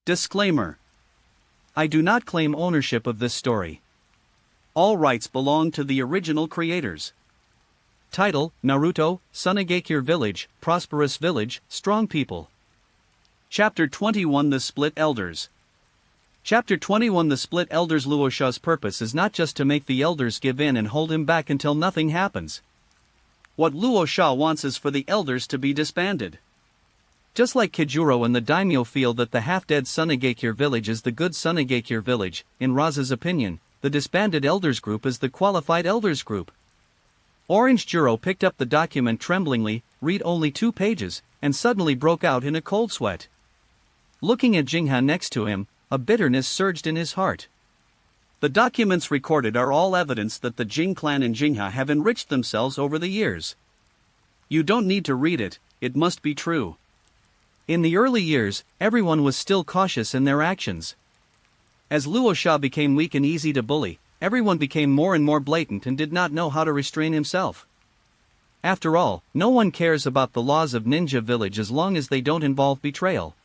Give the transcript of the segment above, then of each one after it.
Disclaimer. I do not claim ownership of this story. All rights belong to the original creators. Title: Naruto, Sunagakure Village, Prosperous Village, Strong People. Chapter 21: The Split Elders. Chapter 21: The Split Elders. Luosha's purpose is not just to make the elders give in and hold him back until nothing happens. What Luosha wants is for the elders to be disbanded. Just like Kijuro and the daimyo feel that the half-dead Sunagakure village is the good Sunagakure village, in Raza's opinion, the disbanded elders group is the qualified elders group. Orange Juro picked up the document tremblingly, read only 2 pages, and suddenly broke out in a cold sweat. Looking at Jinha next to him, a bitterness surged in his heart. The documents recorded are all evidence that the Jin clan and Jinha have enriched themselves over the years. You don't need to read it, it must be true. In the early years, everyone was still cautious in their actions. As Luosha became weak and easy to bully, everyone became more and more blatant and did not know how to restrain himself. After all, no one cares about the laws of Ninja Village as long as they don't involve betrayal.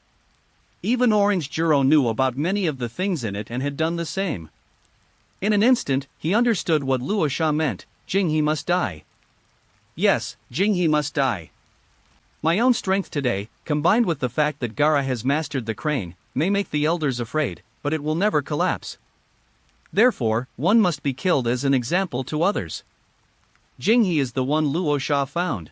Even Orange Juro knew about many of the things in it and had done the same. In an instant, he understood what Luosha meant: Jinghe must die. Yes, Jinghe must die. My own strength today, combined with the fact that Gaara has mastered the crane, may make the elders afraid, but it will never collapse. Therefore, one must be killed as an example to others. Jinghe is the one Luosha found.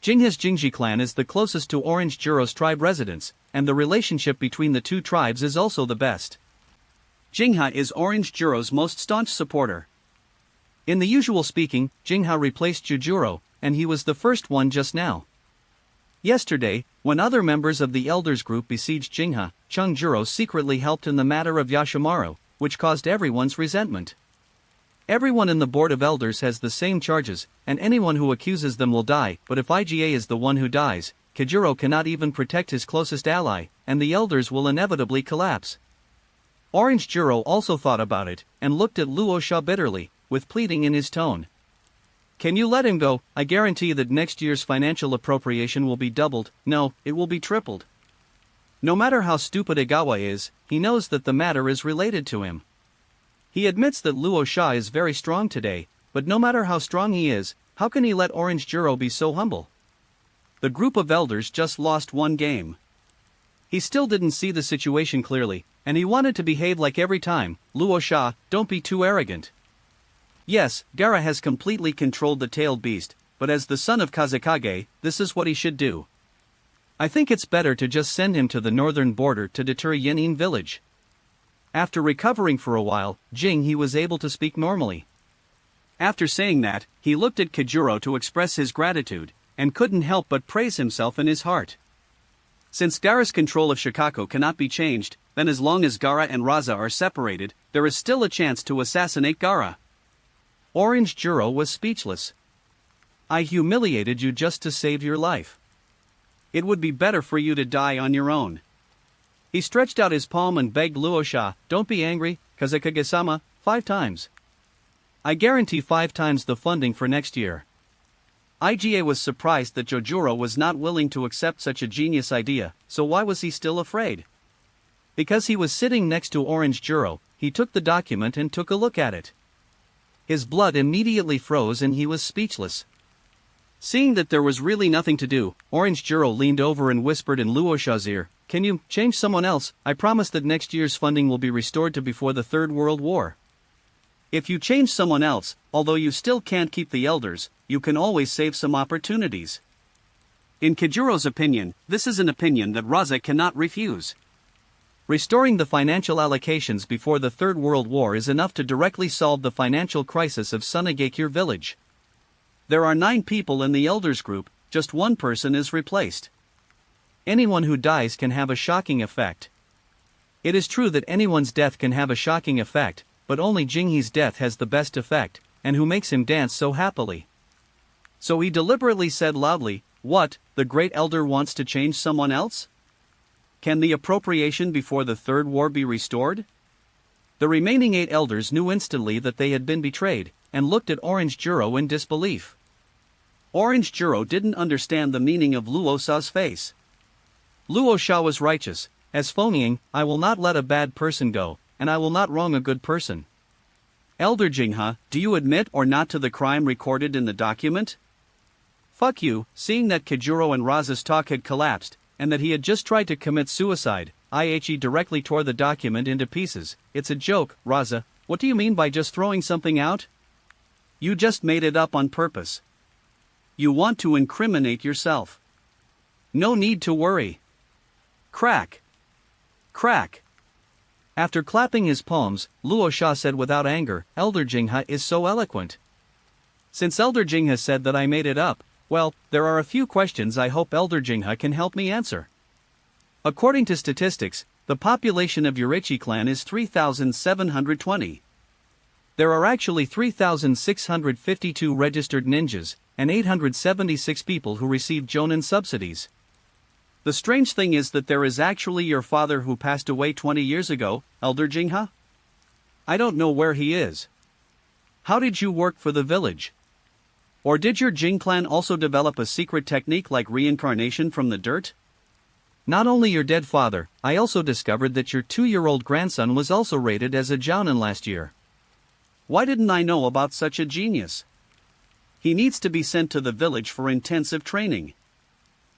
Jinghe's Jingji clan is the closest to Orange Juro's tribe residence, and the relationship between the two tribes is also the best. Jinha is Orange Juro's most staunch supporter. In the usual speaking, Jinha replaced Jujuro, and he was the first one just now. Yesterday, when other members of the elders group besieged Jinha, Chungjuro secretly helped in the matter of Yashimaru, which caused everyone's resentment. Everyone in the board of elders has the same charges, and anyone who accuses them will die, but if IGA is the one who dies, Kijuro cannot even protect his closest ally, and the elders will inevitably collapse. Orange Juro also thought about it, and looked at Luosha bitterly, with pleading in his tone. Can you let him go? I guarantee that next year's financial appropriation will be doubled, no, it will be tripled. No matter how stupid Egawa is, he knows that the matter is related to him. He admits that Luosha is very strong today, but no matter how strong he is, how can he let Orange Juro be so humble? The group of elders just lost one game. He still didn't see the situation clearly, and he wanted to behave like every time. Luosha, don't be too arrogant. Yes, Gaara has completely controlled the tailed beast, but as the son of Kazekage, this is what he should do. I think it's better to just send him to the northern border to deter Yenin village. After recovering for a while, Jinghe was able to speak normally. After saying that, he looked at Kijuro to express his gratitude, and couldn't help but praise himself in his heart. Since Gaara's control of Shikaku cannot be changed, then as long as Gaara and Raza are separated, there is still a chance to assassinate Gaara. Orange Juro was speechless. I humiliated you just to save your life. It would be better for you to die on your own. He stretched out his palm and begged Luosha, don't be angry, Kazekage-sama, 5 times. I guarantee 5 times the funding for next year. IGA was surprised that Jojuro was not willing to accept such a genius idea, so why was he still afraid? Because he was sitting next to Orange Juro, he took the document and took a look at it. His blood immediately froze and he was speechless. Seeing that there was really nothing to do, Orange Juro leaned over and whispered in Luosha's ear, can you change someone else? I promise that next year's funding will be restored to before the Third World War. If you change someone else, although you still can't keep the elders, you can always save some opportunities. In Kijuro's opinion, this is an opinion that Raza cannot refuse. Restoring the financial allocations before the Third World War is enough to directly solve the financial crisis of Sunagakure village. There are 9 people in the elders group, just 1 person is replaced. Anyone who dies can have a shocking effect. It is true that anyone's death can have a shocking effect, but only Jinghe's death has the best effect, and who makes him dance so happily. So he deliberately said loudly, what, the great elder wants to change someone else? Can the appropriation before the Third War be restored? The remaining 8 elders knew instantly that they had been betrayed, and looked at Orange Juro in disbelief. Orange Juro didn't understand the meaning of Luosha's face. Luosha was righteous, As phonying, I will not let a bad person go, and I will not wrong a good person. Elder Jingha, do you admit or not to the crime recorded in the document? Fuck you. Seeing that Kajuro and Raza's talk had collapsed, and that he had just tried to commit suicide, Aichi directly tore the document into pieces. It's a joke, Raza. What do you mean by just throwing something out? You just made it up on purpose. You want to incriminate yourself. No need to worry. Crack. Crack. After clapping his palms, Luo Sha said without anger, Elder Jingha is so eloquent. Since Elder Jingha said that I made it up, well, there are a few questions I hope Elder Jingha can help me answer. According to statistics, the population of Yorichi clan is 3,720. There are actually 3,652 registered ninjas, and 876 people who received jonin subsidies. The strange thing is that there is actually your father who passed away 20 years ago, Elder Jingha? I don't know where he is. How did you work for the village? Or did your Jing clan also develop a secret technique like reincarnation from the dirt? Not only your dead father, I also discovered that your 2-year-old grandson was also rated as a jounin last year. Why didn't I know about such a genius? He needs to be sent to the village for intensive training.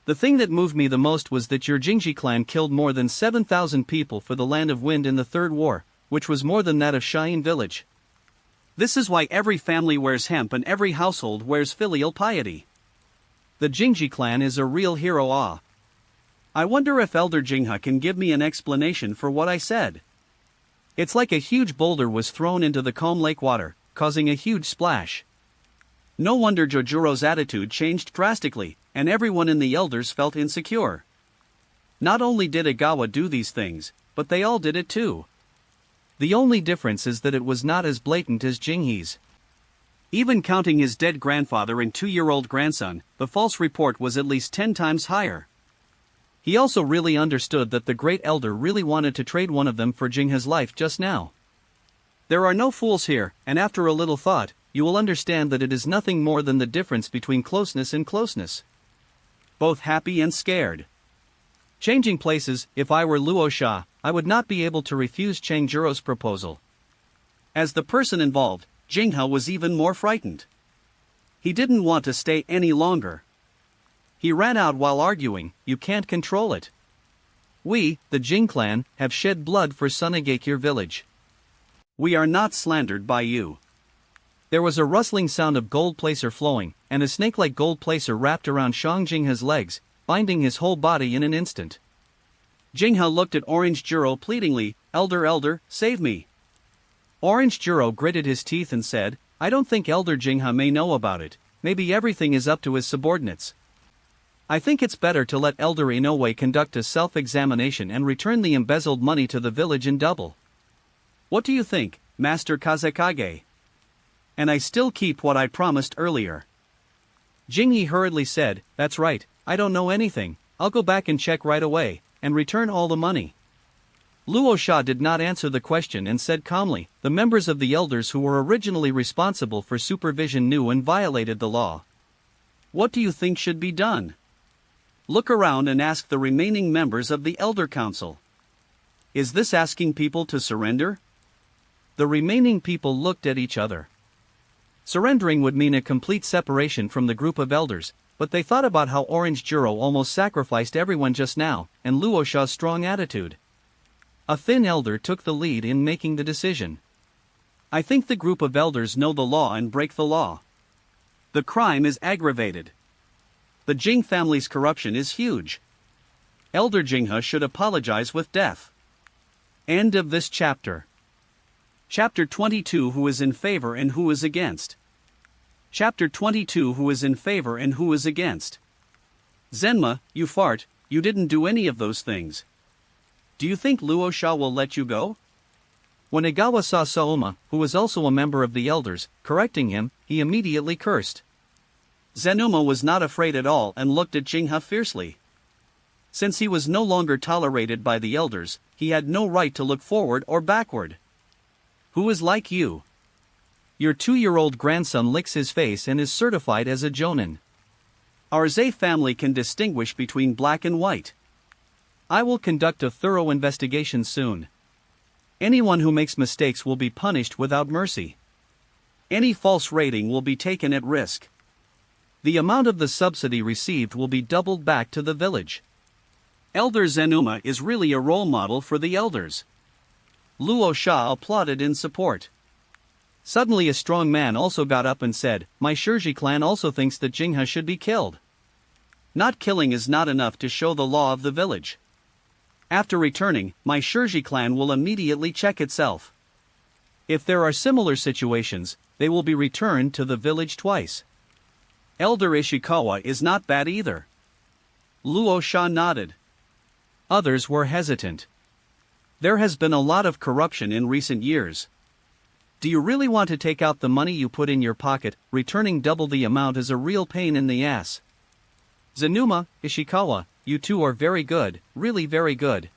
The thing that moved me the most was that your Jingji clan killed more than 7,000 people for the Land of Wind in the Third War, which was more than that of Shine Village. This is why every family wears hemp and every household wears filial piety. The Jingji clan is a real hero. I wonder if Elder Jingha can give me an explanation for what I said. It's like a huge boulder was thrown into the calm lake water, causing a huge splash. No wonder Jojuro's attitude changed drastically, and everyone in the elders felt insecure. Not only did Igawa do these things, but they all did it too. The only difference is that it was not as blatant as Jinghe's. Even counting his dead grandfather and 2-year-old grandson, the false report was at least 10 times higher. He also really understood that the great elder really wanted to trade one of them for Jinghe's life just now. There are no fools here, and after a little thought, you will understand that it is nothing more than the difference between closeness and closeness. Both happy and scared. Changing places, if I were Luo Sha, I would not be able to refuse Changjuro's proposal. As the person involved, Jingha was even more frightened. He didn't want to stay any longer. He ran out while arguing, you can't control it. We, the Jing clan, have shed blood for Sunagakure village. We are not slandered by you. There was a rustling sound of gold placer flowing, and a snake-like gold placer wrapped around Shang Jingha's legs, binding his whole body in an instant. Jingha looked at Orange Juro pleadingly, Elder, save me. Orange Juro gritted his teeth and said, I don't think Elder Jingha may know about it, maybe everything is up to his subordinates. I think it's better to let Elder Inoue conduct a self-examination and return the embezzled money to the village in double. What do you think, Master Kazekage? And I still keep what I promised earlier. Jinghe hurriedly said, that's right, I don't know anything, I'll go back and check right away, and return all the money. Luo Sha did not answer the question and said calmly, the members of the elders who were originally responsible for supervision knew and violated the law. What do you think should be done? Look around and ask the remaining members of the Elder Council. Is this asking people to surrender? The remaining people looked at each other. Surrendering would mean a complete separation from the group of elders, but they thought about how Orange Juro almost sacrificed everyone just now, and Luo Sha's strong attitude. A thin elder took the lead in making the decision. I think the group of elders know the law and break the law. The crime is aggravated. The Jing family's corruption is huge. Elder Jingha should apologize with death. End of this chapter. Chapter 22 Who is in favor and who is against? Chapter 22 Who is in favor and who is against? Zenma, you fart, you didn't do any of those things. Do you think Luo Sha will let you go? When Igawa saw Saoma, who was also a member of the elders, correcting him, he immediately cursed. Zenuma was not afraid at all and looked at Jingha fiercely. Since he was no longer tolerated by the elders, he had no right to look forward or backward. Who is like you? Your 2-year-old grandson licks his face and is certified as a jonin. Our Zei family can distinguish between black and white. I will conduct a thorough investigation soon. Anyone who makes mistakes will be punished without mercy. Any false rating will be taken at risk. The amount of the subsidy received will be doubled back to the village. Elder Zenuma is really a role model for the elders. Luo Sha applauded in support. Suddenly a strong man also got up and said, "My Shirji clan also thinks that Jingha should be killed. Not killing is not enough to show the law of the village. After returning, my Shirji clan will immediately check itself. If there are similar situations, they will be returned to the village twice." Elder Ishikawa is not bad either. Luo Sha nodded. Others were hesitant. There has been a lot of corruption in recent years. Do you really want to take out the money you put in your pocket? Returning double the amount is a real pain in the ass. Zenuma, Ishikawa, you two are very good, really very good.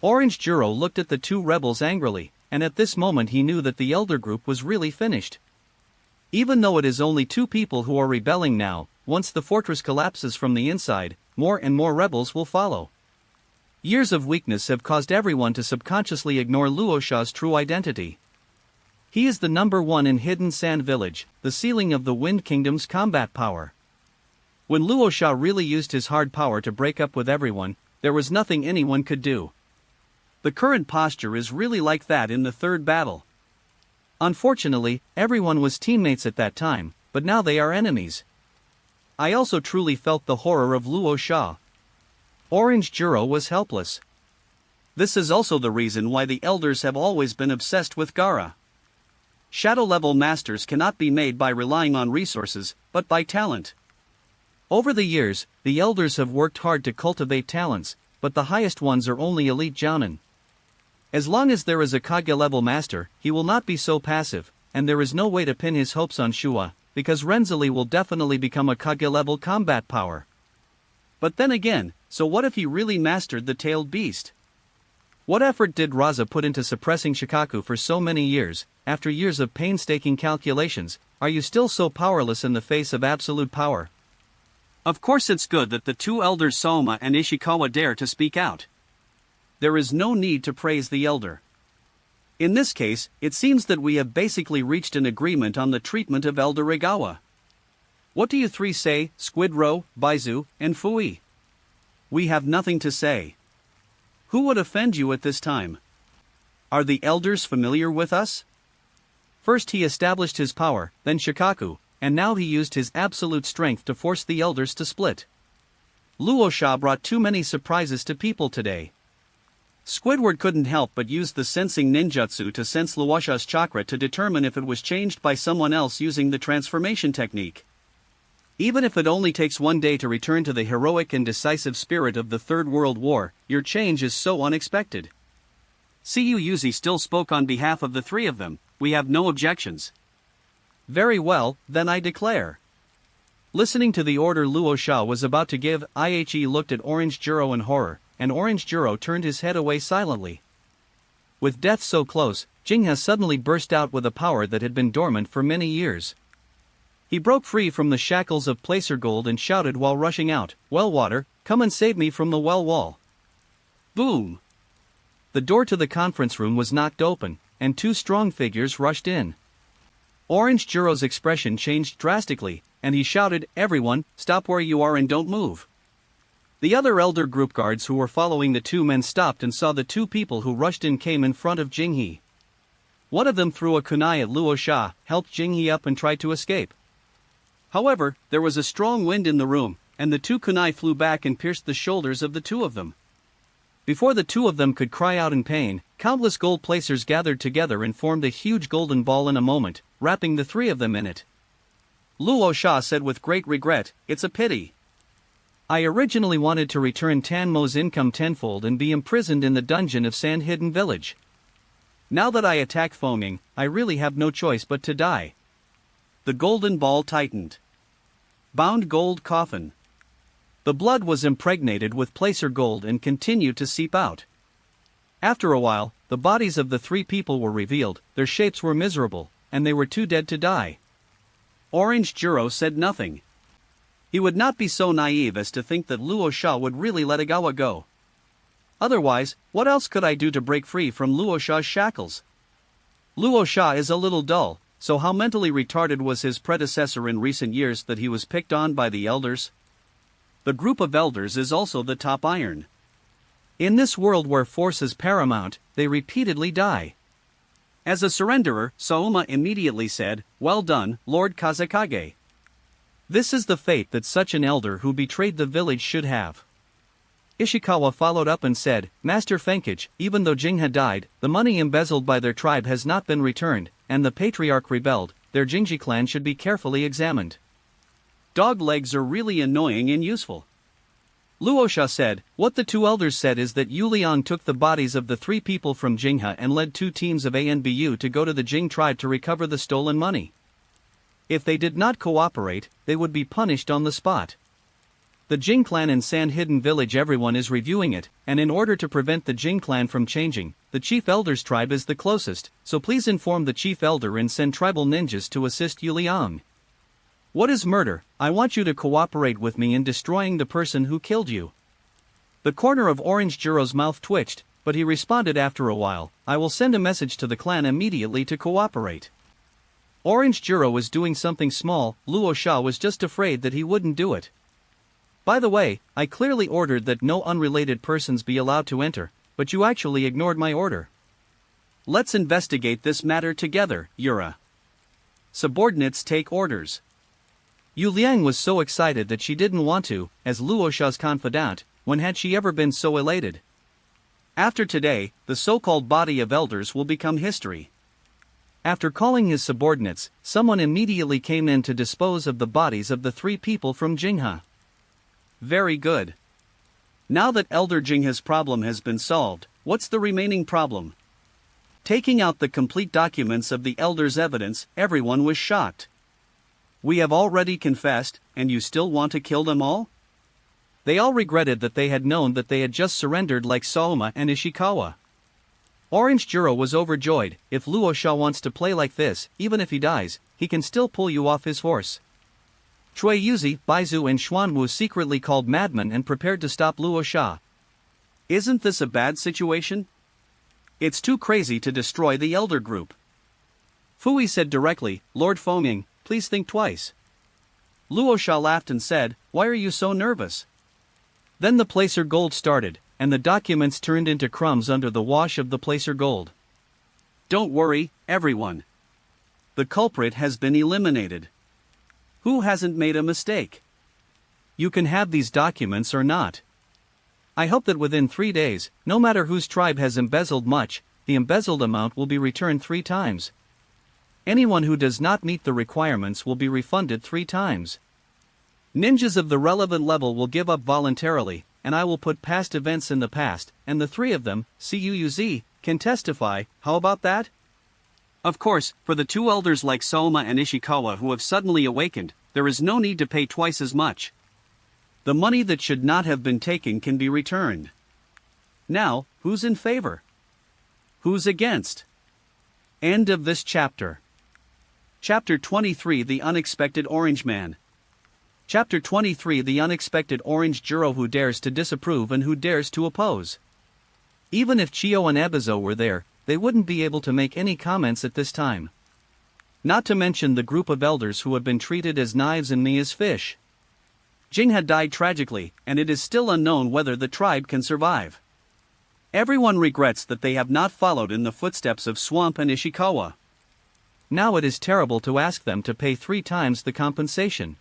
Orange Juro looked at the two rebels angrily, and at this moment he knew that the elder group was really finished. Even though it is only two people who are rebelling now, once the fortress collapses from the inside, more and more rebels will follow. Years of weakness have caused everyone to subconsciously ignore Luo Sha's true identity. He is the number one in Hidden Sand Village, the ceiling of the Wind Kingdom's combat power. When Luo Sha really used his hard power to break up with everyone, there was nothing anyone could do. The current posture is really like that in the third battle. Unfortunately, everyone was teammates at that time, but now they are enemies. I also truly felt the horror of Luo Sha. Orange Juro was helpless. This is also the reason why the elders have always been obsessed with Gaara. Shadow-level masters cannot be made by relying on resources, but by talent. Over the years, the elders have worked hard to cultivate talents, but the highest ones are only elite jounin. As long as there is a Kage-level master, he will not be so passive, and there is no way to pin his hopes on Shua, because Renzali will definitely become a Kage-level combat power. But then again, so what if he really mastered the tailed beast? What effort did Raza put into suppressing Shikaku for so many years? After years of painstaking calculations, are you still so powerless in the face of absolute power? Of course it's good that the two elders Soma and Ishikawa dare to speak out. There is no need to praise the elder. In this case, it seems that we have basically reached an agreement on the treatment of Elder Regawa. What do you three say, Squidrow, Baizu, and Fui? We have nothing to say. Who would offend you at this time? Are the elders familiar with us? First he established his power, then Shikaku, and now he used his absolute strength to force the elders to split. Luo Sha brought too many surprises to people today. Squidward couldn't help but use the sensing ninjutsu to sense Luo Sha's chakra to determine if it was changed by someone else using the transformation technique. Even if it only takes one day to return to the heroic and decisive spirit of the Third World War, your change is so unexpected. Cu Yuzi still spoke on behalf of the three of them. We have no objections. Very well, then I declare. Listening to the order Luo Sha was about to give, Ie looked at Orange Juro in horror, and Orange Juro turned his head away silently. With death so close, Jingha suddenly burst out with a power that had been dormant for many years. He broke free from the shackles of placer gold and shouted while rushing out, "Wellwater, come and save me from the well wall." Boom! The door to the conference room was knocked open, and two strong figures rushed in. Orange Juro's expression changed drastically, and he shouted, "Everyone, stop where you are and don't move." The other elder group guards who were following the two men stopped and saw the two people who rushed in came in front of Jinghe. One of them threw a kunai at Luo Sha, helped Jinghe up and tried to escape. However, there was a strong wind in the room, and the two kunai flew back and pierced the shoulders of the two of them. Before the two of them could cry out in pain, countless gold placers gathered together and formed a huge golden ball in a moment, wrapping the three of them in it. Luo Sha said with great regret, "It's a pity. I originally wanted to return Tanmo's income tenfold and be imprisoned in the dungeon of Sand Hidden Village. Now that I attack Foming, I really have no choice but to die." The golden ball tightened. Bound gold coffin. The blood was impregnated with placer gold and continued to seep out. After a while, the bodies of the three people were revealed, their shapes were miserable, and they were too dead to die. Orange Juro said nothing. He would not be so naive as to think that Luo Sha would really let Igawa go. Otherwise, what else could I do to break free from Luosha's shackles? Luosha is a little dull, so how mentally retarded was his predecessor in recent years that he was picked on by the elders? The group of elders is also the top iron. In this world where force is paramount, they repeatedly die. As a surrenderer, Sauma immediately said, "Well done, Lord Kazekage." This is the fate that such an elder who betrayed the village should have. Ishikawa followed up and said, "Master Fenkage, even though Jingha died, the money embezzled by their tribe has not been returned, and the patriarch rebelled. Their Jingji clan should be carefully examined." Dog legs are really annoying and useful. Luosha said, "What the two elders said is that Yu Liang took the bodies of the 3 people from Jingha and led 2 teams of ANBU to go to the Jing tribe to recover the stolen money. If they did not cooperate, they would be punished on the spot. The Jing clan in Sand Hidden Village, everyone is reviewing it, and in order to prevent the Jing clan from changing, the Chief Elder's tribe is the closest, so please inform the Chief Elder and send tribal ninjas to assist Yu Liang. What is murder? I want you to cooperate with me in destroying the person who killed you." The corner of Orange Juro's mouth twitched, but he responded after a while, "I will send a message to the clan immediately to cooperate." Orange Juro was doing something small, Luosha was just afraid that he wouldn't do it. "By the way, I clearly ordered that no unrelated persons be allowed to enter, but you actually ignored my order. Let's investigate this matter together, Yura. Subordinates take orders." Yu Liang was so excited that she didn't want to, as Luosha's confidant, when had she ever been so elated? After today, the so-called body of elders will become history. After calling his subordinates, someone immediately came in to dispose of the bodies of the 3 people from Jingha. Very good. Now that Elder Jingha's problem has been solved, what's the remaining problem? Taking out the complete documents of the elders' evidence, everyone was shocked. "We have already confessed, and you still want to kill them all?" They all regretted that they had known that they had just surrendered like Sauma and Ishikawa. Orange Juro was overjoyed. "If Luosha wants to play like this, even if he dies, he can still pull you off his horse." Chui Yuzi, Baizu and Xuanwu secretly called madmen and prepared to stop Luosha. Isn't this a bad situation? It's too crazy to destroy the elder group. Fui said directly, "Lord Foming, please think twice." Luosha laughed and said, "Why are you so nervous?" Then the placer gold started, and the documents turned into crumbs under the wash of the placer gold. Don't worry, everyone. The culprit has been eliminated. Who hasn't made a mistake? You can have these documents or not. I hope that within 3 days, no matter whose tribe has embezzled much, the embezzled amount will be returned 3 times. Anyone who does not meet the requirements will be refunded 3 times. Ninjas of the relevant level will give up voluntarily, and I will put past events in the past, and the 3 of them, CUUZ, can testify. How about that? Of course, for the 2 elders like Soma and Ishikawa who have suddenly awakened, there is no need to pay twice as much. The money that should not have been taken can be returned. Now, who's in favor? Who's against? End of this chapter. Chapter 23: The Unexpected Orange Man. Chapter 23: The Unexpected Orange Juro. Who dares to disapprove and who dares to oppose? Even if Chio and Ebizo were there, they wouldn't be able to make any comments at this time. Not to mention the group of elders who have been treated as knives and me as fish. Jing had died tragically, and it is still unknown whether the tribe can survive. Everyone regrets that they have not followed in the footsteps of Swamp and Ishikawa. Now it is terrible to ask them to pay 3 times the compensation.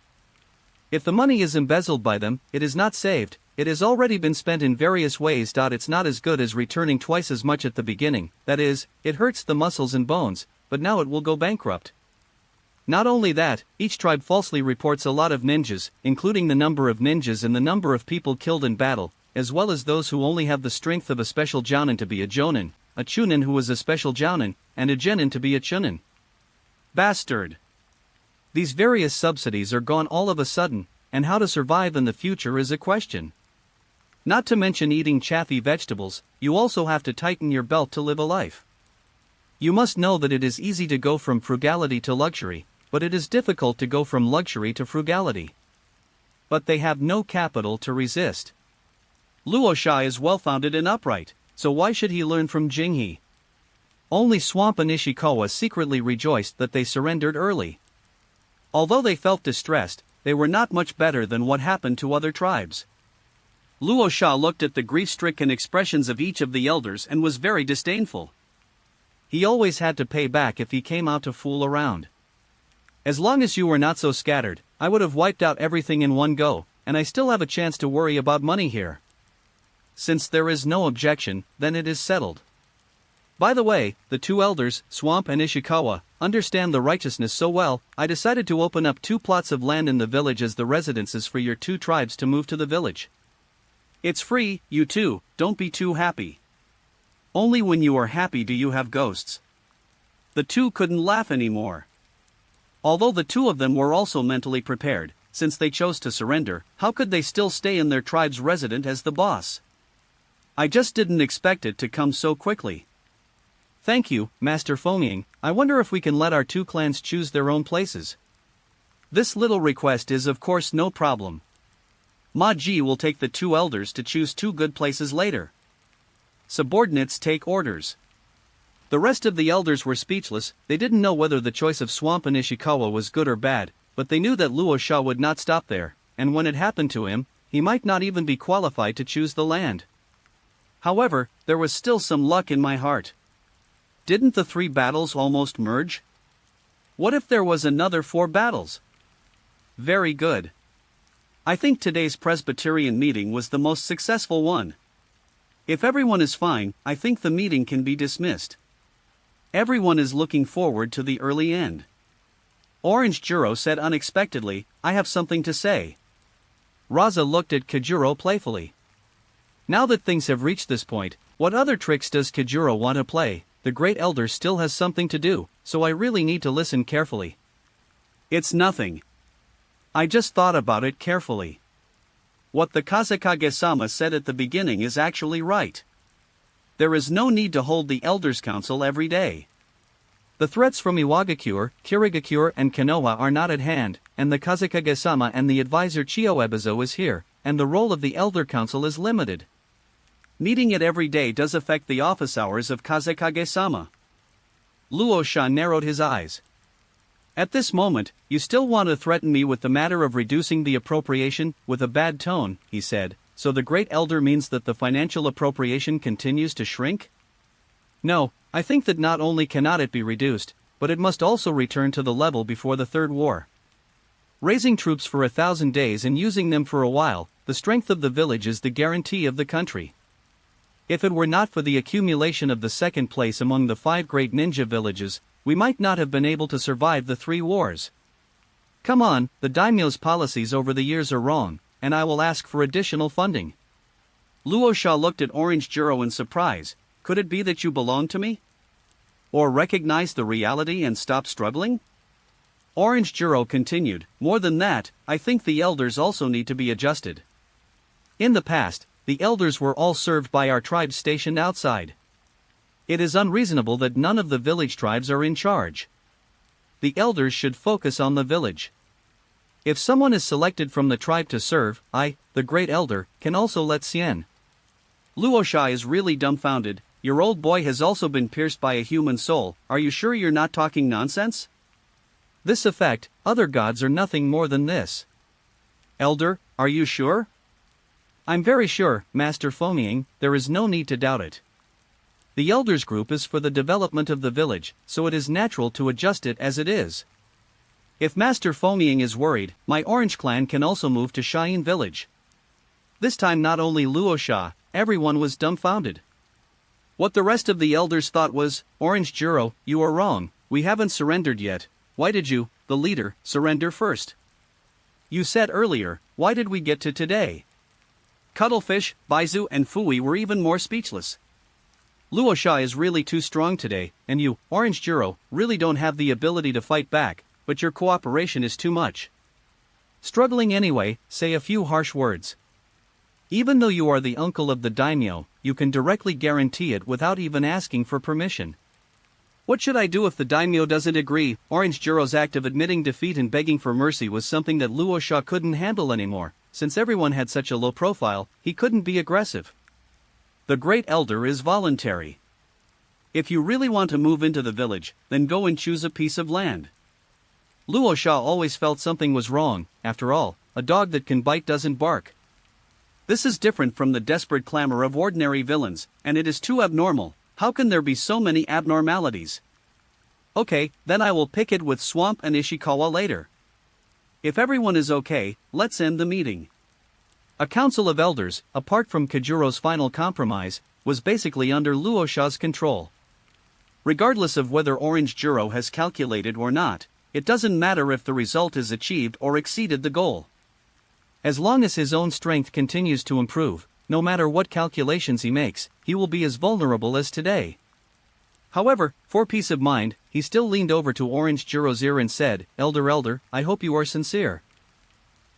If the money is embezzled by them, it is not saved, it has already been spent in various ways. It's not as good as returning twice as much at the beginning, that is, it hurts the muscles and bones, but now it will go bankrupt. Not only that, each tribe falsely reports a lot of ninjas, including the number of ninjas and the number of people killed in battle, as well as those who only have the strength of a special jounin to be a jonin, a chunin who is a special jounin, and a genin to be a chunin. Bastard! These various subsidies are gone all of a sudden, and how to survive in the future is a question. Not to mention eating chaffy vegetables, you also have to tighten your belt to live a life. You must know that it is easy to go from frugality to luxury, but it is difficult to go from luxury to frugality. But they have no capital to resist. Luo Sha is well-founded and upright, so why should he learn from Jinghe? Only Swamp and Ishikawa secretly rejoiced that they surrendered early. Although they felt distressed, they were not much better than what happened to other tribes. Luo Sha looked at the grief-stricken expressions of each of the elders and was very disdainful. He always had to pay back if he came out to fool around. As long as you were not so scattered, I would have wiped out everything in one go, and I still have a chance to worry about money here. Since there is no objection, then it is settled. By the way, the two elders, Swamp and Ishikawa, understand the righteousness so well, I decided to open up 2 plots of land in the village as the residences for your 2 tribes to move to the village. It's free, you two, don't be too happy. Only when you are happy do you have ghosts. The two couldn't laugh anymore. Although the 2 of them were also mentally prepared, since they chose to surrender, how could they still stay in their tribe's resident as the boss? I just didn't expect it to come so quickly. Thank you, Master Fengming. I wonder if we can let our 2 clans choose their own places. This little request is of course no problem. Ma Ji will take the 2 elders to choose 2 good places later. Subordinates take orders. The rest of the elders were speechless. They didn't know whether the choice of Swamp and Ishikawa was good or bad, but they knew that Luo Sha would not stop there, and when it happened to him, he might not even be qualified to choose the land. However, there was still some luck in my heart. Didn't the 3 battles almost merge? What if there was another 4 battles? Very good. I think today's Presbyterian meeting was the most successful one. If everyone is fine, I think the meeting can be dismissed. Everyone is looking forward to the early end. Orange Juro said unexpectedly, I have something to say. Raza looked at Kajuro playfully. Now that things have reached this point, what other tricks does Kajuro want to play? The Great Elder still has something to do, so I really need to listen carefully. It's nothing. I just thought about it carefully. What the Kazekage-sama said at the beginning is actually right. There is no need to hold the Elders' Council every day. The threats from Iwagakure, Kirigakure and Konoha are not at hand, and the Kazekage-sama and the advisor Chioebizo is here, and the role of the Elder Council is limited. Meeting it every day does affect the office hours of Kazekage-sama. Luo Sha narrowed his eyes. At this moment, you still want to threaten me with the matter of reducing the appropriation, with a bad tone, he said, so the Great Elder means that the financial appropriation continues to shrink? No, I think that not only cannot it be reduced, but it must also return to the level before the Third War. Raising troops for 1,000 days and using them for a while, the strength of the village is the guarantee of the country. If it were not for the accumulation of the 2nd place among the 5 great ninja villages, we might not have been able to survive the 3 wars. Come on, the daimyo's policies over the years are wrong, and I will ask for additional funding. Luo Sha looked at Orange Juro in surprise. Could it be that you belong to me? Or recognize the reality and stop struggling? Orange Juro continued, more than that, I think the elders also need to be adjusted. In the past, the elders were all served by our tribes stationed outside. It is unreasonable that none of the village tribes are in charge. The elders should focus on the village. If someone is selected from the tribe to serve, I, the Great Elder, can also let Sien. Luo Sha is really dumbfounded. Your old boy has also been pierced by a human soul. Are you sure you're not talking nonsense? This effect, other gods are nothing more than this. Elder, are you sure? I'm very sure, Master Fengming, there is no need to doubt it. The elders group is for the development of the village, so it is natural to adjust it as it is. If Master Fengming is worried, my Orange clan can also move to Cheyenne village. This time not only Luo Sha, everyone was dumbfounded. What the rest of the elders thought was, Orange Juro, you are wrong, we haven't surrendered yet. Why did you, the leader, surrender first? You said earlier, why did we get to today? Cuttlefish, Baizu and Fui were even more speechless. Luo Sha is really too strong today, and you, Orange Juro, really don't have the ability to fight back, but your cooperation is too much. Struggling anyway, say a few harsh words. Even though you are the uncle of the daimyo, you can directly guarantee it without even asking for permission. What should I do if the daimyo doesn't agree? Orange Juro's act of admitting defeat and begging for mercy was something that Luo Sha couldn't handle anymore. since everyone had such a low profile, he couldn't be aggressive. The Great Elder is voluntary. If you really want to move into the village, then go and choose a piece of land. Luo Sha always felt something was wrong. After all, a dog that can bite doesn't bark. This is different from the desperate clamor of ordinary villains, and it is too abnormal. How can there be so many abnormalities? Okay, then I will pick it with Swamp and Ishikawa later. If everyone is okay, let's end the meeting. A council of elders, apart from Kajuro's final compromise, was basically under Luo Sha's control. Regardless of whether Orange Juro has calculated or not, it doesn't matter if the result is achieved or exceeded the goal. As long as his own strength continues to improve, no matter what calculations he makes, he will be as vulnerable as today. However, for peace of mind, he still leaned over to Orange Juro's ear and said, Elder, I hope you are sincere.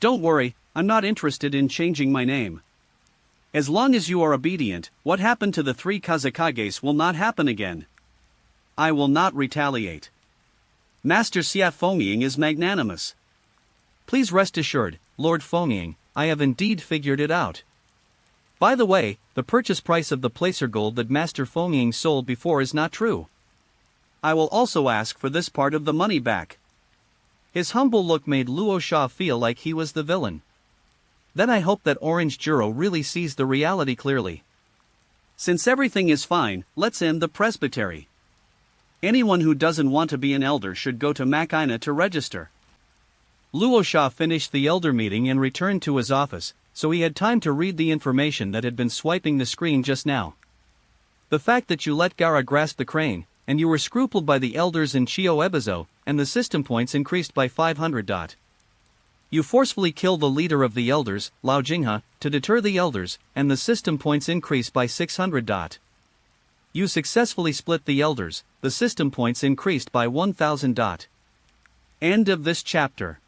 Don't worry, I'm not interested in changing my name. As long as you are obedient, what happened to the 3 Kazakages will not happen again. I will not retaliate. Master Xia Fengying is magnanimous. Please rest assured, Lord Fengying, I have indeed figured it out. By the way, the purchase price of the placer gold that Master Fengying sold before is not true. I will also ask for this part of the money back. His humble look made Luo Sha feel like he was the villain. Then I hope that Orange Juro really sees the reality clearly. Since everything is fine, let's end the presbytery. Anyone who doesn't want to be an elder should go to Makina to register. Luo Sha finished the elder meeting and returned to his office, so he had time to read the information that had been swiping the screen just now. The fact that you let Gaara grasp the crane, and you were scrupled by the elders in Chio Ebizo, and the system points increased by 500. You forcefully kill the leader of the elders, Lao Jinghe, to deter the elders, and the system points increase by 600. You successfully split the elders, the system points increased by 1000. End of this chapter.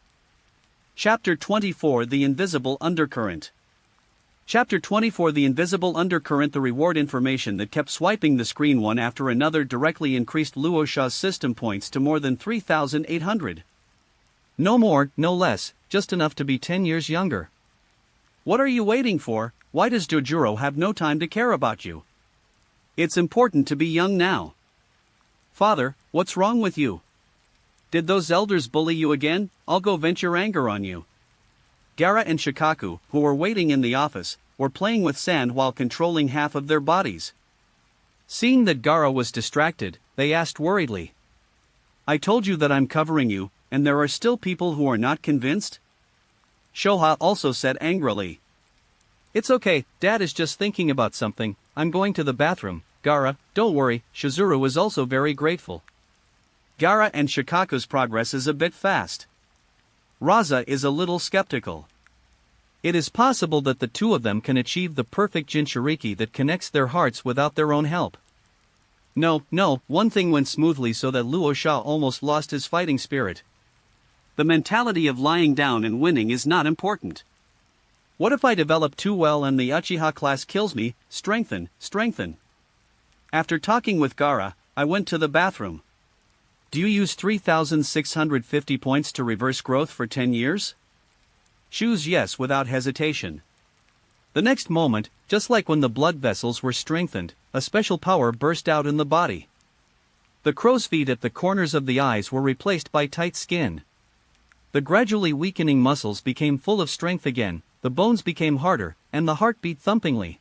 Chapter 24 The Invisible Undercurrent. Chapter 24 The Invisible Undercurrent. The reward information that kept swiping the screen one after another directly increased Luo Sha's system points to more than 3,800. No more, no less, just enough to be 10 years younger. What are you waiting for? Why does Jojuro have no time to care about you? It's important to be young now. Father, what's wrong with you? Did those elders bully you again? I'll go vent your anger on you. Gaara and Shikaku, who were waiting in the office, were playing with sand while controlling half of their bodies. Seeing that Gaara was distracted, they asked worriedly. I told you that I'm covering you, and there are still people who are not convinced? Shoha also said angrily. It's okay, Dad is just thinking about something, I'm going to the bathroom. Gaara, don't worry, Shizuru is also very grateful. Gaara and Shikaku's progress is a bit fast. Raza is a little skeptical. It is possible that the two of them can achieve the perfect Jinchuriki that connects their hearts without their own help. No, one thing went smoothly so that Luo Sha almost lost his fighting spirit. The mentality of lying down and winning is not important. What if I develop too well and the Uchiha class kills me? Strengthen. After talking with Gaara, I went to the bathroom. Do you use 3,650 points to reverse growth for 10 years? Choose yes without hesitation. The next moment, just like when the blood vessels were strengthened, a special power burst out in the body. The crow's feet at the corners of the eyes were replaced by tight skin. The gradually weakening muscles became full of strength again, the bones became harder, and the heart beat thumpingly.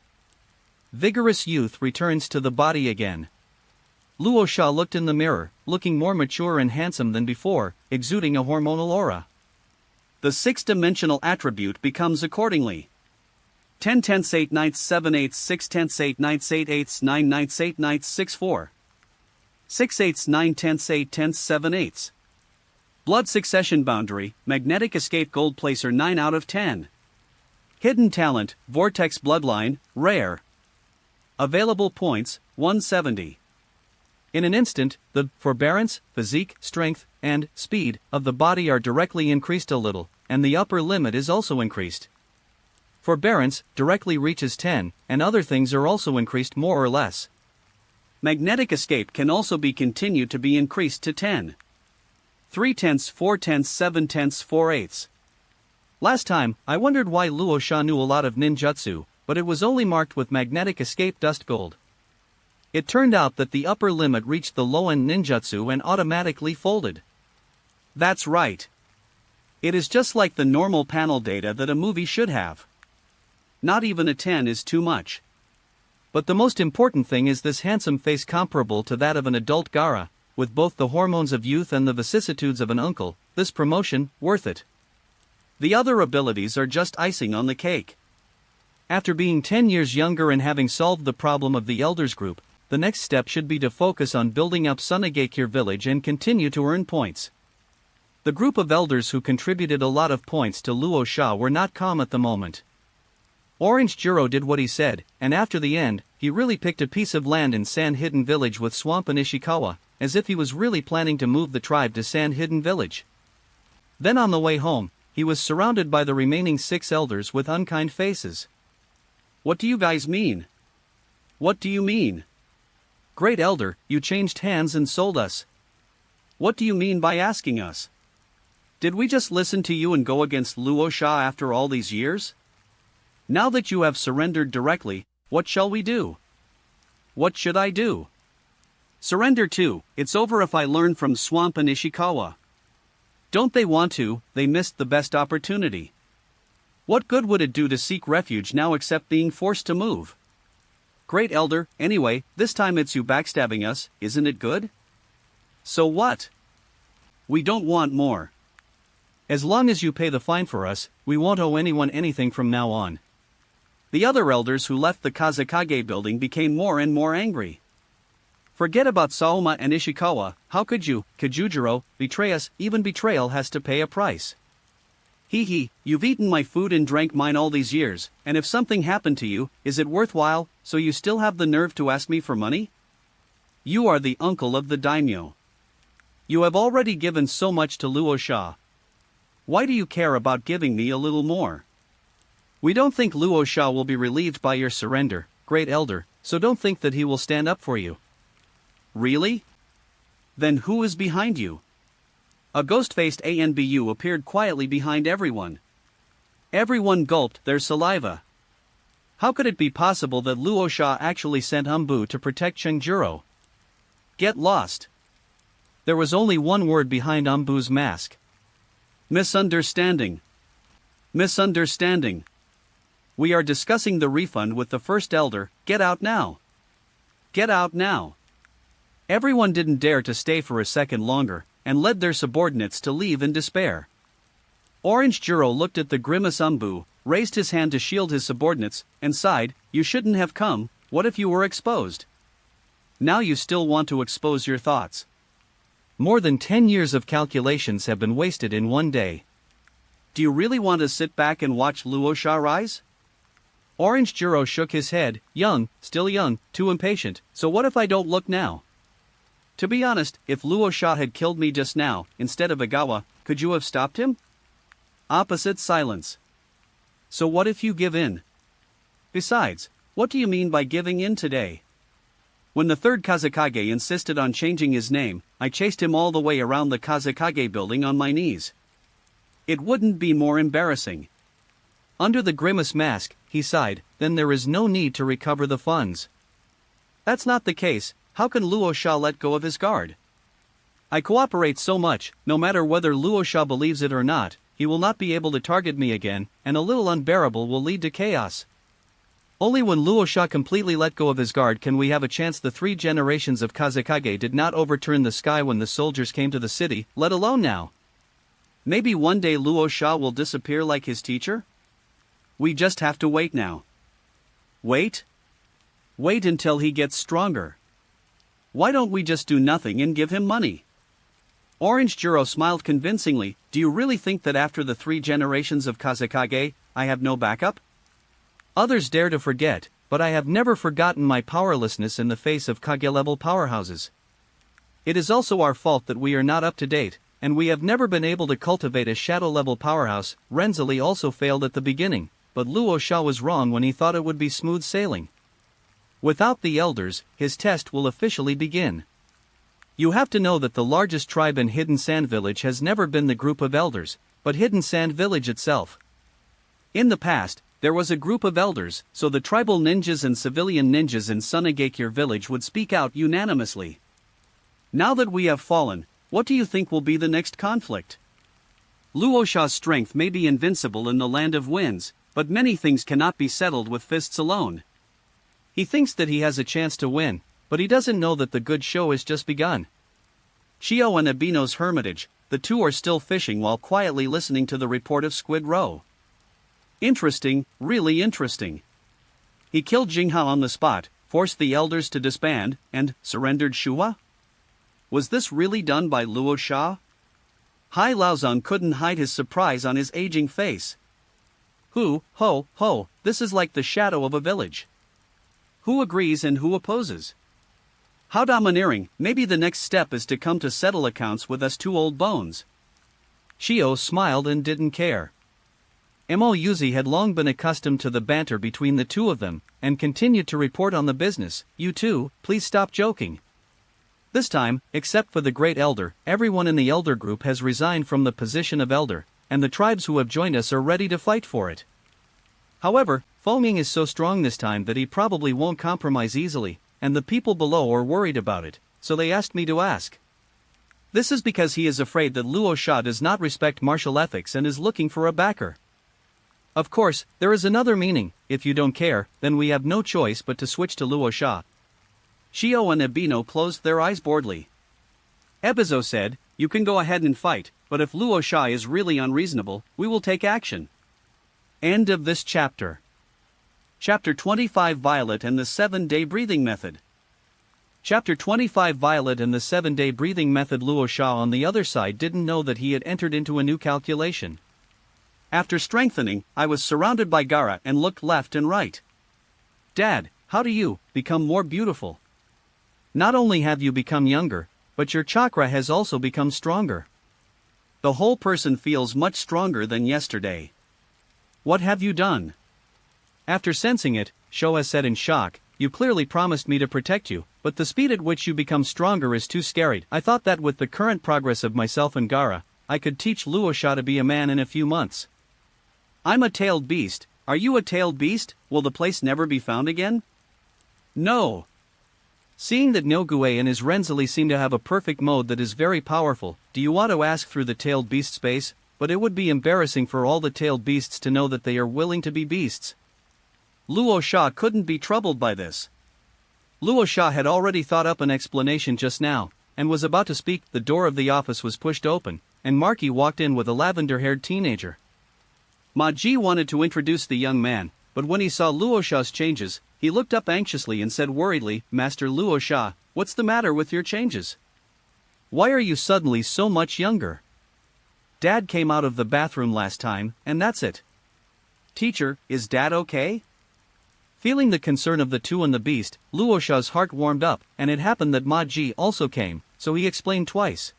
Vigorous youth returns to the body again. Luo Sha looked in the mirror, looking more mature and handsome than before, exuding a hormonal aura. The six-dimensional attribute becomes accordingly. 10 tenths 8 ninths 7 eighths 6 tenths 8 ninths 8 eighths 9 ninths 8 ninths 6 4. 6 eighths 9 tenths 8 tenths 7 eighths. Blood succession boundary, magnetic escape gold placer 9 out of 10. Hidden talent, vortex bloodline, rare. Available points, 170. In an instant, the forbearance, physique, strength, and speed of the body are directly increased a little, and the upper limit is also increased. Forbearance directly reaches 10, and other things are also increased more or less. Magnetic escape can also be continued to be increased to 10. 3 tenths 4 tenths 7 tenths 4 eighths. Last time, I wondered why Luo Sha knew a lot of ninjutsu, but it was only marked with magnetic escape dust gold. It turned out that the upper limit reached the low-end ninjutsu and automatically folded. That's right. It is just like the normal panel data that a movie should have. Not even a 10 is too much. But the most important thing is this handsome face comparable to that of an adult Gaara, with both the hormones of youth and the vicissitudes of an uncle. This promotion, worth it. The other abilities are just icing on the cake. After being 10 years younger and having solved the problem of the elders group, the next step should be to focus on building up Sunagakure village and continue to earn points. The group of elders who contributed a lot of points to Luo Sha were not calm at the moment. Orange Jiro did what he said, and after the end, he really picked a piece of land in Sand Hidden Village with Swamp and Ishikawa, as if he was really planning to move the tribe to Sand Hidden Village. Then on the way home, he was surrounded by the remaining 6 elders with unkind faces. What do you guys mean? What do you mean? Great Elder, you changed hands and sold us. What do you mean by asking us? Did we just listen to you and go against Luo Sha after all these years? Now that you have surrendered directly, what shall we do? What should I do? Surrender too. It's over if I learn from Swamp and Ishikawa. Don't they want to? They missed the best opportunity. What good would it do to seek refuge now except being forced to move? Great Elder, anyway, this time it's you backstabbing us, isn't it good? So what? We don't want more. As long as you pay the fine for us, we won't owe anyone anything from now on. The other elders who left the Kazekage building became more and more angry. Forget about Saoma and Ishikawa, how could you, Kajujiro, betray us? Even betrayal has to pay a price. Hee, you've eaten my food and drank mine all these years, and if something happened to you, is it worthwhile, so you still have the nerve to ask me for money? You are the uncle of the daimyo. You have already given so much to Luo Sha. Why do you care about giving me a little more? We don't think Luo Sha will be relieved by your surrender, Great Elder, so don't think that he will stand up for you. Really? Then who is behind you? A ghost-faced ANBU appeared quietly behind everyone. Everyone gulped their saliva. How could it be possible that Luo Sha actually sent Umbu to protect Chenjuro? Get lost. There was only one word behind Umbu's mask. Misunderstanding. Misunderstanding. We are discussing the refund with the First Elder. Get out now. Get out now. Everyone didn't dare to stay for a second longer, and led their subordinates to leave in despair. Orange Jiro looked at the grimace Umbu, raised his hand to shield his subordinates, and sighed, you shouldn't have come, what if you were exposed? Now you still want to expose your thoughts. More than 10 years of calculations have been wasted in one day. Do you really want to sit back and watch Luo Sha rise? Orange Jiro shook his head, young, still young, too impatient, so what if I don't look now? To be honest, if Luo Sha had killed me just now, instead of Agawa, could you have stopped him? Opposite silence. So what if you give in? Besides, what do you mean by giving in today? When the third Kazekage insisted on changing his name, I chased him all the way around the Kazekage building on my knees. It wouldn't be more embarrassing. Under the grimace mask, he sighed, then there is no need to recover the funds. That's not the case, how can Luo Sha let go of his guard? I cooperate so much, no matter whether Luo Sha believes it or not, he will not be able to target me again, and a little unbearable will lead to chaos. Only when Luo Sha completely let go of his guard can we have a chance. The 3 generations of Kazekage did not overturn the sky when the soldiers came to the city, let alone now. Maybe one day Luo Sha will disappear like his teacher? We just have to wait now. Wait? Wait until he gets stronger. Why don't we just do nothing and give him money? Orange Jiro smiled convincingly, do you really think that after the 3 generations of Kazekage, I have no backup? Others dare to forget, but I have never forgotten my powerlessness in the face of Kage-level powerhouses. It is also our fault that we are not up to date, and we have never been able to cultivate a shadow-level powerhouse. Renzali also failed at the beginning, but Luo Sha was wrong when he thought it would be smooth sailing. Without the elders, his test will officially begin. You have to know that the largest tribe in Hidden Sand Village has never been the group of elders, but Hidden Sand Village itself. In the past, there was a group of elders, so the tribal ninjas and civilian ninjas in Sunagakure village would speak out unanimously. Now that we have fallen, what do you think will be the next conflict? Luosha's strength may be invincible in the land of winds, but many things cannot be settled with fists alone. He thinks that he has a chance to win, but he doesn't know that the good show has just begun. Shio and Abino's hermitage, the two are still fishing while quietly listening to the report of Squid Row. Interesting, really interesting. He killed Jingha on the spot, forced the elders to disband, and surrendered Shua? Was this really done by Luosha? Hai Laozong couldn't hide his surprise on his aging face. Ho, this is like the shadow of a village. Who agrees and who opposes? How domineering, maybe the next step is to come to settle accounts with us two old bones. Shio smiled and didn't care. Mo Yuzi had long been accustomed to the banter between the two of them, and continued to report on the business. You two, please stop joking. This time, except for the great elder, everyone in the elder group has resigned from the position of elder, and the tribes who have joined us are ready to fight for it. However, Foming is so strong this time that he probably won't compromise easily, and the people below are worried about it, so they asked me to ask. This is because he is afraid that Luosha does not respect martial ethics and is looking for a backer. Of course, there is another meaning. If you don't care, then we have no choice but to switch to Luosha. Shio and Ebino closed their eyes boredly. Ebizo said, you can go ahead and fight, but if Luosha is really unreasonable, we will take action. End of this chapter. Chapter 25 Violet and the 7-Day Breathing Method. Chapter 25 Violet and the 7-Day Breathing Method. Luosha on the other side didn't know that he had entered into a new calculation. After strengthening, I was surrounded by Gaara and looked left and right. Dad, how do you become more beautiful? Not only have you become younger, but your chakra has also become stronger. The whole person feels much stronger than yesterday. What have you done? After sensing it, Showa said in shock, you clearly promised me to protect you, but the speed at which you become stronger is too scary. I thought that with the current progress of myself and Gaara, I could teach Luosha to be a man in a few months. I'm a tailed beast. Are you a tailed beast? Will the place never be found again? No. Seeing that Nogue and his Renzali seem to have a perfect mode that is very powerful, do you want to ask through the tailed beast space? But it would be embarrassing for all the tailed beasts to know that they are willing to be beasts. Luosha couldn't be troubled by this. Luosha had already thought up an explanation just now, and was about to speak. The door of the office was pushed open, and Marky walked in with a lavender-haired teenager. Ma Ji wanted to introduce the young man, but when he saw Luosha's changes, he looked up anxiously and said worriedly, Master Luosha, what's the matter with your changes? Why are you suddenly so much younger? Dad came out of the bathroom last time, and that's it. Teacher, is Dad okay? Feeling the concern of the two and the beast, Luosha's heart warmed up, and it happened that Ma Ji also came, so he explained twice.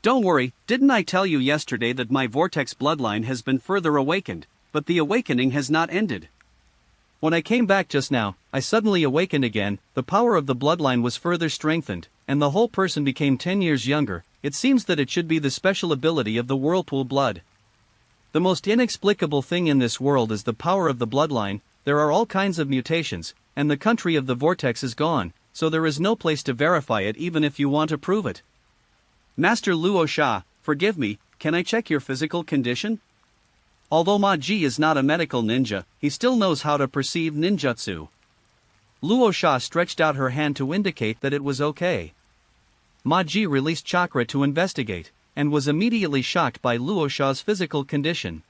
Don't worry, didn't I tell you yesterday that my vortex bloodline has been further awakened, but the awakening has not ended. When I came back just now, I suddenly awakened again, the power of the bloodline was further strengthened, and the whole person became 10 years younger. It seems that it should be the special ability of the whirlpool blood. The most inexplicable thing in this world is the power of the bloodline. There are all kinds of mutations, and the country of the vortex is gone, so there is no place to verify it even if you want to prove it. Master Luosha, forgive me, can I check your physical condition? Although Ma Ji is not a medical ninja, he still knows how to perceive ninjutsu. Luosha stretched out her hand to indicate that it was okay. Ma Ji released chakra to investigate, and was immediately shocked by Luosha's physical condition.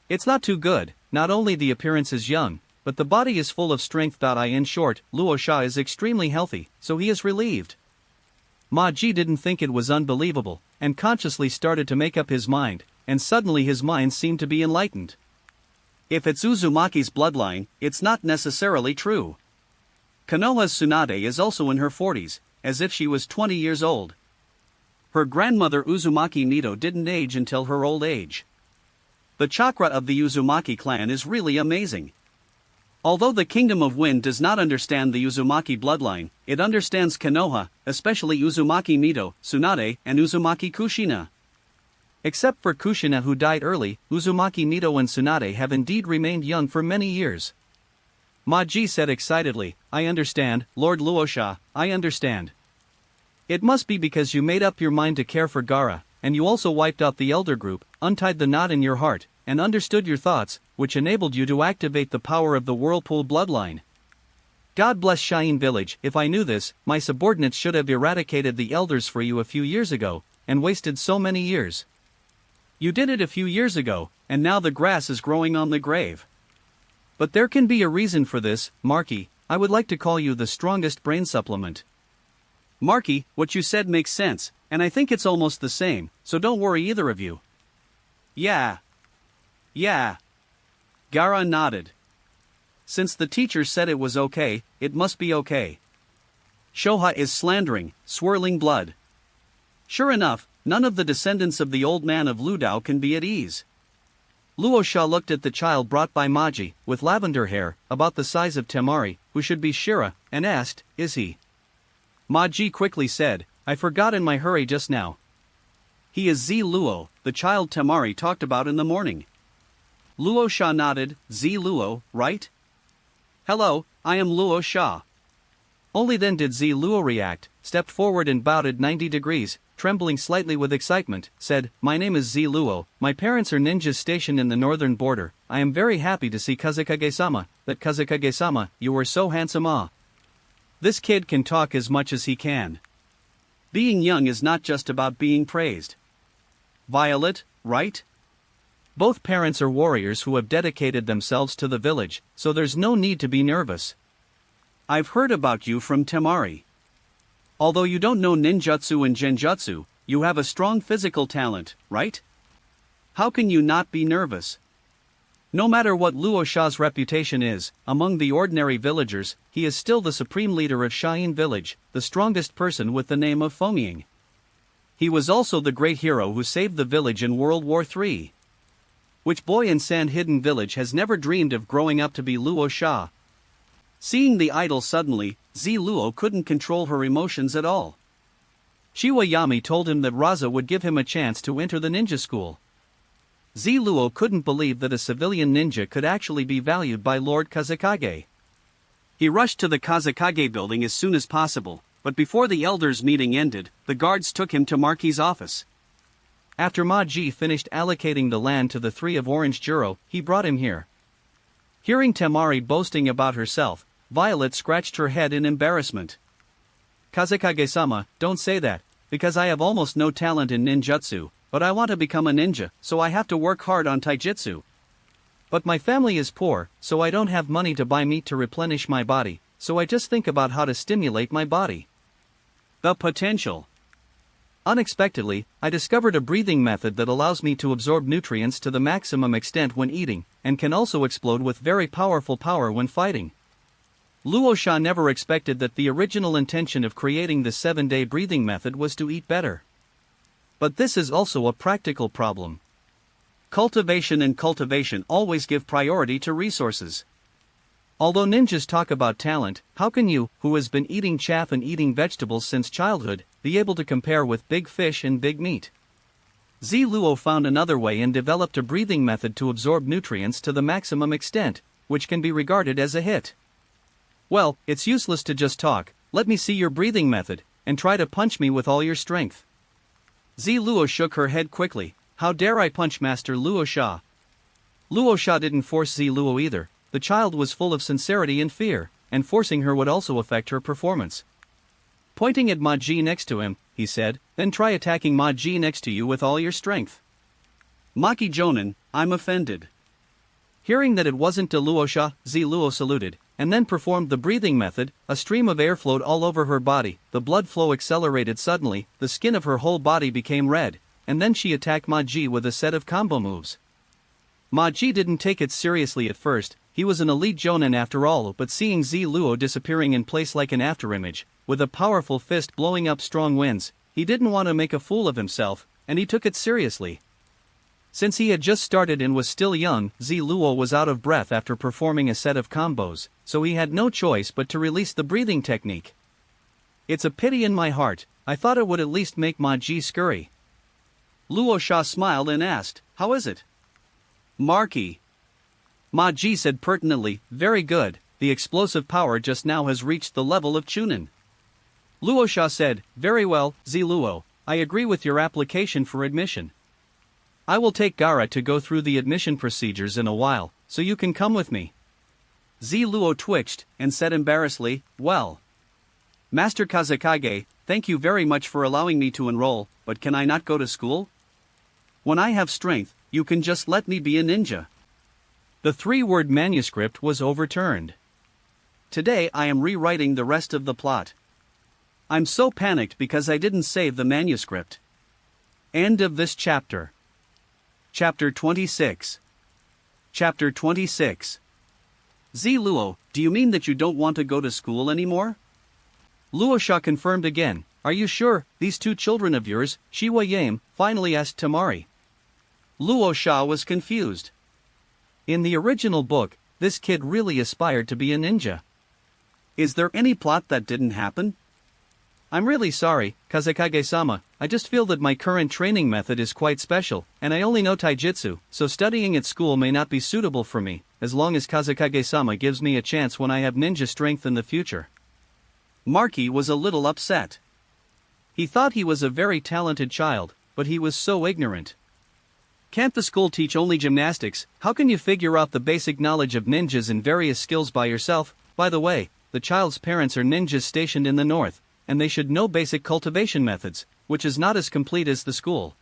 It's not too good, not only the appearance is young, but the body is full of strength. In short, Luosha is extremely healthy, so he is relieved. Ma Ji didn't think it was unbelievable, and consciously started to make up his mind, and suddenly his mind seemed to be enlightened. If it's Uzumaki's bloodline, it's not necessarily true. Konoha's Tsunade is also in her 40s, as if she was 20 years old. Her grandmother Uzumaki Nito didn't age until her old age. The chakra of the Uzumaki clan is really amazing. Although the Kingdom of Wind does not understand the Uzumaki bloodline, it understands Konoha, especially Uzumaki Nito, Tsunade, and Uzumaki Kushina. Except for Kushina who died early, Uzumaki Nito and Tsunade have indeed remained young for many years. Maji said excitedly, I understand, Lord Luosha, I understand. It must be because you made up your mind to care for Gaara, and you also wiped out the elder group, untied the knot in your heart, and understood your thoughts, which enabled you to activate the power of the Whirlpool bloodline. God bless Cheyenne Village. If I knew this, my subordinates should have eradicated the elders for you a few years ago, and wasted so many years. You did it a few years ago, and now the grass is growing on the grave. But there can be a reason for this, Marky. I would like to call you the strongest brain supplement. Marky, what you said makes sense, and I think it's almost the same, so don't worry either of you. Yeah. Gaara nodded. Since the teacher said it was okay, it must be okay. Shoha is slandering, swirling blood. Sure enough, none of the descendants of the old man of Ludao can be at ease. Luosha looked at the child brought by Maji, with lavender hair, about the size of Temari, who should be Shira, and asked, Is he? Maji quickly said, I forgot in my hurry just now. He is Z Luo, the child Temari talked about in the morning. Luosha nodded, Z Luo, right? Hello, I am Luosha. Only then did Z Luo react, stepped forward and bowed at 90 degrees, trembling slightly with excitement, said, My name is Z Luo, my parents are ninjas stationed in the northern border, I am very happy to see Kazekage-sama, that Kazekage-sama, you are so handsome This kid can talk as much as he can. Being young is not just about being praised. Violet, right? Both parents are warriors who have dedicated themselves to the village, so there's no need to be nervous. I've heard about you from Temari. Although you don't know ninjutsu and genjutsu, you have a strong physical talent, right? How can you not be nervous? No matter what Luosha's reputation is, among the ordinary villagers, he is still the supreme leader of Cheyenne Village, the strongest person with the name of Fomying. He was also the great hero who saved the village in World War III. Which boy in Sand Hidden Village has never dreamed of growing up to be Luosha? Seeing the idol suddenly, Z Luo couldn't control her emotions at all. Shiwayami told him that Raza would give him a chance to enter the ninja school. Z Luo couldn't believe that a civilian ninja could actually be valued by Lord Kazekage. He rushed to the Kazekage building as soon as possible, but before the elders' meeting ended, the guards took him to Marky's office. After Maji finished allocating the land to the three of Orange Juro, he brought him here. Hearing Temari boasting about herself, Violet scratched her head in embarrassment. Kazekage-sama, don't say that, because I have almost no talent in ninjutsu, but I want to become a ninja, so I have to work hard on taijutsu. But my family is poor, so I don't have money to buy meat to replenish my body, so I just think about how to stimulate my body. The potential. Unexpectedly, I discovered a breathing method that allows me to absorb nutrients to the maximum extent when eating, and can also explode with very powerful power when fighting. Luosha never expected that the original intention of creating the 7-day breathing method was to eat better. But this is also a practical problem. Cultivation and cultivation always give priority to resources. Although ninjas talk about talent, how can you, who has been eating chaff and eating vegetables since childhood, be able to compare with big fish and big meat? Z Luo found another way and developed a breathing method to absorb nutrients to the maximum extent, which can be regarded as a hit. Well, it's useless to just talk, let me see your breathing method, and try to punch me with all your strength. Z Luo shook her head quickly, how dare I punch Master Luosha? Luosha didn't force Z Luo either. The child was full of sincerity and fear, and forcing her would also affect her performance. Pointing at Maji next to him, he said, then try attacking Maji next to you with all your strength. Maki Jonin, I'm offended. Hearing that it wasn't to Luosha, Z Luo saluted, and then performed the breathing method. A stream of air flowed all over her body, the blood flow accelerated suddenly, the skin of her whole body became red, and then she attacked Maji with a set of combo moves. Maji didn't take it seriously at first. He was an elite jonin after all, but seeing Z Luo disappearing in place like an afterimage, with a powerful fist blowing up strong winds, he didn't want to make a fool of himself, and he took it seriously. Since he had just started and was still young, Z Luo was out of breath after performing a set of combos, so he had no choice but to release the breathing technique. It's a pity in my heart, I thought it would at least make Maji scurry. Luo Sha smiled and asked, "How is it?" "Marky." Ma Ji said pertinently, "Very good, the explosive power just now has reached the level of Chunin." Luo Sha said, "Very well, Zi Luo, I agree with your application for admission. I will take Gara to go through the admission procedures in a while, so you can come with me." Zi Luo twitched and said embarrassedly, "Well, Master Kazekage, thank you very much for allowing me to enroll, but can I not go to school? When I have strength, you can just let me be a ninja." The 3-word manuscript was overturned. Today I am rewriting the rest of the plot. I'm so panicked because I didn't save the manuscript. End of this chapter. Chapter 26. Chapter 26. Zi Luo, do you mean that you don't want to go to school anymore? Luo Sha confirmed again. Are you sure, these 2 children of yours, Shiwa Yame, finally asked Tamari. Luo Sha was confused. In the original book, this kid really aspired to be a ninja. Is there any plot that didn't happen? I'm really sorry, Kazekage-sama, I just feel that my current training method is quite special, and I only know taijutsu, so studying at school may not be suitable for me, as long as Kazekage-sama gives me a chance when I have ninja strength in the future. Marky was a little upset. He thought he was a very talented child, but he was so ignorant. Can't the school teach only gymnastics? How can you figure out the basic knowledge of ninjas and various skills by yourself? By the way, the child's parents are ninjas stationed in the north, and they should know basic cultivation methods, which is not as complete as the school.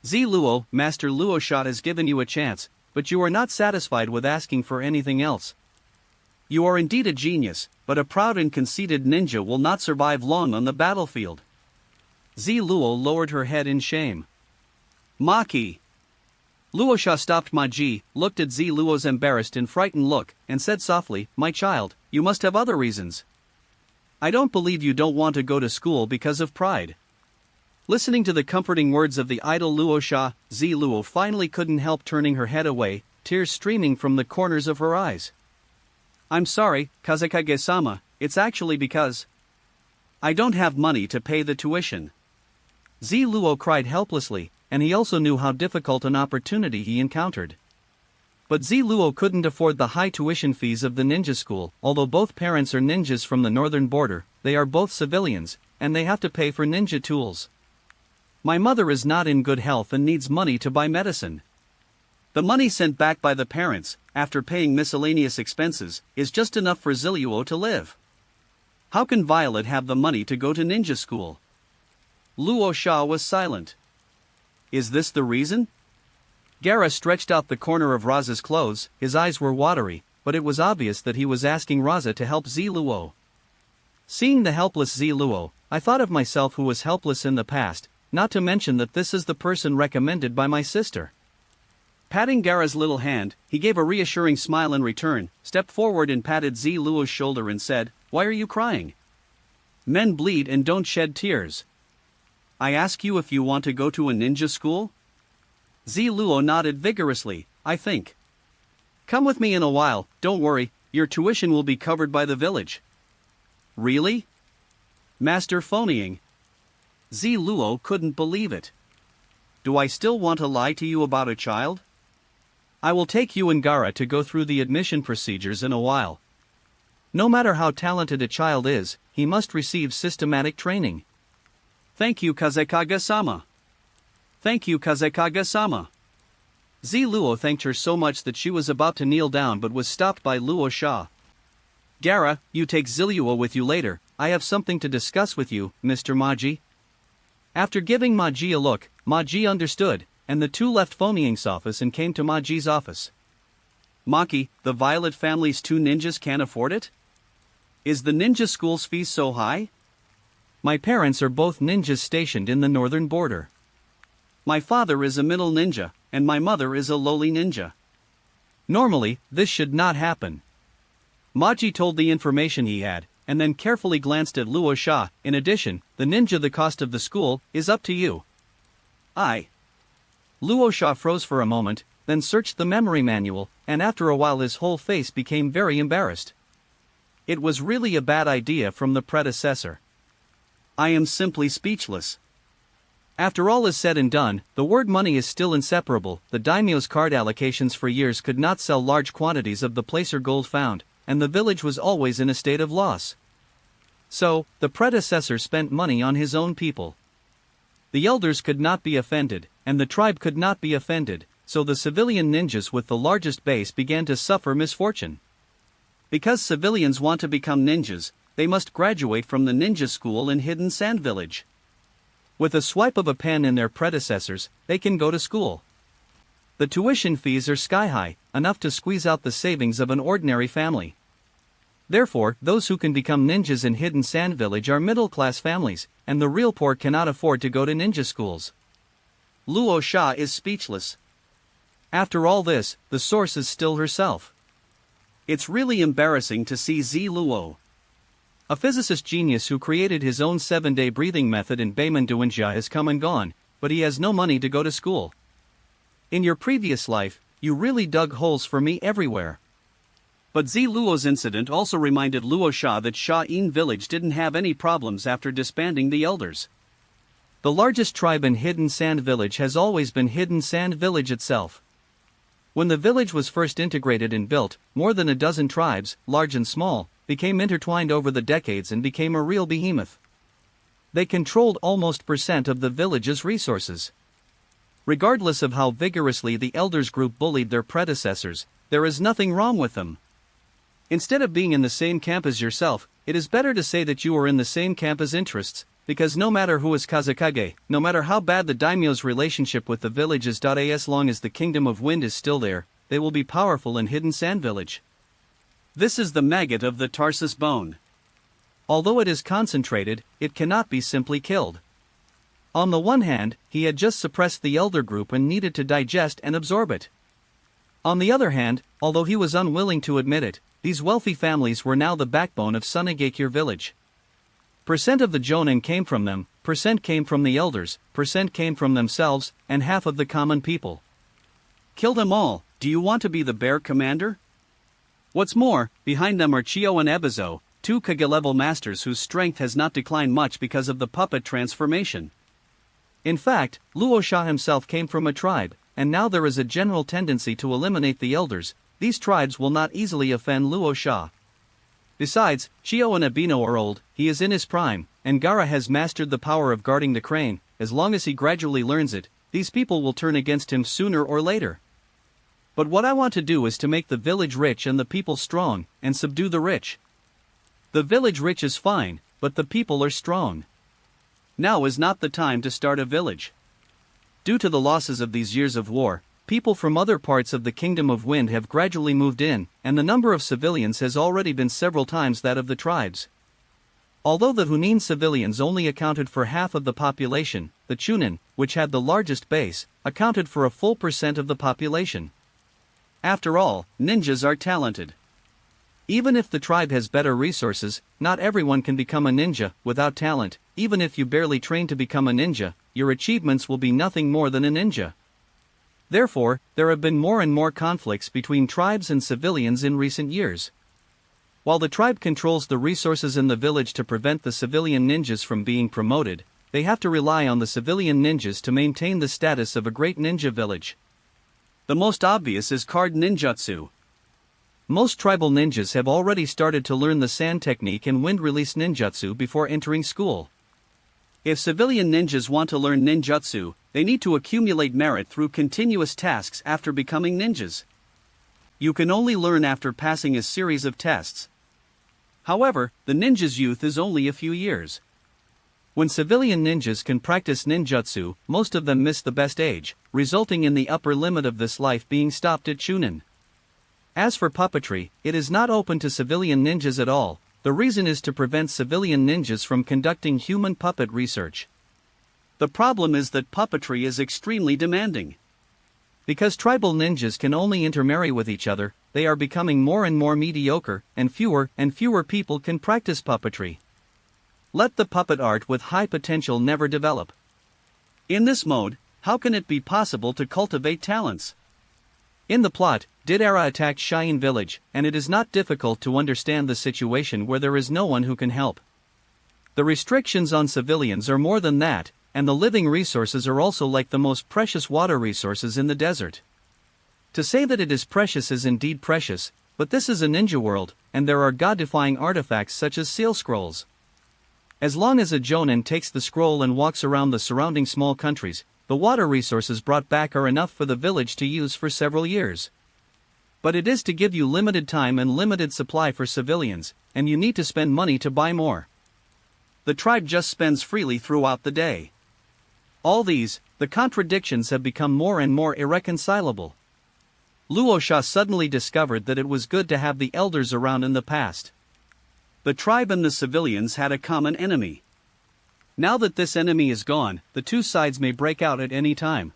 Zi Luo, Master Luo Sha has given you a chance, but you are not satisfied with asking for anything else. You are indeed a genius, but a proud and conceited ninja will not survive long on the battlefield. Zi Luo lowered her head in shame. Maki. Luo Sha stopped Ma Ji, looked at Zi Luo's embarrassed and frightened look, and said softly, "My child, you must have other reasons. I don't believe you don't want to go to school because of pride." Listening to the comforting words of the idle Luo Sha, Zi Luo finally couldn't help turning her head away, tears streaming from the corners of her eyes. "I'm sorry, Kazekage-sama, it's actually because I don't have money to pay the tuition." Zi Luo cried helplessly, and he also knew how difficult an opportunity he encountered. But Zi Luo couldn't afford the high tuition fees of the ninja school. Although both parents are ninjas from the northern border, they are both civilians, and they have to pay for ninja tools. "My mother is not in good health and needs money to buy medicine. The money sent back by the parents, after paying miscellaneous expenses, is just enough for Zi Luo to live. How can Violet have the money to go to ninja school?" Luo Sha was silent. Is this the reason? Gara stretched out the corner of Raza's clothes, his eyes were watery, but it was obvious that he was asking Raza to help Zi Luo. Seeing the helpless Zi Luo, I thought of myself who was helpless in the past, not to mention that this is the person recommended by my sister. Patting Gara's little hand, he gave a reassuring smile in return, stepped forward and patted Zi Luo's shoulder and said, "Why are you crying? Men bleed and don't shed tears. I ask you if you want to go to a ninja school?" Zi Luo nodded vigorously, "I think. Come with me in a while, don't worry, your tuition will be covered by the village." "Really? Master phonying?" Zi Luo couldn't believe it. "Do I still want to lie to you about a child? I will take you and Gara to go through the admission procedures in a while. No matter how talented a child is, he must receive systematic training." "Thank you, Kazekage-sama. Thank you, Kazekage-sama." Zi Luo thanked her so much that she was about to kneel down but was stopped by Luo Sha. "Gara, you take Zi Luo with you later, I have something to discuss with you, Mr. Maji." After giving Maji a look, Maji understood, and the two left phonying's office and came to Maji's office. "Maki, the Violet family's 2 ninjas can't afford it? Is the ninja school's fees so high?" "My parents are both ninjas stationed in the northern border. My father is a middle ninja, and my mother is a lowly ninja. Normally, this should not happen." Maji told the information he had, and then carefully glanced at Luo Sha. "In addition, the ninja the cost of the school is up to you." Luo Sha froze for a moment, then searched the memory manual, and after a while his whole face became very embarrassed. It was really a bad idea from the predecessor. I am simply speechless. After all is said and done, the word money is still inseparable. The daimyo's card allocations for years could not sell large quantities of the placer gold found, and the village was always in a state of loss. So, the predecessor spent money on his own people. The elders could not be offended, and the tribe could not be offended, so the civilian ninjas with the largest base began to suffer misfortune. Because civilians want to become ninjas, they must graduate from the ninja school in Hidden Sand Village. With a swipe of a pen in their predecessors, they can go to school. The tuition fees are sky-high, enough to squeeze out the savings of an ordinary family. Therefore, those who can become ninjas in Hidden Sand Village are middle-class families, and the real poor cannot afford to go to ninja schools. Luo Sha is speechless. After all this, the source is still herself. It's really embarrassing to see Z Luo, a physicist genius who created his own 7-day breathing method in Beiman Duanjia, has come and gone, but he has no money to go to school. In your previous life, you really dug holes for me everywhere. But Z Luo's incident also reminded Luo Sha that Sha-In village didn't have any problems after disbanding the elders. The largest tribe in Hidden Sand Village has always been Hidden Sand Village itself. When the village was first integrated and built, more than a dozen tribes, large and small, became intertwined over the decades and became a real behemoth. They controlled almost % of the village's resources. Regardless of how vigorously the elders group bullied their predecessors, there is nothing wrong with them. Instead of being in the same camp as yourself, it is better to say that you are in the same camp as interests, because no matter who is Kazakage, no matter how bad the daimyo's relationship with the village is, as long as the Kingdom of Wind is still there, they will be powerful in Hidden Sand Village. This is the maggot of the Tarsus bone. Although it is concentrated, it cannot be simply killed. On the one hand, he had just suppressed the elder group and needed to digest and absorb it. On the other hand, although he was unwilling to admit it, these wealthy families were now the backbone of Sunagakure village. Percent of the jonin came from them, percent came from the elders, percent came from themselves, and half of the common people. Kill them all. Do you want to be the bear commander? What's more, behind them are Chio and Ebizo, 2 Kage-level masters whose strength has not declined much because of the puppet transformation. In fact, Luo Sha himself came from a tribe, and now there is a general tendency to eliminate the elders. These tribes will not easily offend Luo Sha. Besides, Chio and Abino are old, he is in his prime, and Gara has mastered the power of guarding the crane. As long as he gradually learns it, these people will turn against him sooner or later. But what I want to do is to make the village rich and the people strong, and subdue the rich. The village rich is fine, but the people are strong. Now is not the time to start a village. Due to the losses of these years of war, people from other parts of the Kingdom of Wind have gradually moved in, and the number of civilians has already been several times that of the tribes. Although the Hunin civilians only accounted for half of the population, the Chunin, which had the largest base, accounted for a full % of the population. After all, ninjas are talented. Even if the tribe has better resources, not everyone can become a ninja without talent. Even if you barely train to become a ninja, your achievements will be nothing more than a ninja. Therefore, there have been more and more conflicts between tribes and civilians in recent years. While the tribe controls the resources in the village to prevent the civilian ninjas from being promoted, they have to rely on the civilian ninjas to maintain the status of a great ninja village. The most obvious is card ninjutsu. Most tribal ninjas have already started to learn the sand technique and wind release ninjutsu before entering school. If civilian ninjas want to learn ninjutsu, they need to accumulate merit through continuous tasks after becoming ninjas. You can only learn after passing a series of tests. However, the ninja's youth is only a few years. When civilian ninjas can practice ninjutsu, most of them miss the best age, resulting in the upper limit of this life being stopped at Chunin. As for puppetry, it is not open to civilian ninjas at all. The reason is to prevent civilian ninjas from conducting human puppet research. The problem is that puppetry is extremely demanding. Because tribal ninjas can only intermarry with each other, they are becoming more and more mediocre, and fewer people can practice puppetry. Let the puppet art with high potential never develop. In this mode, how can it be possible to cultivate talents? In the plot, Didara attacked Cheyenne village, and it is not difficult to understand the situation where there is no one who can help. The restrictions on civilians are more than that, and the living resources are also like the most precious water resources in the desert. To say that it is precious is indeed precious, but this is a ninja world, and there are god-defying artifacts such as seal scrolls. As long as a jonin takes the scroll and walks around the surrounding small countries, the water resources brought back are enough for the village to use for several years. But it is to give you limited time and limited supply for civilians, and you need to spend money to buy more. The tribe just spends freely throughout the day. All these, the contradictions have become more and more irreconcilable. Luosha suddenly discovered that it was good to have the elders around in the past. The tribe and the civilians had a common enemy. Now that this enemy is gone, the two sides may break out at any time.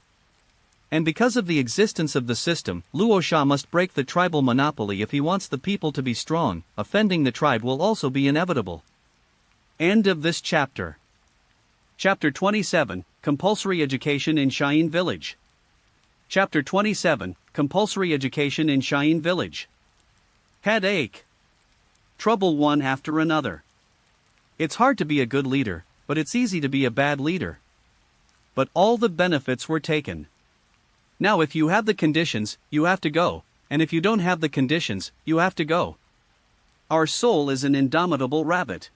And because of the existence of the system, Luosha must break the tribal monopoly if he wants the people to be strong. Offending the tribe will also be inevitable. End of this chapter. Chapter 27, Compulsory Education in Cheyenne Village. Chapter 27, Compulsory Education in Cheyenne Village. Headache. Trouble one after another. It's hard to be a good leader, but it's easy to be a bad leader. But all the benefits were taken. Now if you have the conditions, you have to go, and if you don't have the conditions, you have to go. Our soul is an indomitable rabbit.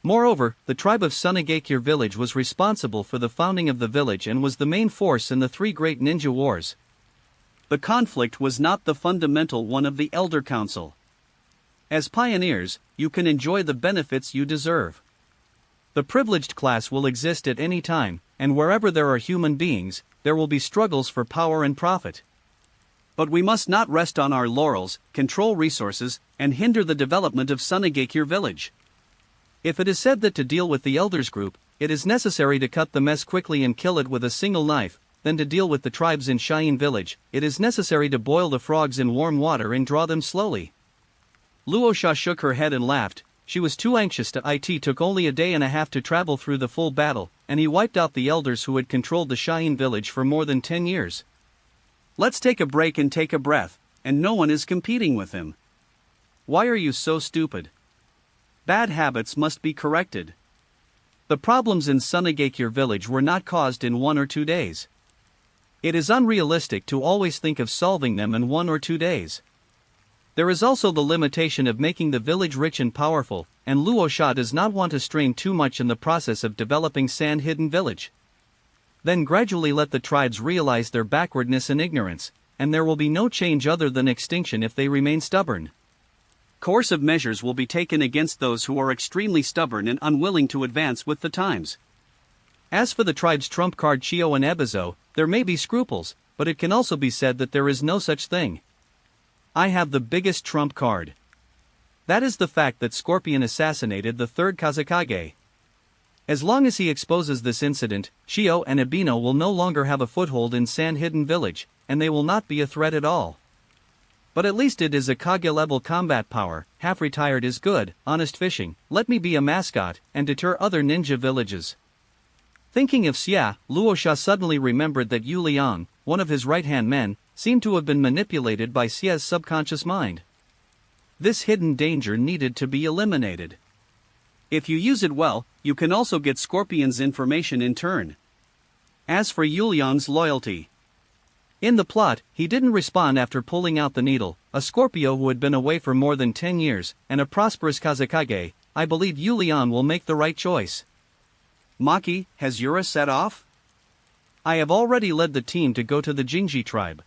Moreover, the tribe of Sunagakure village was responsible for the founding of the village and was the main force in the three great ninja wars. The conflict was not the fundamental one of the Elder Council. As pioneers, you can enjoy the benefits you deserve. The privileged class will exist at any time, and wherever there are human beings, there will be struggles for power and profit. But we must not rest on our laurels, control resources, and hinder the development of Sunagakure village. If it is said that to deal with the elders group, it is necessary to cut the mess quickly and kill it with a single knife, then to deal with the tribes in Cheyenne village, it is necessary to boil the frogs in warm water and draw them slowly. Luosha shook her head and laughed. She was too anxious to it took only a day and a half to travel through the full battle, and he wiped out the elders who had controlled the Cheyenne village for more than 10 years. Let's take a break and take a breath, and no one is competing with him. Why are you so stupid? Bad habits must be corrected. The problems in Sunagakure village were not caused in 1 or 2 days. It is unrealistic to always think of solving them in 1 or 2 days. There is also the limitation of making the village rich and powerful, and Luosha does not want to strain too much in the process of developing Sand Hidden Village. Then gradually let the tribes realize their backwardness and ignorance, and there will be no change other than extinction if they remain stubborn. Coercive measures will be taken against those who are extremely stubborn and unwilling to advance with the times. As for the tribe's trump card Chio and Ebizo, there may be scruples, but it can also be said that there is no such thing. I have the biggest trump card. That is the fact that Scorpion assassinated the third Kazekage. As long as he exposes this incident, Chio and Ebino will no longer have a foothold in Sand Hidden Village, and they will not be a threat at all. But at least it is a Kage-level combat power. Half-retired is good, honest fishing, let me be a mascot, and deter other ninja villages. Thinking of Xia, Luosha suddenly remembered that Yu Liang, one of his right-hand men, seemed to have been manipulated by Xia's subconscious mind. This hidden danger needed to be eliminated. If you use it well, you can also get Scorpion's information in turn. As for Yu Liang's loyalty, in the plot, he didn't respond after pulling out the needle, a Scorpio who had been away for more than 10 years, and a prosperous Kazekage. I believe Yu Liang will make the right choice. Maki, has Yura set off? I have already led the team to go to the Jingji tribe.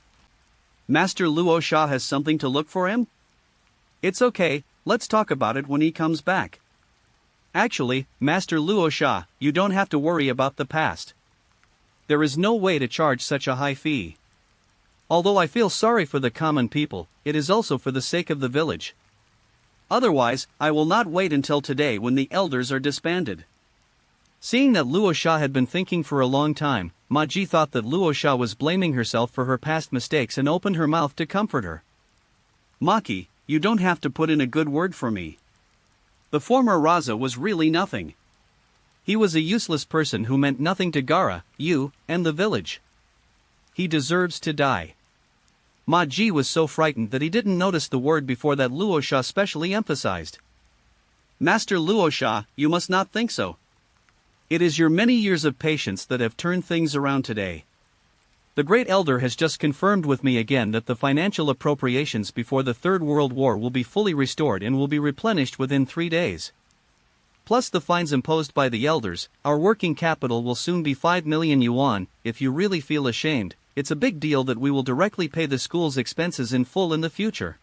Master Luosha has something to look for him? It's okay, let's talk about it when he comes back. Actually, Master Luosha, you don't have to worry about the past. There is no way to charge such a high fee. Although I feel sorry for the common people, it is also for the sake of the village. Otherwise, I will not wait until today when the elders are disbanded. Seeing that Luosha had been thinking for a long time, Maji thought that Luosha was blaming herself for her past mistakes and opened her mouth to comfort her. Maki, you don't have to put in a good word for me. The former Raza was really nothing. He was a useless person who meant nothing to Gaara, you, and the village. He deserves to die. Ma Ji was so frightened that he didn't notice the word before that Luosha specially emphasized. Master Luosha, you must not think so. It is your many years of patience that have turned things around today. The Great Elder has just confirmed with me again that the financial appropriations before the Third World War will be fully restored and will be replenished within 3 days. Plus the fines imposed by the elders, our working capital will soon be 5 million yuan. If you really feel ashamed, it's a big deal that we will directly pay the school's expenses in full in the future.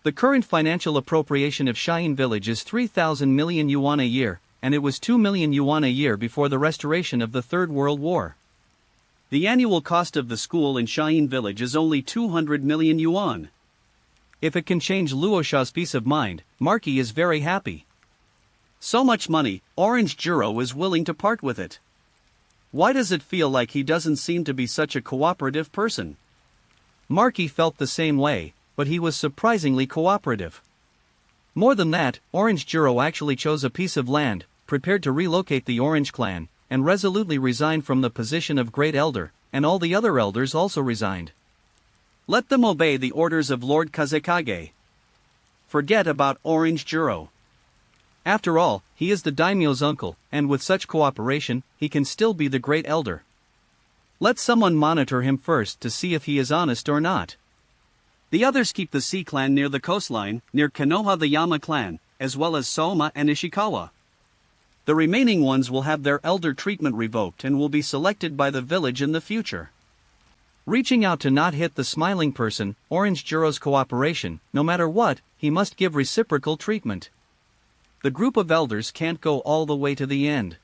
The current financial appropriation of Cheyenne Village is 3,000 million yuan a year, and it was 2 million yuan a year before the restoration of the Third World War. The annual cost of the school in Cheyenne Village is only 200 million yuan. If it can change Luosha's peace of mind, Marky is very happy. So much money, Orange Juro is willing to part with it. Why does it feel like he doesn't seem to be such a cooperative person? Marky felt the same way, but he was surprisingly cooperative. More than that, Orange Juro actually chose a piece of land, prepared to relocate the Orange clan, and resolutely resigned from the position of Great Elder, and all the other elders also resigned. Let them obey the orders of Lord Kazekage. Forget about Orange Juro. After all, he is the daimyo's uncle, and with such cooperation, he can still be the Great Elder. Let someone monitor him first to see if he is honest or not. The others keep the Sea clan near the coastline, near Konoha the Yama clan, as well as Soma and Ishikawa. The remaining ones will have their elder treatment revoked and will be selected by the village in the future. Reaching out to not hit the smiling person, Orange Juro's cooperation, no matter what, he must give reciprocal treatment. The group of elders can't go all the way to the end.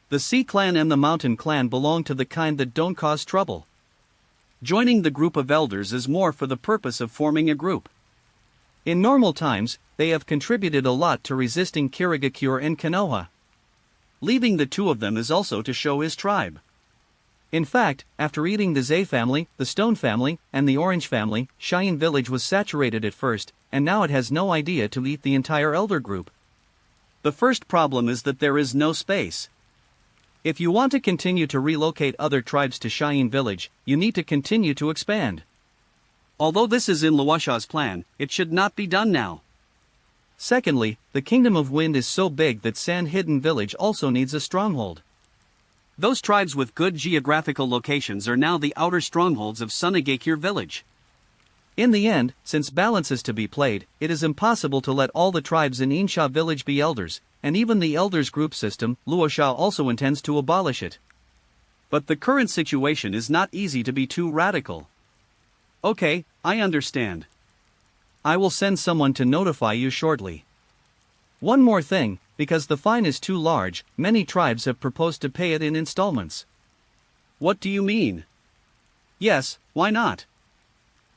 The Sea clan and the Mountain clan belong to the kind that don't cause trouble. Joining the group of elders is more for the purpose of forming a group. In normal times, they have contributed a lot to resisting Kirigakure and Konoha. Leaving the two of them is also to show his tribe. In fact, after eating the Zay family, the Stone family, and the Orange family, Cheyenne Village was saturated at first, and now it has no idea to eat the entire elder group. The first problem is that there is no space. If you want to continue to relocate other tribes to Cheyenne Village, you need to continue to expand. Although this is in Luosha's plan, it should not be done now. Secondly, the Kingdom of Wind is so big that Sand Hidden Village also needs a stronghold. Those tribes with good geographical locations are now the outer strongholds of Sunagakure Village. In the end, since balance is to be played, it is impossible to let all the tribes in Insha Village be elders, and even the elders group system, Luosha also intends to abolish it. But the current situation is not easy to be too radical. Okay, I understand. I will send someone to notify you shortly. One more thing, because the fine is too large, many tribes have proposed to pay it in installments. What do you mean? Yes, why not?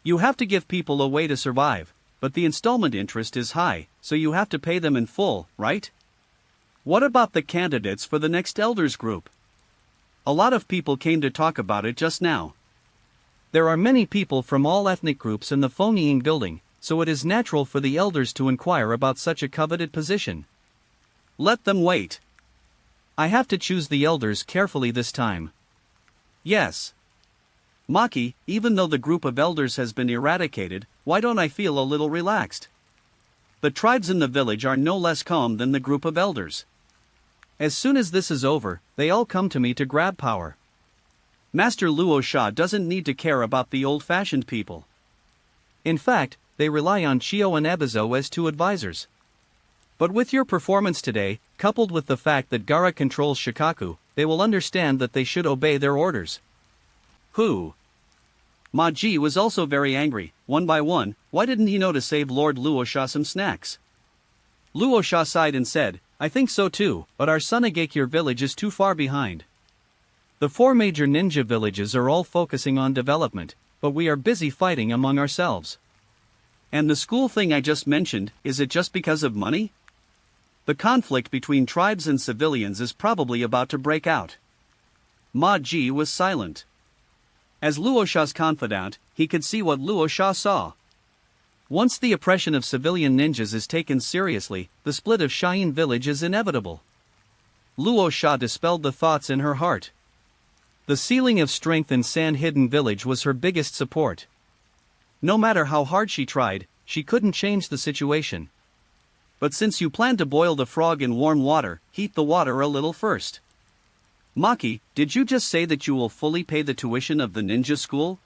You have to give people a way to survive, but the installment interest is high, so you have to pay them in full, right? What about the candidates for the next elders group? A lot of people came to talk about it just now. There are many people from all ethnic groups in the Fonying building, so it is natural for the elders to inquire about such a coveted position. Let them wait. I have to choose the elders carefully this time. Yes. Maki, even though the group of elders has been eradicated, why don't I feel a little relaxed? The tribes in the village are no less calm than the group of elders. As soon as this is over, they all come to me to grab power. Master Luosha doesn't need to care about the old-fashioned people. In fact, they rely on Chio and Ebizo as two advisors. But with your performance today, coupled with the fact that Gaara controls Shikaku, they will understand that they should obey their orders. Who? Ma-ji was also very angry. One by one, why didn't he know to save Lord Luosha some snacks? Luosha sighed and said, I think so too, but our Sunagakure village is too far behind. The 4 major ninja villages are all focusing on development, but we are busy fighting among ourselves. And the school thing I just mentioned, is it just because of money? The conflict between tribes and civilians is probably about to break out. Ma-ji was silent. As Luosha's confidant, he could see what Luosha saw. Once the oppression of civilian ninjas is taken seriously, the split of Cheyenne Village is inevitable. Luosha dispelled the thoughts in her heart. The ceiling of strength in Sand Hidden Village was her biggest support. No matter how hard she tried, she couldn't change the situation. But since you plan to boil the frog in warm water, heat the water a little first. Maki, did you just say that you will fully pay the tuition of the ninja school?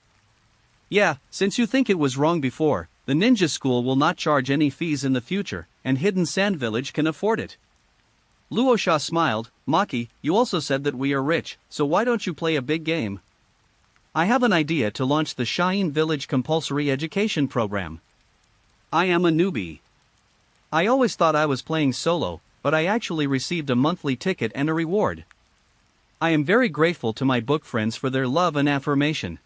Yeah, since you think it was wrong before, the ninja school will not charge any fees in the future, and Hidden Sand Village can afford it. Luosha smiled. Maki, you also said that we are rich, so why don't you play a big game? I have an idea to launch the Shine Village compulsory education program. I am a newbie. I always thought I was playing solo, but I actually received a monthly ticket and a reward. I am very grateful to my book friends for their love and affirmation.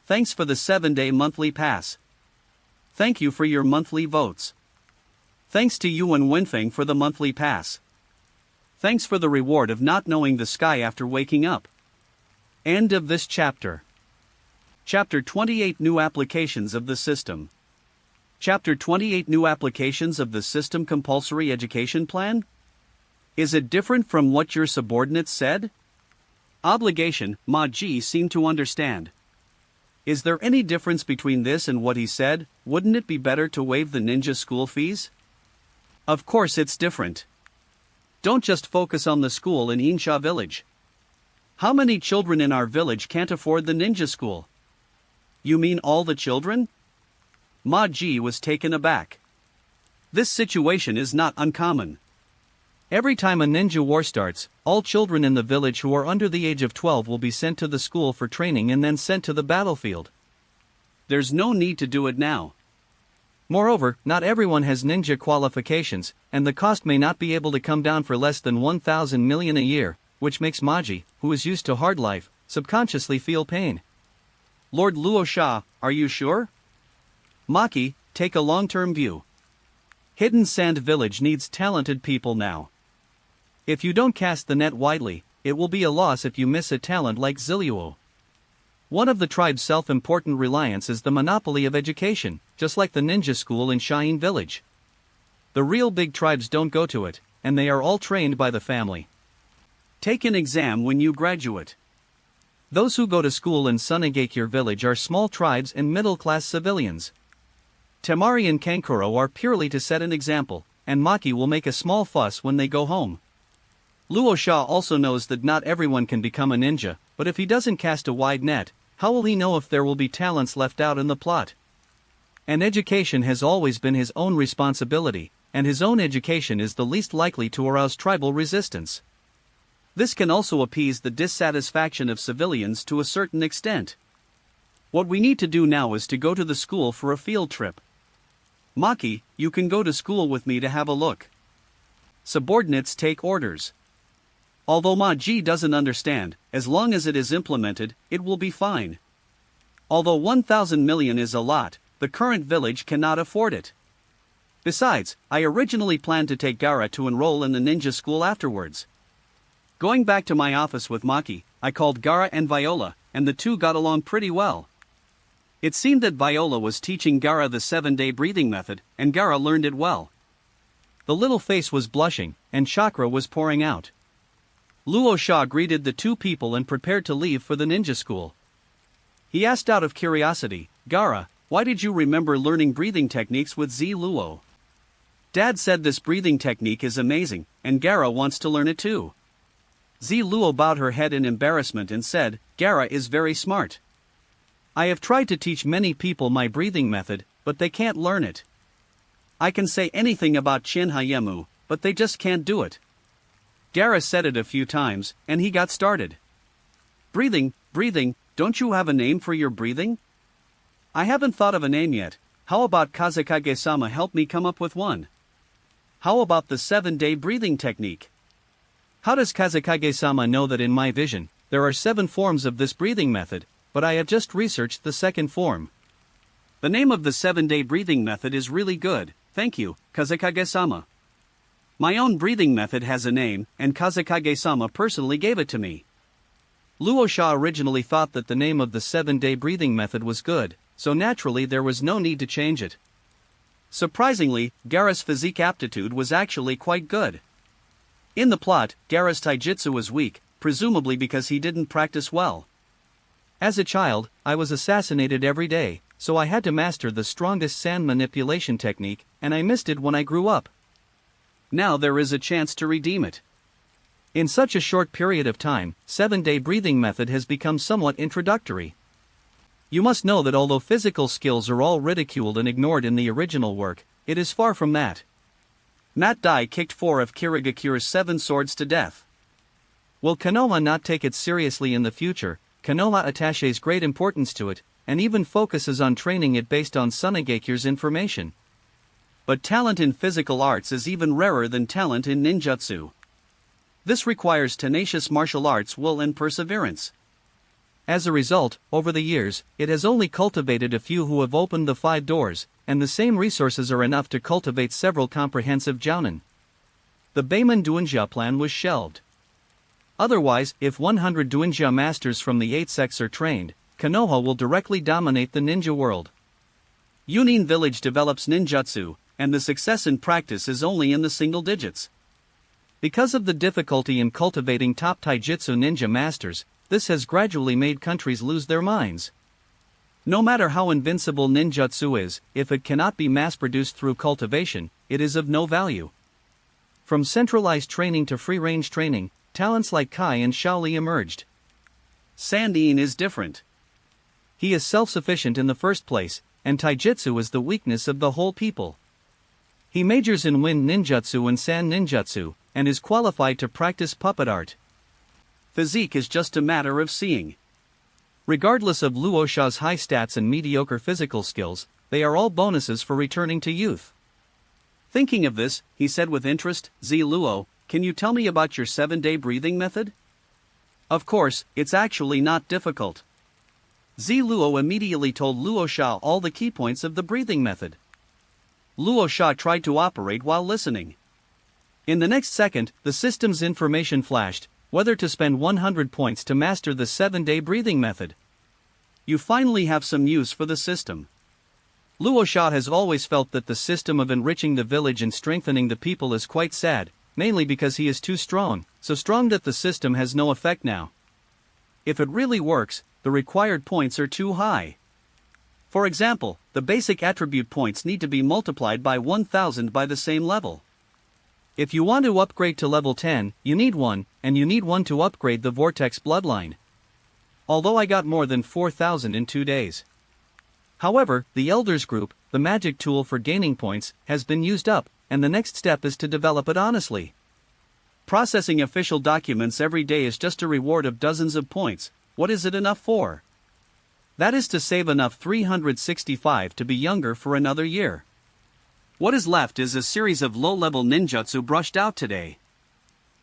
Thanks for the 7-day monthly pass. Thank you for your monthly votes. Thanks to you and Winfeng for the monthly pass. Thanks for the reward of not knowing the sky after waking up. End of this chapter. Chapter 28 New Applications of the System. Chapter 28 New Applications of the System Compulsory Education Plan? Is it different from what your subordinates said? Obligation, Ma Ji seemed to understand. Is there any difference between this and what he said? Wouldn't it be better to waive the ninja school fees? Of course it's different. Don't just focus on the school in Insha village. How many children in our village can't afford the ninja school? You mean all the children? Ma Ji was taken aback. This situation is not uncommon. Every time a ninja war starts, all children in the village who are under the age of 12 will be sent to the school for training and then sent to the battlefield. There's no need to do it now. Moreover, not everyone has ninja qualifications, and the cost may not be able to come down for less than 1,000 million a year, which makes Maji, who is used to hard life, subconsciously feel pain. Lord Luosha, are you sure? Maki, take a long-term view. Hidden Sand Village needs talented people now. If you don't cast the net widely, it will be a loss if you miss a talent like Zilluo. One of the tribe's self-important reliance is the monopoly of education, just like the ninja school in Shine Village. The real big tribes don't go to it, and they are all trained by the family. Take an exam when you graduate. Those who go to school in Sunagakure village are small tribes and middle-class civilians. Temari and Kankuro are purely to set an example, and Maki will make a small fuss when they go home. Luosha also knows that not everyone can become a ninja, but if he doesn't cast a wide net, how will he know if there will be talents left out in the plot? And education has always been his own responsibility, and his own education is the least likely to arouse tribal resistance. This can also appease the dissatisfaction of civilians to a certain extent. What we need to do now is to go to the school for a field trip. Maki, you can go to school with me to have a look. Subordinates take orders. Although Ma-ji doesn't understand, as long as it is implemented, it will be fine. Although 1,000 million is a lot, the current village cannot afford it. Besides, I originally planned to take Gara to enroll in the ninja school afterwards. Going back to my office with Maki, I called Gara and Viola, and the two got along pretty well. It seemed that Viola was teaching Gara the 7-day breathing method, and Gara learned it well. The little face was blushing, and chakra was pouring out. Luo Sha greeted the two people and prepared to leave for the ninja school. He asked out of curiosity, Gara, why did you remember learning breathing techniques with Z Luo? Dad said this breathing technique is amazing, and Gara wants to learn it too. Z Luo bowed her head in embarrassment and said, Gara is very smart. I have tried to teach many people my breathing method, but they can't learn it. I can say anything about Chin Hayemu, but they just can't do it. Gara said it a few times, and he got started. Breathing, don't you have a name for your breathing? I haven't thought of a name yet. How about Kazekage-sama help me come up with one? How about the 7-day breathing technique? How does Kazekage-sama know that in my vision, there are 7 forms of this breathing method, but I have just researched the second form? The name of the 7-day breathing method is really good, thank you, Kazekage-sama. My own breathing method has a name, and Kazekage-sama personally gave it to me. Luo Sha originally thought that the name of the 7-day breathing method was good, so naturally there was no need to change it. Surprisingly, Gara's physique aptitude was actually quite good. In the plot, Gara's taijutsu was weak, presumably because he didn't practice well. As a child, I was assassinated every day, so I had to master the strongest sand manipulation technique, and I missed it when I grew up. Now there is a chance to redeem it. In such a short period of time, 7-day breathing method has become somewhat introductory. You must know that although physical skills are all ridiculed and ignored in the original work, it is far from that. Mat Dai kicked 4 of Kirigakure's 7 swords to death. Will Konoha not take it seriously in the future? Konoha attaches great importance to it, and even focuses on training it based on Sunagakure's information. But talent in physical arts is even rarer than talent in ninjutsu. This requires tenacious martial arts will and perseverance. As a result, over the years, it has only cultivated a few who have opened the 5 doors, and the same resources are enough to cultivate several comprehensive jounin. The Beiman Duinja plan was shelved. Otherwise, if 100 Duinja masters from the 8 sects are trained, Konoha will directly dominate the ninja world. Yunin village develops ninjutsu, and the success in practice is only in the single digits. Because of the difficulty in cultivating top taijutsu ninja masters, this has gradually made countries lose their minds. No matter how invincible ninjutsu is, if it cannot be mass-produced through cultivation, it is of no value. From centralized training to free-range training, talents like Kai and Shaoli emerged. Sandine is different. He is self-sufficient in the first place, and taijutsu is the weakness of the whole people. He majors in wind ninjutsu and sand ninjutsu, and is qualified to practice puppet art. Physique is just a matter of seeing. Regardless of Luosha's high stats and mediocre physical skills, they are all bonuses for returning to youth. Thinking of this, he said with interest, Luo, can you tell me about your 7-day breathing method? Of course, it's actually not difficult. Luo immediately told Luosha all the key points of the breathing method. Luosha tried to operate while listening. In the next second, the system's information flashed, whether to spend 100 points to master the 7-day breathing method. You finally have some use for the system. Luosha has always felt that the system of enriching the village and strengthening the people is quite sad, mainly because he is too strong, so strong that the system has no effect now. If it really works, the required points are too high. For example, the basic attribute points need to be multiplied by 1000 by the same level. If you want to upgrade to level 10, you need 1, and you need 1 to upgrade the Vortex bloodline. Although I got more than 4000 in 2 days. However, the Elders group, the magic tool for gaining points, has been used up, and the next step is to develop it honestly. Processing official documents every day is just a reward of dozens of points. What is it enough for? That is to save enough 365 to be younger for another year. What is left is a series of low-level ninjutsu brushed out today.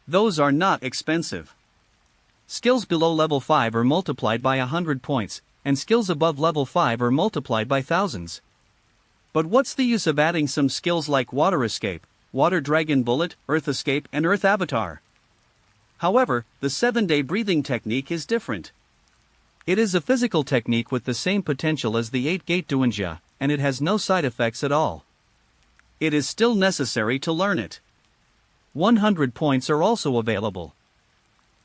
Those are not expensive. Skills below level 5 are multiplied by 100 points, and skills above level 5 are multiplied by thousands. But what's the use of adding some skills like Water Escape, Water Dragon Bullet, Earth Escape and Earth Avatar? However, the 7-day breathing technique is different. It is a physical technique with the same potential as the 8-gate Duinja, and it has no side effects at all. It is still necessary to learn it. 100 points are also available.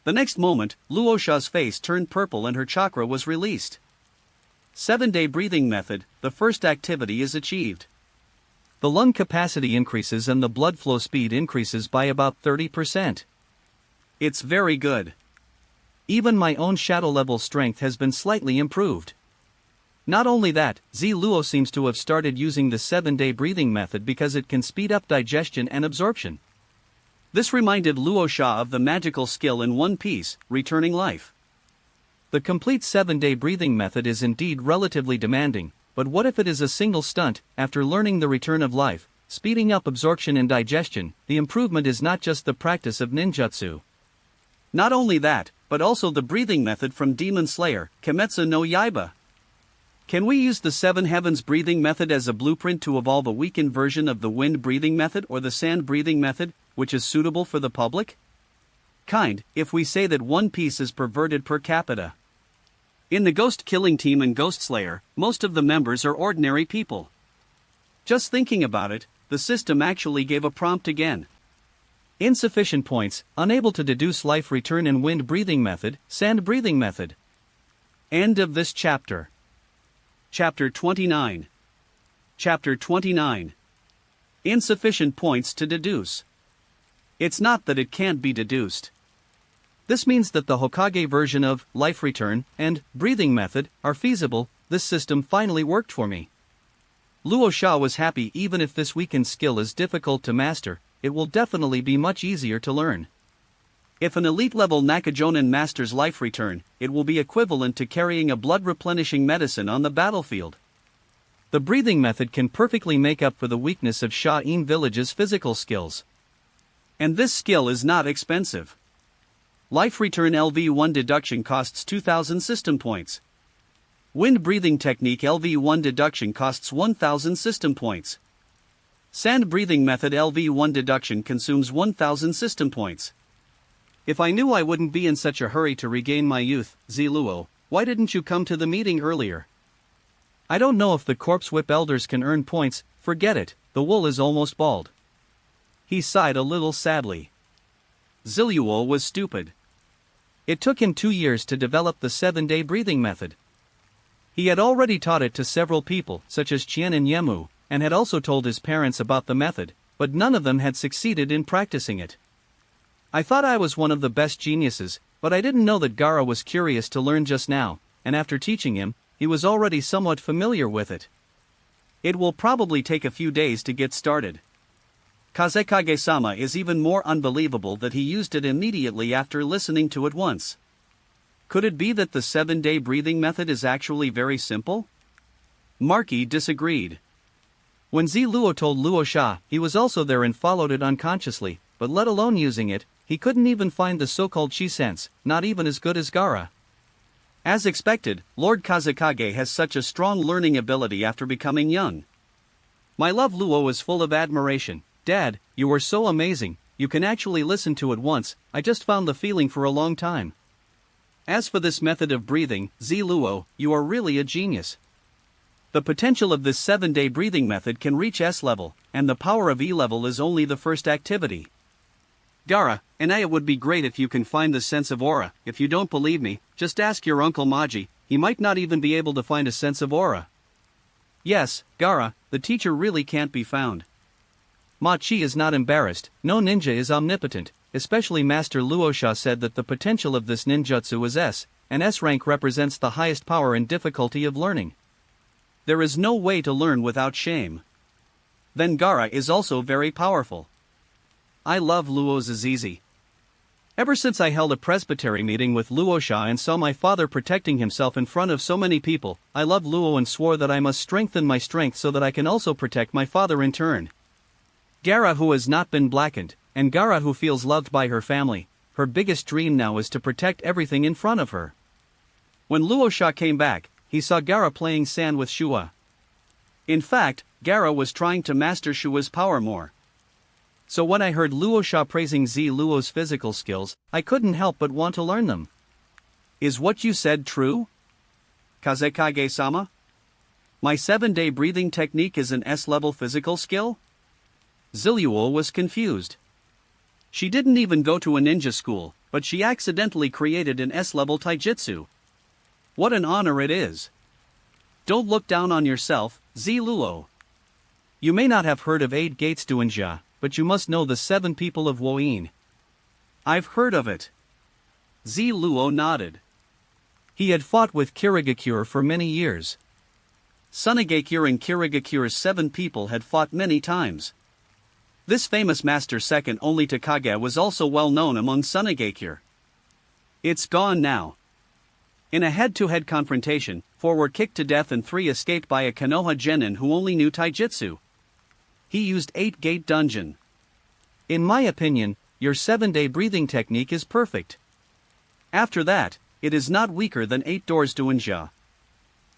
The next moment, Luosha's face turned purple and her chakra was released. 7-day breathing method, the first activity is achieved. The lung capacity increases and the blood flow speed increases by about 30%. It's very good. Even my own shadow level strength has been slightly improved. Not only that, Luo seems to have started using the 7-day breathing method because it can speed up digestion and absorption. This reminded Luosha of the magical skill in One Piece, Returning Life. The complete 7-day breathing method is indeed relatively demanding, but what if it is a single stunt? After learning the return of life, speeding up absorption and digestion, the improvement is not just the practice of ninjutsu. Not only that, but also the breathing method from Demon Slayer, Kimetsu no Yaiba. Can we use the 7 Heavens breathing method as a blueprint to evolve a weakened version of the wind breathing method or the sand breathing method, which is suitable for the public? If we say that One Piece is perverted per capita. In the Ghost Killing Team and Ghost Slayer, most of the members are ordinary people. Just thinking about it, the system actually gave a prompt again. Insufficient points, unable to deduce life return in wind breathing method, sand breathing method. End of this chapter. Chapter 29. Chapter 29. Insufficient points to deduce. It's not that it can't be deduced. This means that the Hokage version of life return and breathing method are feasible. This system finally worked for me. Luo Sha was happy. Even if this weakened skill is difficult to master, it will definitely be much easier to learn. If an elite-level Nakajonin masters life return, it will be equivalent to carrying a blood-replenishing medicine on the battlefield. The breathing method can perfectly make up for the weakness of Sha-in Village's physical skills. And this skill is not expensive. Life return LV1 deduction costs 2,000 system points. Wind breathing technique LV1 deduction costs 1,000 system points. Sand breathing method LV1 deduction consumes 1,000 system points. If I knew I wouldn't be in such a hurry to regain my youth, Ziluo, why didn't you come to the meeting earlier? I don't know if the corpse whip elders can earn points. Forget it, the wool is almost bald. He sighed a little sadly. Ziluo was stupid. It took him 2 years to develop the 7-day breathing method. He had already taught it to several people, such as Qian and Yemu, and had also told his parents about the method, but none of them had succeeded in practicing it. I thought I was one of the best geniuses, but I didn't know that Gaara was curious to learn just now, and after teaching him, he was already somewhat familiar with it. It will probably take a few days to get started. Kazekage-sama is even more unbelievable that he used it immediately after listening to it once. Could it be that the 7-day breathing method is actually very simple? Marky disagreed. When Ziluo told Luo Sha, he was also there and followed it unconsciously, but let alone using it, he couldn't even find the so-called chi sense, not even as good as Gaara. As expected, Lord Kazekage has such a strong learning ability after becoming young. My love Luo is full of admiration. Dad, you are so amazing, you can actually listen to it once. I just found the feeling for a long time. As for this method of breathing, Ziluo, you are really a genius. The potential of this 7-day breathing method can reach S level, and the power of E level is only the first activity. Gaara, and it would be great if you can find the sense of aura. If you don't believe me, just ask your uncle Maji, he might not even be able to find a sense of aura. Yes, Gaara, the teacher really can't be found. Machi is not embarrassed. No ninja is omnipotent, especially Master Luosha said that the potential of this ninjutsu is S, and S rank represents the highest power and difficulty of learning. There is no way to learn without shame. Then Gaara is also very powerful. I love Luo's Azizi. Ever since I held a presbytery meeting with Luosha and saw my father protecting himself in front of so many people, I love Luo and swore that I must strengthen my strength so that I can also protect my father in turn. Gaara who has not been blackened, and Gaara who feels loved by her family, her biggest dream now is to protect everything in front of her. When Luosha came back, he saw Gaara playing sand with Shua. In fact, Gaara was trying to master Shua's power more. So when I heard Luosha praising Luo's physical skills, I couldn't help but want to learn them. Is what you said true? Kazekage-sama? My 7-day breathing technique is an S-level physical skill? Ziluo was confused. She didn't even go to a ninja school, but she accidentally created an S-level taijutsu. What an honor it is. Don't look down on yourself, Ziluo. You may not have heard of 8 Gates Duanjia, but you must know the 7 people of Woin. I've heard of it. Ziluo nodded. He had fought with Kirigakure for many years. Sunagakure and Kirigakure's 7 people had fought many times. This famous master second only to Kage was also well known among Sunagakure. It's gone now. In a head-to-head confrontation, 4 were kicked to death and 3 escaped by a Konoha genin who only knew taijutsu. He used 8-gate dungeon. In my opinion, your 7-day breathing technique is perfect. After that, it is not weaker than 8 doors Duanjia.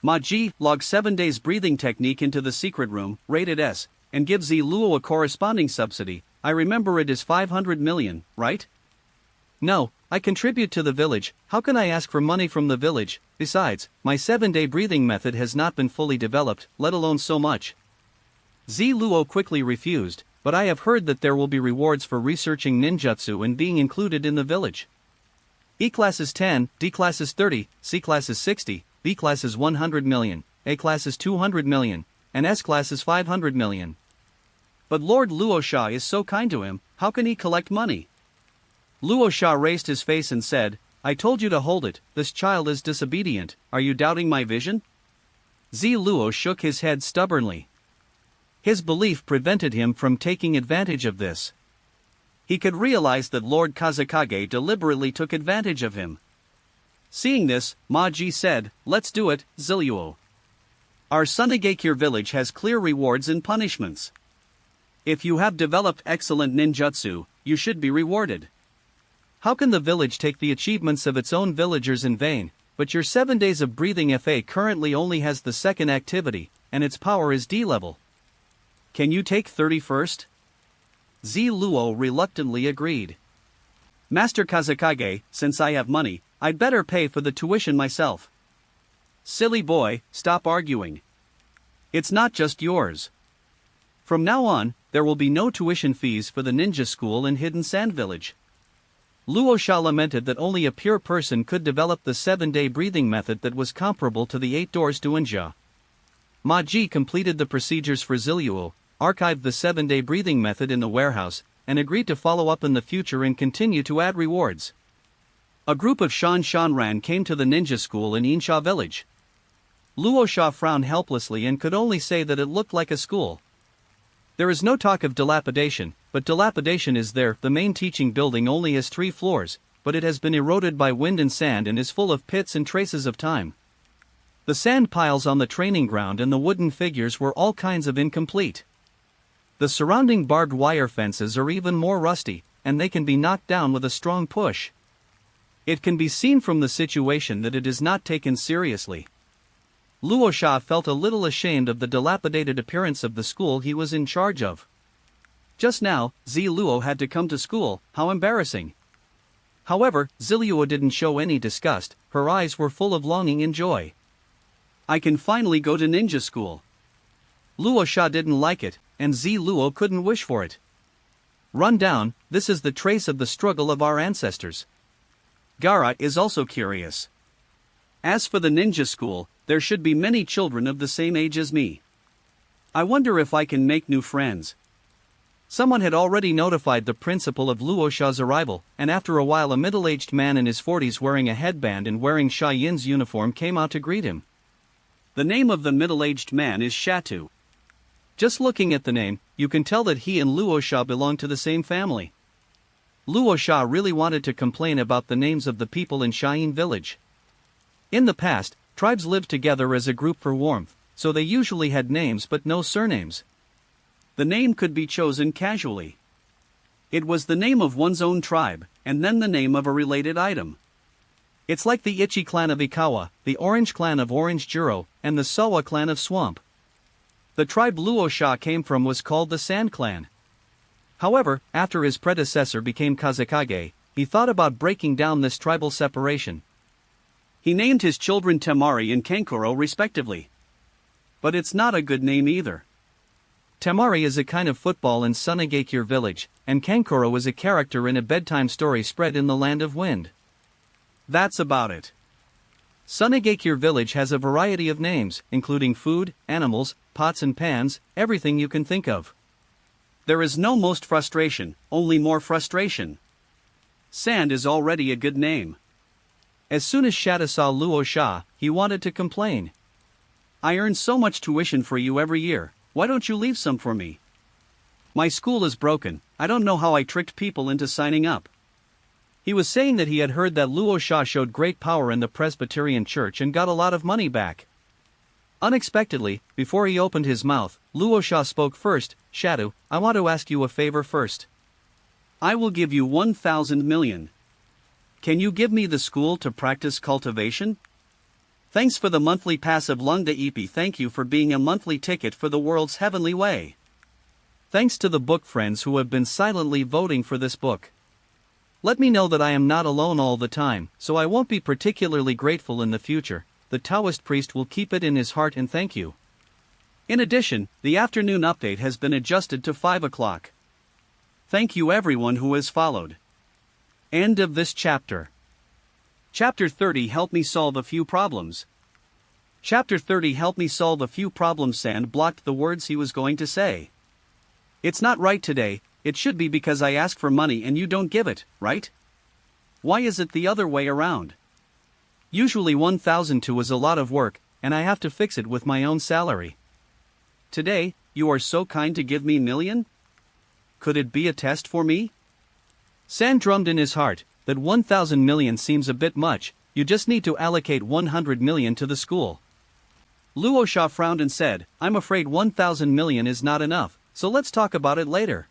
Maji log 7 days breathing technique into the secret room, rated S, and give Ziluo a corresponding subsidy. I remember it is 500 million, right? No, I contribute to the village. How can I ask for money from the village? Besides, my 7-day breathing method has not been fully developed, let alone so much. Ziluo quickly refused, but I have heard that there will be rewards for researching ninjutsu and being included in the village. E class is 10, D class is 30, C class is 60, B class is 100 million, A class is 200 million, and S class is 500 million. But Lord Luosha is so kind to him, how can he collect money? Luosha raised his face and said, I told you to hold it, this child is disobedient, are you doubting my vision? Zi Luo shook his head stubbornly. His belief prevented him from taking advantage of this. He could realize that Lord Kazekage deliberately took advantage of him. Seeing this, Ma-ji said, let's do it, Ziluo. Our Sunagakure village has clear rewards and punishments. If you have developed excellent ninjutsu, you should be rewarded. How can the village take the achievements of its own villagers in vain, but your 7 days of breathing FA currently only has the second activity, and its power is D level. Can you take 31st? Zi Luo reluctantly agreed. Master Kazekage, since I have money, I'd better pay for the tuition myself. Silly boy, stop arguing. It's not just yours. From now on, there will be no tuition fees for the ninja school in Hidden Sand Village. Luosha lamented that only a pure person could develop the 7-day breathing method that was comparable to the 8 doors to Ninja. Ma-ji completed the procedures for Ziluo, archived the 7-day breathing method in the warehouse, and agreed to follow up in the future and continue to add rewards. A group of Shanran came to the ninja school in Insha village. Luosha frowned helplessly and could only say that it looked like a school. There is no talk of dilapidation, but dilapidation is there. The main teaching building only has 3 floors, but it has been eroded by wind and sand and is full of pits and traces of time. The sand piles on the training ground and the wooden figures were all kinds of incomplete. The surrounding barbed wire fences are even more rusty, and they can be knocked down with a strong push. It can be seen from the situation that it is not taken seriously. Luosha felt a little ashamed of the dilapidated appearance of the school he was in charge of. Just now, Zi Luo had to come to school, how embarrassing. However, Ziluo didn't show any disgust, her eyes were full of longing and joy. I can finally go to ninja school. Luosha didn't like it, and Zi Luo couldn't wish for it. Run down, this is the trace of the struggle of our ancestors. Gaara is also curious. As for the ninja school, there should be many children of the same age as me. I wonder if I can make new friends. Someone had already notified the principal of Luosha's arrival, and after a while a middle-aged man in his 40s wearing a headband and wearing Sha Yin's uniform came out to greet him. The name of the middle-aged man is Shatu. Just looking at the name, you can tell that he and Luosha belong to the same family. Luosha really wanted to complain about the names of the people in Shayin village. In the past, tribes lived together as a group for warmth, so they usually had names but no surnames. The name could be chosen casually. It was the name of one's own tribe, and then the name of a related item. It's like the Ichi clan of Ikawa, the Orange clan of Orange Juro, and the Sawa clan of Swamp. The tribe Luosha came from was called the Sand clan. However, after his predecessor became Kazekage, he thought about breaking down this tribal separation. He named his children Temari and Kankuro respectively. But it's not a good name either. Temari is a kind of football in Sunagakure village, and Kankuro is a character in a bedtime story spread in the Land of Wind. That's about it. Sunagakure village has a variety of names, including food, animals, pots and pans, everything you can think of. There is no most frustration, only more frustration. Sand is already a good name. As soon as Shata saw Luosha, he wanted to complain. I earn so much tuition for you every year, why don't you leave some for me? My school is broken, I don't know how I tricked people into signing up. He was saying that he had heard that Luosha showed great power in the Presbyterian church and got a lot of money back. Unexpectedly, before he opened his mouth, Luosha spoke first. Shatu, I want to ask you a favor first. I will give you 1,000 million. Can you give me the school to practice cultivation? Thanks for the monthly pass of Lungda Ipi. Thank you for being a monthly ticket for the world's heavenly way. Thanks to the book friends who have been silently voting for this book. Let me know that I am not alone all the time, so I won't be particularly grateful in the future. The Taoist priest will keep it in his heart and thank you. In addition, the afternoon update has been adjusted to 5 o'clock. Thank you everyone who has followed. End of this chapter. Chapter 30 Help me solve a few problems. Chapter 30 Help me solve a few problems. Sand blocked the words he was going to say. It's not right today, it should be because I ask for money and you don't give it, right? Why is it the other way around? Usually 1,002 is a lot of work, and I have to fix it with my own salary. Today, you are so kind to give me million? Could it be a test for me? Sand drummed in his heart, that 1,000 million seems a bit much, you just need to allocate 100 million to the school. Luo Sha frowned and said, I'm afraid 1,000 million is not enough, so let's talk about it later.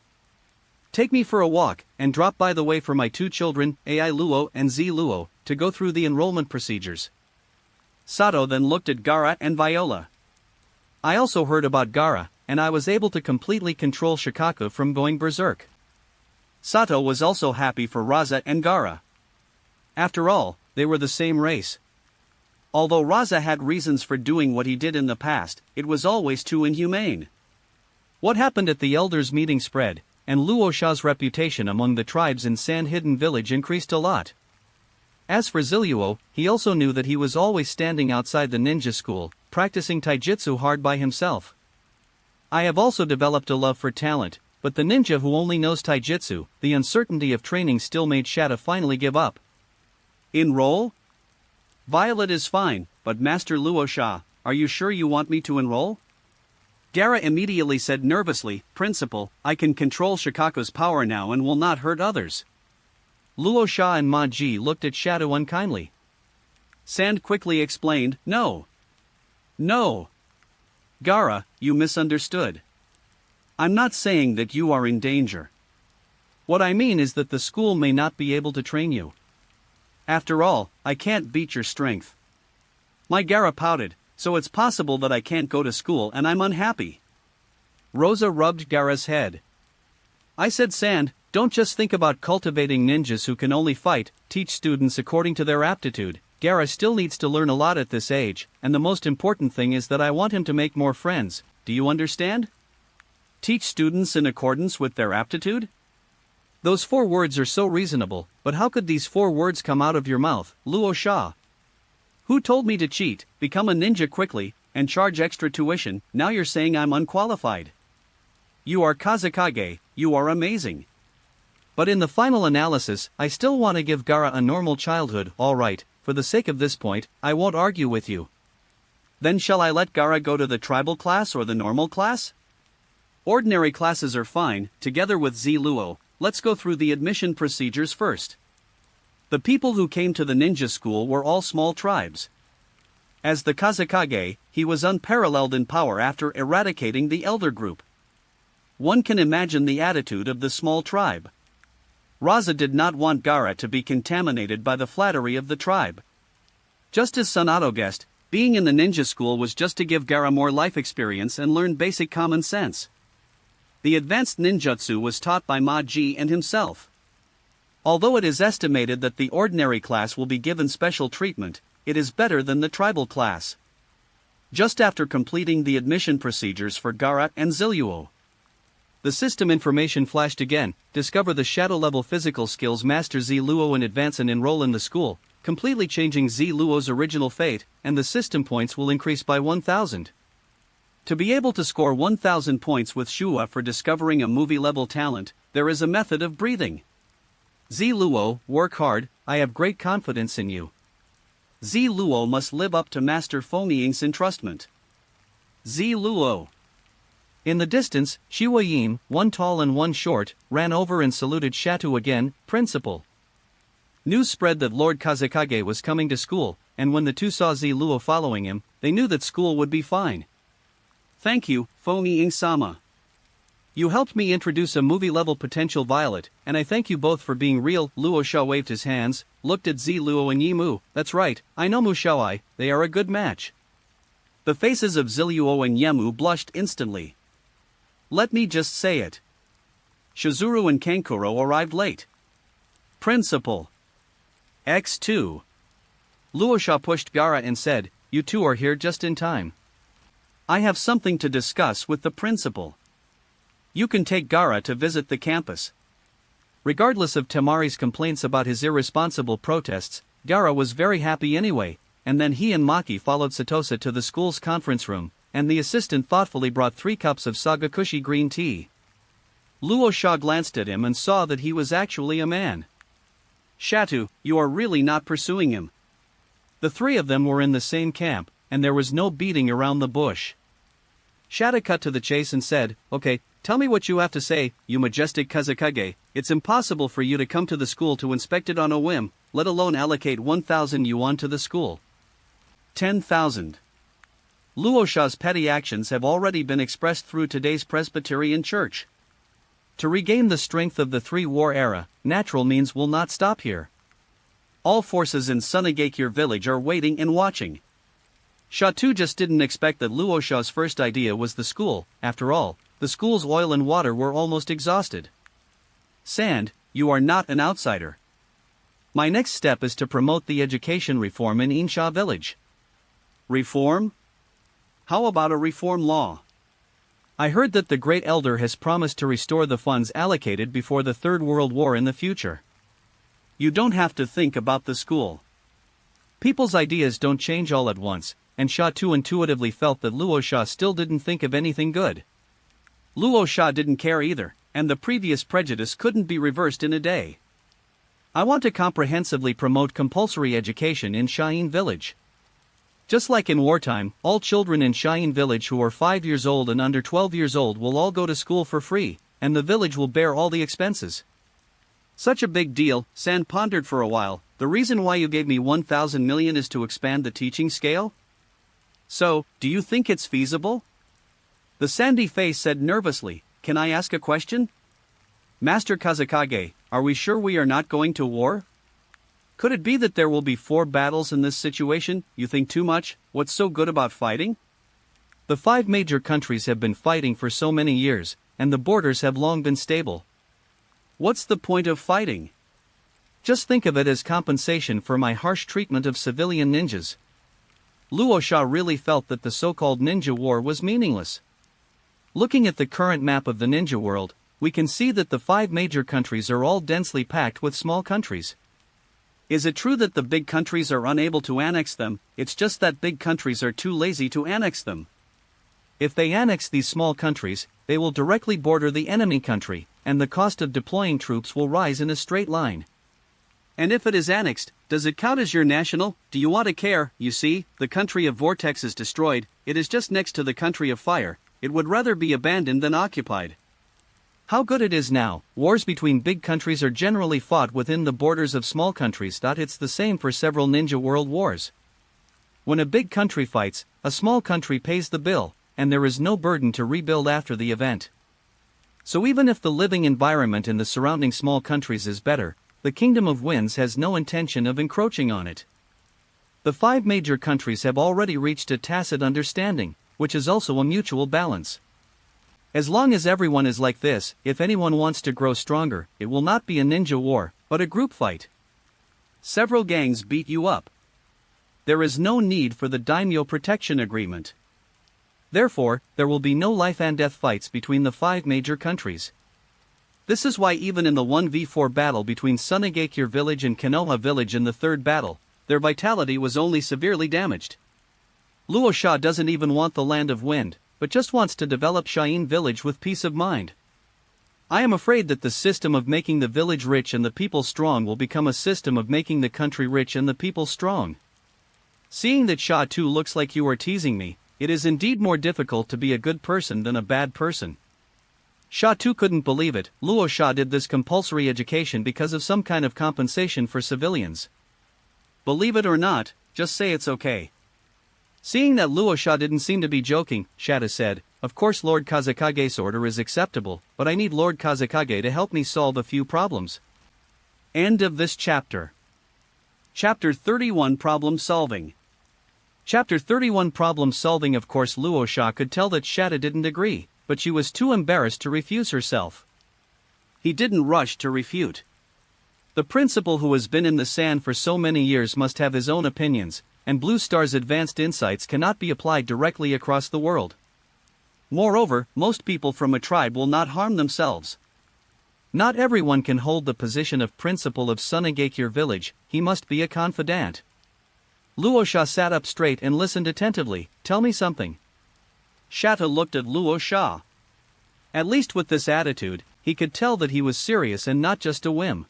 Take me for a walk, and drop by the way for my two children, Ai Luo and Z Luo, to go through the enrollment procedures. Sato then looked at Gaara and Viola. I also heard about Gaara, and I was able to completely control Shikaku from going berserk. Sato was also happy for Raza and Gaara. After all, they were the same race. Although Raza had reasons for doing what he did in the past, it was always too inhumane. What happened at the elders' meeting spread, and Luo Sha's reputation among the tribes in Sand Hidden Village increased a lot. As for Ziluo, he also knew that he was always standing outside the ninja school, practicing taijutsu hard by himself. I have also developed a love for talent, but the ninja who only knows taijutsu, the uncertainty of training still made Shatta finally give up. Enroll? Violet is fine, but Master Luo Sha, are you sure you want me to enroll? Gaara immediately said nervously, Principal, I can control Shikaku's power now and will not hurt others. Luo Sha and Ma Ji looked at Shadow unkindly. Sand quickly explained, No. No. Gaara, you misunderstood. I'm not saying that you are in danger. What I mean is that the school may not be able to train you. After all, I can't beat your strength. My Gaara pouted, so it's possible that I can't go to school and I'm unhappy. Rosa rubbed Gaara's head. I said Sand, don't just think about cultivating ninjas who can only fight, teach students according to their aptitude. Gaara still needs to learn a lot at this age, and the most important thing is that I want him to make more friends, do you understand? Teach students in accordance with their aptitude? Those 4 words are so reasonable, but how could these 4 words come out of your mouth, Luo Sha? Who told me to cheat, become a ninja quickly, and charge extra tuition? Now you're saying I'm unqualified. You are Kazekage, you are amazing. But in the final analysis, I still want to give Gaara a normal childhood. Alright, for the sake of this point, I won't argue with you. Then shall I let Gaara go to the tribal class or the normal class? Ordinary classes are fine, together with Z Luo, let's go through the admission procedures first. The people who came to the ninja school were all small tribes. As the Kazekage, he was unparalleled in power after eradicating the elder group. One can imagine the attitude of the small tribe. Raza did not want Gaara to be contaminated by the flattery of the tribe. Just as Sunato guessed, being in the ninja school was just to give Gaara more life experience and learn basic common sense. The advanced ninjutsu was taught by Ma Ji and himself. Although it is estimated that the ordinary class will be given special treatment, it is better than the tribal class. Just after completing the admission procedures for Gaara and Ziluo, the system information flashed again. Discover the shadow level physical skills master Z Luo and advance and enroll in the school, completely changing Z Luo's original fate, and the system points will increase by 1,000. To be able to score 1,000 points with Shua for discovering a movie level talent, there is a method of breathing. Z Luo, work hard, I have great confidence in you. Z Luo must live up to Master Fomiying's entrustment. Z Luo. In the distance, Shua Yim, one tall and one short, ran over and saluted Shatu again, Principal. News spread that Lord Kazekage was coming to school, and when the two saw Z Luo following him, they knew that school would be fine. Thank you, Fomiying-sama. You helped me introduce a movie-level potential Violet, and I thank you both for being real. Luo Sha waved his hands, looked at Z Luo and Yimu. That's right, I know Mushaoi, they are a good match. The faces of Ziluo and Yemu blushed instantly. Let me just say it. Shizuru and Kankuro arrived late. Principal. X2. Luo Sha pushed Gaara and said, you two are here just in time. I have something to discuss with the principal. You can take Gaara to visit the campus. Regardless of Tamari's complaints about his irresponsible protests, Gaara was very happy anyway, and then he and Maki followed Satosa to the school's conference room, and the assistant thoughtfully brought 3 cups of Sagakushi green tea. Luo Sha glanced at him and saw that he was actually a man. Shatu, you are really not pursuing him. The three of them were in the same camp, and there was no beating around the bush. Shata cut to the chase and said, "Okay, tell me what you have to say, you majestic Kazakage. It's impossible for you to come to the school to inspect it on a whim, let alone allocate 1,000 yuan to the school." 10,000. Luo Sha's petty actions have already been expressed through today's Presbyterian Church. To regain the strength of the three-war era, natural means will not stop here. All forces in Sunagakure village are waiting and watching. Shatu just didn't expect that Luo Sha's first idea was the school. After all, the school's oil and water were almost exhausted. Sand, you are not an outsider. My next step is to promote the education reform in Insha village. Reform? How about a reform law? I heard that the Great Elder has promised to restore the funds allocated before the Third World War in the future. You don't have to think about the school. People's ideas don't change all at once, and Sha too intuitively felt that Luo Sha still didn't think of anything good. Luo Sha didn't care either, and the previous prejudice couldn't be reversed in a day. I want to comprehensively promote compulsory education in Shain village. Just like in wartime, all children in Shain village who are 5 years old and under 12 years old will all go to school for free, and the village will bear all the expenses. Such a big deal, San pondered for a while. The reason why you gave me 1,000 million is to expand the teaching scale? So, do you think it's feasible? The sandy face said nervously, "Can I ask a question? Master Kazakage, are we sure we are not going to war? Could it be that there will be 4 battles in this situation? You think too much? What's so good about fighting? The 5 major countries have been fighting for so many years, and the borders have long been stable. What's the point of fighting? Just think of it as compensation for my harsh treatment of civilian ninjas." Luo Sha really felt that the so-called ninja war was meaningless. Looking at the current map of the ninja world, we can see that the 5 major countries are all densely packed with small countries. Is it true that the big countries are unable to annex them? It's just that big countries are too lazy to annex them. If they annex these small countries, they will directly border the enemy country, and the cost of deploying troops will rise in a straight line. And if it is annexed, does it count as your national? Do you want to care? You see, the country of vortex is destroyed, it is just next to the country of fire, it would rather be abandoned than occupied. How good it is now, wars between big countries are generally fought within the borders of small countries. It's the same for several ninja world wars. When a big country fights, a small country pays the bill, and there is no burden to rebuild after the event. So even if the living environment in the surrounding small countries is better, the Kingdom of Winds has no intention of encroaching on it. The 5 major countries have already reached a tacit understanding, which is also a mutual balance. As long as everyone is like this, if anyone wants to grow stronger, it will not be a ninja war, but a group fight. Several gangs beat you up. There is no need for the daimyo protection agreement. Therefore, there will be no life and death fights between the 5 major countries. This is why even in the 1v4 battle between Sunagakure village and Konoha village in the 3rd battle, their vitality was only severely damaged. Luo Sha doesn't even want the land of wind, but just wants to develop Shain village with peace of mind. I am afraid that the system of making the village rich and the people strong will become a system of making the country rich and the people strong. Seeing that Sha too looks like you are teasing me, it is indeed more difficult to be a good person than a bad person. Sha too couldn't believe it. Luo Sha did this compulsory education because of some kind of compensation for civilians. Believe it or not, just say it's okay. Seeing that Luo Sha didn't seem to be joking, Shata said, "Of course Lord Kazakage's order is acceptable, but I need Lord Kazakage to help me solve a few problems." End of this chapter. Chapter 31 Problem Solving. Chapter 31 Problem Solving. Of course Luo Sha could tell that Shata didn't agree, but she was too embarrassed to refuse herself. He didn't rush to refute. The principal who has been in the sand for so many years must have his own opinions, and Blue Star's advanced insights cannot be applied directly across the world. Moreover, most people from a tribe will not harm themselves. Not everyone can hold the position of principal of Sunagakure village, he must be a confidant. Luo Sha sat up straight and listened attentively. "Tell me something." Shata looked at Luo Sha. At least with this attitude, he he could tell that he was serious and not just a whim.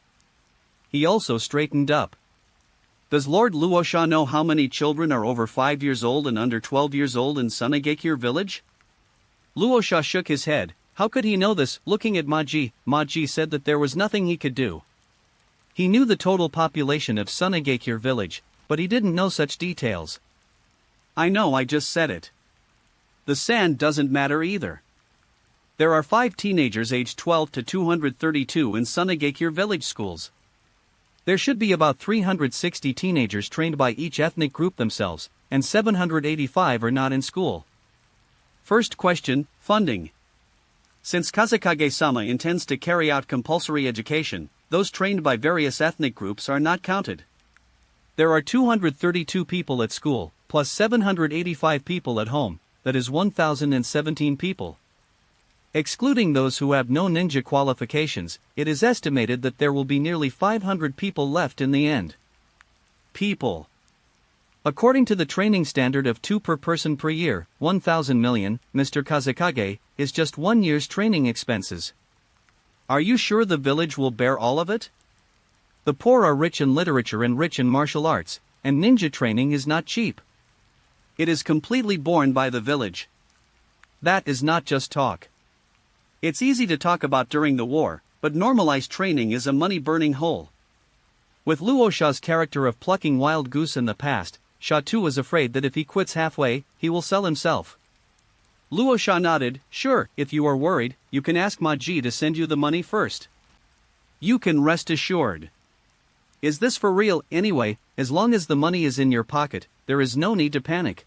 He also straightened up. Does Lord Luosha know how many children are over 5 years old and under 12 years old in Sunagakure village? Luosha shook his head. How could he know this? Looking at Maji, Maji said that there was nothing he could do. He knew the total population of Sunagakure village, but he didn't know such details. I know, I just said it. The sand doesn't matter either. There are 5 teenagers aged 12 to 232 in Sunagakure village schools. There should be about 360 teenagers trained by each ethnic group themselves, and 785 are not in school. First question, funding. Since Kazekage-sama intends to carry out compulsory education, those trained by various ethnic groups are not counted. There are 232 people at school, plus 785 people at home, that is 1,017 people. Excluding those who have no ninja qualifications, it is estimated that there will be nearly 500 people left in the end. People. According to the training standard of 2 per person per year, 1,000 million, Mr. Kazekage, is just 1 year's training expenses. Are you sure the village will bear all of it? The poor are rich in literature and rich in martial arts, and ninja training is not cheap. It is completely borne by the village. That is not just talk. It's easy to talk about during the war, but normalized training is a money-burning hole. With Luosha's character of plucking wild goose in the past, Shatu was afraid that if he quits halfway, he will sell himself. Luosha nodded. Sure, if you are worried, you can ask Maji to send you the money first. You can rest assured. Is this for real? Anyway, as long as the money is in your pocket, there is no need to panic.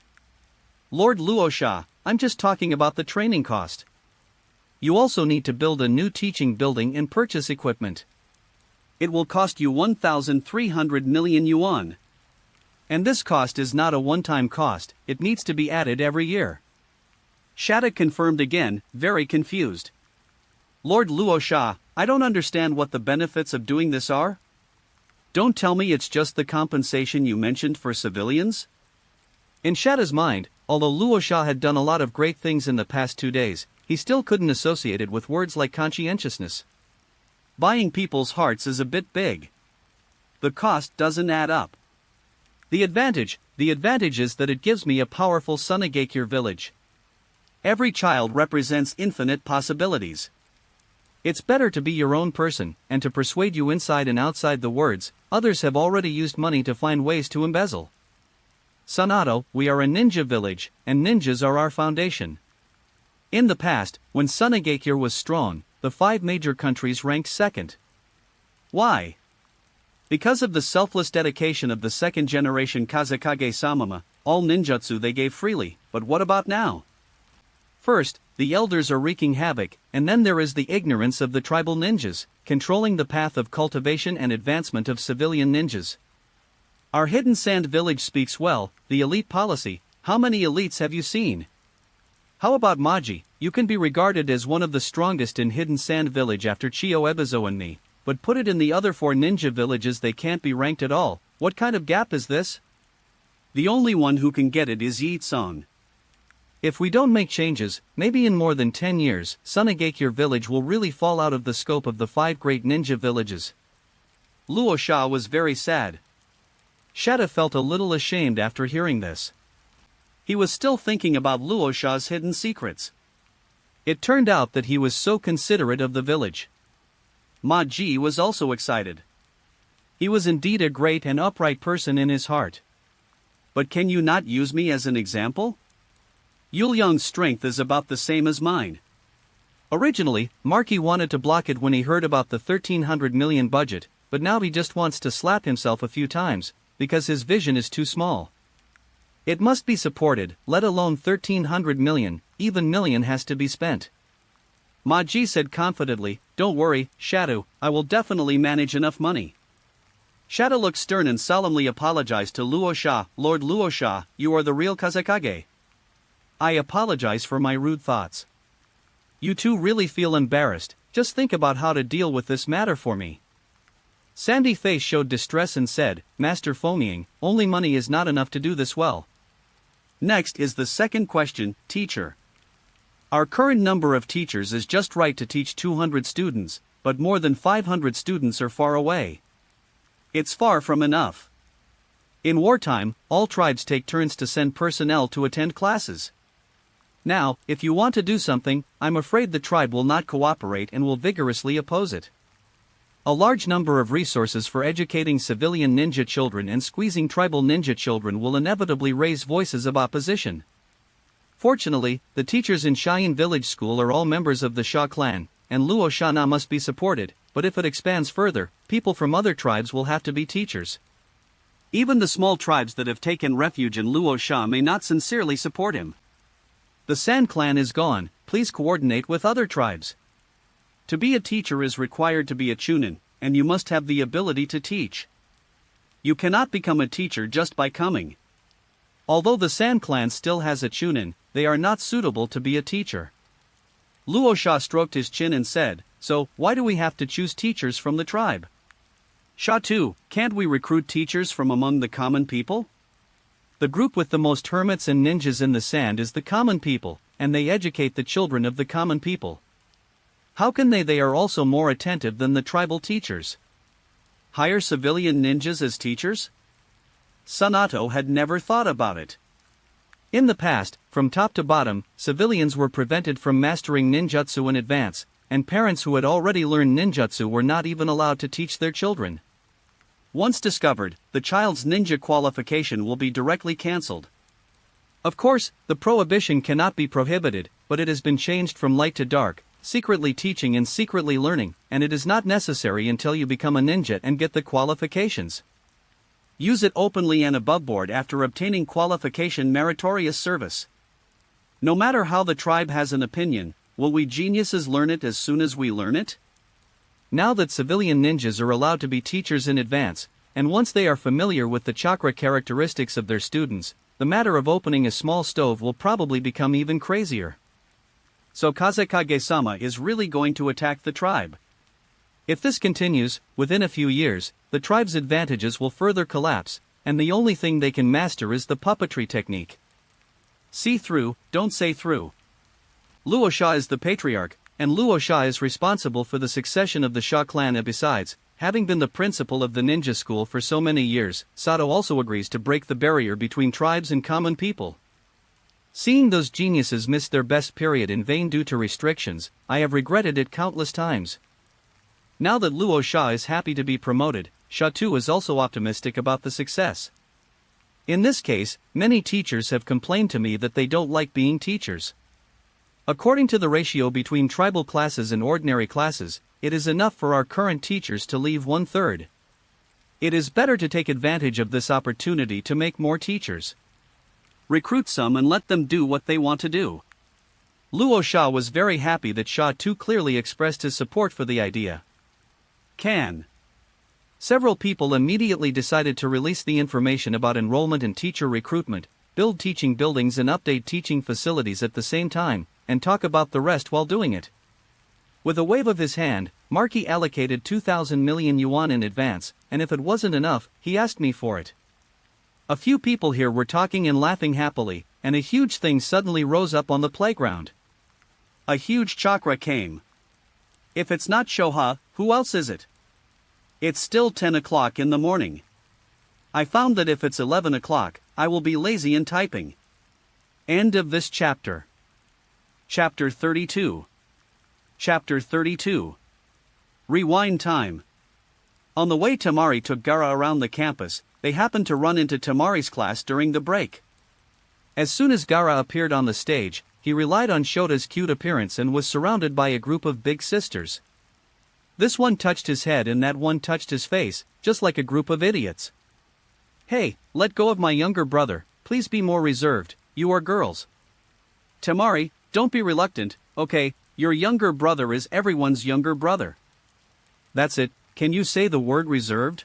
Lord Luosha, I'm just talking about the training cost. You also need to build a new teaching building and purchase equipment. It will cost you 1,300 million yuan. And this cost is not a one-time cost, it needs to be added every year. Shata confirmed again, very confused. Lord Luosha, I don't understand what the benefits of doing this are. Don't tell me it's just the compensation you mentioned for civilians? In Shata's mind, although Luosha had done a lot of great things in the past 2 days, he still couldn't associate it with words like conscientiousness. Buying people's hearts is a bit big. The cost doesn't add up. The advantage is that it gives me a powerful Sunagakure village. Every child represents infinite possibilities. It's better to be your own person, and to persuade you inside and outside the words, others have already used money to find ways to embezzle. Sanato, we are a ninja village, and ninjas are our foundation. In the past, when Sunagakure was strong, the 5 major countries ranked second. Why? Because of the selfless dedication of the second generation Kazekage-sama, all ninjutsu they gave freely, but what about now? First, the elders are wreaking havoc, and then there is the ignorance of the tribal ninjas, controlling the path of cultivation and advancement of civilian ninjas. Our hidden sand village speaks well, the elite policy. How many elites have you seen? How about Maji? You can be regarded as one of the strongest in hidden sand village after Chio Ebizo and me, but put it in the other 4 ninja villages, they can't be ranked at all. What kind of gap is this? The only one who can get it is Yi-tsung. If we don't make changes, maybe in more than 10 years, Sunagakure village will really fall out of the scope of the 5 great ninja villages. Luosha was very sad. Shata felt a little ashamed after hearing this. He was still thinking about Luosha's hidden secrets. It turned out that he was so considerate of the village. Maji was also excited. He was indeed a great and upright person in his heart. But can you not use me as an example? Yuliang's strength is about the same as mine. Originally, Marky wanted to block it when he heard about the 1,300 million budget, but now he just wants to slap himself a few times, because his vision is too small. It must be supported, let alone 1,300 million, even million has to be spent. Maji said confidently, don't worry, Shadow, I will definitely manage enough money. Shadow looked stern and solemnly apologized to Luosha. Lord Luosha, you are the real Kazekage. I apologize for my rude thoughts. You two really feel embarrassed, just think about how to deal with this matter for me. Sandy Face showed distress and said, Master Foaming, only money is not enough to do this well. Next is the second question, teacher. Our current number of teachers is just right to teach 200 students, but more than 500 students are far away. It's far from enough. In wartime, all tribes take turns to send personnel to attend classes. Now, if you want to do something, I'm afraid the tribe will not cooperate and will vigorously oppose it. A large number of resources for educating civilian ninja children and squeezing tribal ninja children will inevitably raise voices of opposition. Fortunately, the teachers in Cheyenne Village School are all members of the Sha clan, and Luo Shana must be supported, but if it expands further, people from other tribes will have to be teachers. Even the small tribes that have taken refuge in Luo Sha may not sincerely support him. The San clan is gone, please coordinate with other tribes. To be a teacher is required to be a chunin, and you must have the ability to teach. You cannot become a teacher just by coming. Although the San clan still has a chunin, they are not suitable to be a teacher. Luo Sha stroked his chin and said, so, why do we have to choose teachers from the tribe? Sha too, can't we recruit teachers from among the common people? The group with the most hermits and ninjas in the sand is the common people, and they educate the children of the common people. How can they are also more attentive than the tribal teachers? Hire civilian ninjas as teachers? Sanato had never thought about it. In the past, from top to bottom, civilians were prevented from mastering ninjutsu in advance, and parents who had already learned ninjutsu were not even allowed to teach their children. Once discovered, the child's ninja qualification will be directly cancelled. Of course, the prohibition cannot be prohibited, but it has been changed from light to dark, secretly teaching and secretly learning, and it is not necessary until you become a ninja and get the qualifications. Use it openly and aboveboard after obtaining qualification meritorious service. No matter how the tribe has an opinion, will we geniuses learn it as soon as we learn it? Now that civilian ninjas are allowed to be teachers in advance, and once they are familiar with the chakra characteristics of their students, the matter of opening a small stove will probably become even crazier. So Kazekage-sama is really going to attack the tribe. If this continues, within a few years, the tribe's advantages will further collapse, and the only thing they can master is the puppetry technique. See through, don't say through. Luo Sha is the patriarch, and Luo Sha is responsible for the succession of the Sha clan, and besides, having been the principal of the ninja school for so many years, Sato also agrees to break the barrier between tribes and common people. Seeing those geniuses miss their best period in vain due to restrictions, I have regretted it countless times. Now that Luo Sha is happy to be promoted, Sha too is also optimistic about the success. In this case, many teachers have complained to me that they don't like being teachers. According to the ratio between tribal classes and ordinary classes, it is enough for our current teachers to leave 1/3. It is better to take advantage of this opportunity to make more teachers. Recruit some and let them do what they want to do. Luo Sha was very happy that Sha too clearly expressed his support for the idea. Several people immediately decided to release the information about enrollment and teacher recruitment, build teaching buildings and update teaching facilities at the same time, and talk about the rest while doing it. With a wave of his hand, Marky allocated 2,000 million yuan in advance, and if it wasn't enough, he asked me for it. A few people here were talking and laughing happily, and a huge thing suddenly rose up on the playground. A huge chakra came. If it's not Shoha, who else is it? It's still 10 o'clock in the morning. I found that if it's 11 o'clock, I will be lazy in typing. End of this chapter. Chapter 32. Chapter 32. Rewind time. On the way Tamari took Gara around the campus, they happened to run into Tamari's class during the break. As soon as Gara appeared on the stage, he relied on Shota's cute appearance and was surrounded by a group of big sisters. This one touched his head and that one touched his face, just like a group of idiots. Hey, let go of my younger brother, please be more reserved, you are girls. Tamari, don't be reluctant, okay, your younger brother is everyone's younger brother. That's it, can you say the word reserved?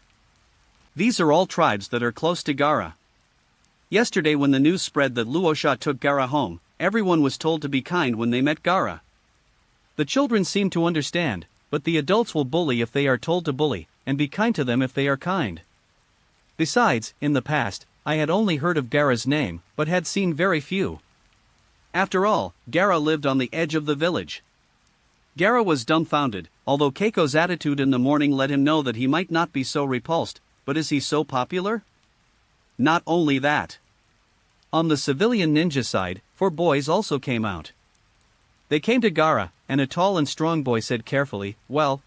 These are all tribes that are close to Gara. Yesterday when the news spread that Luo Sha took Gara home, everyone was told to be kind when they met Gara. The children seem to understand, but the adults will bully if they are told to bully, and be kind to them if they are kind. Besides, in the past, I had only heard of Gara's name, but had seen very few. After all, Gaara lived on the edge of the village. Gaara was dumbfounded, although Keiko's attitude in the morning let him know that he might not be so repulsed, but is he so popular? Not only that. On the civilian ninja side, 4 boys also came out. They came to Gaara, and a tall and strong boy said carefully, "Well,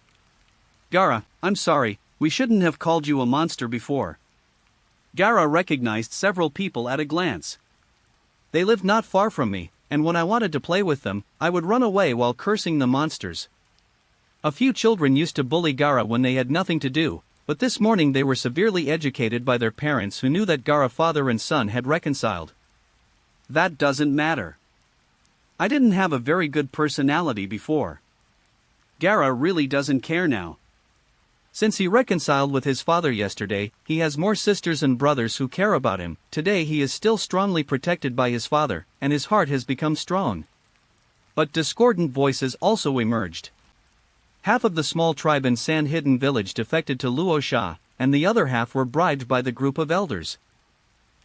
Gaara, I'm sorry, we shouldn't have called you a monster before." Gaara recognized several people at a glance. They lived not far from me, and when I wanted to play with them, I would run away while cursing the monsters. A few children used to bully Gaara when they had nothing to do, but this morning they were severely educated by their parents who knew that Gaara father and son had reconciled. That doesn't matter. I didn't have a very good personality before. Gaara really doesn't care now. Since he reconciled with his father yesterday, he has more sisters and brothers who care about him. Today he is still strongly protected by his father, and his heart has become strong. But discordant voices also emerged. Half of the small tribe in sand-hidden village defected to Luosha, and the other half were bribed by the group of elders.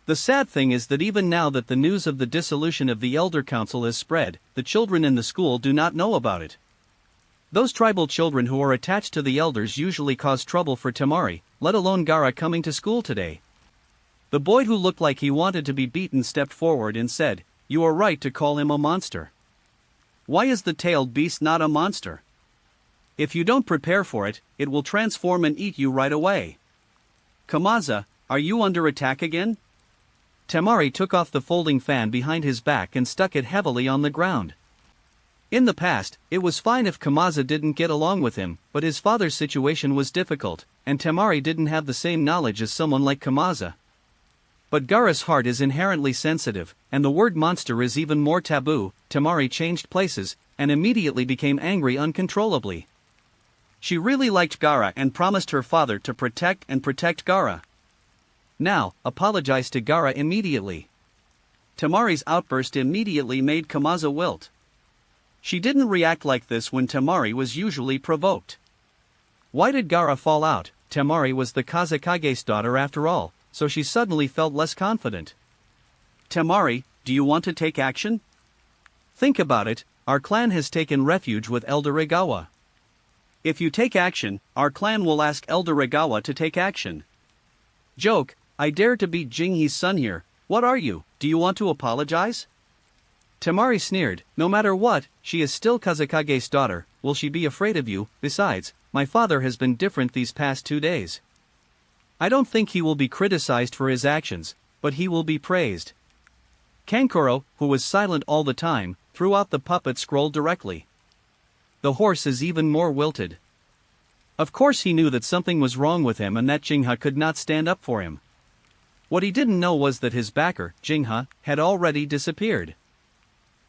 The sad thing is that even now that the news of the dissolution of the Elder Council has spread, the children in the school do not know about it. Those tribal children who are attached to the elders usually cause trouble for Temari, let alone Gaara coming to school today. The boy who looked like he wanted to be beaten stepped forward and said, "You are right to call him a monster. Why is the tailed beast not a monster? If you don't prepare for it, it will transform and eat you right away." "Kamaza, are you under attack again?" Temari took off the folding fan behind his back and stuck it heavily on the ground. In the past, it was fine if Kamaza didn't get along with him, but his father's situation was difficult, and Temari didn't have the same knowledge as someone like Kamaza. But Gaara's heart is inherently sensitive, and the word monster is even more taboo. Temari changed places, and immediately became angry uncontrollably. She really liked Gaara and promised her father to protect Gaara. Now, apologize to Gaara immediately. Temari's outburst immediately made Kamaza wilt. She didn't react like this when Temari was usually provoked. Why did Gaara fall out? Temari was the Kazekage's daughter after all, so she suddenly felt less confident. "Temari, do you want to take action? Think about it, our clan has taken refuge with Elder Egawa. If you take action, our clan will ask Elder Egawa to take action." "Joke, I dare to beat Jinghe's son here. What are you, do you want to apologize?" Temari sneered, "No matter what, she is still Kazekage's daughter, will she be afraid of you? Besides, my father has been different these past 2 days. I don't think he will be criticized for his actions, but he will be praised." Kankuro, who was silent all the time, threw out the puppet scroll directly. The horse is even more wilted. Of course he knew that something was wrong with him and that Jinghe could not stand up for him. What he didn't know was that his backer, Jinghe, had already disappeared.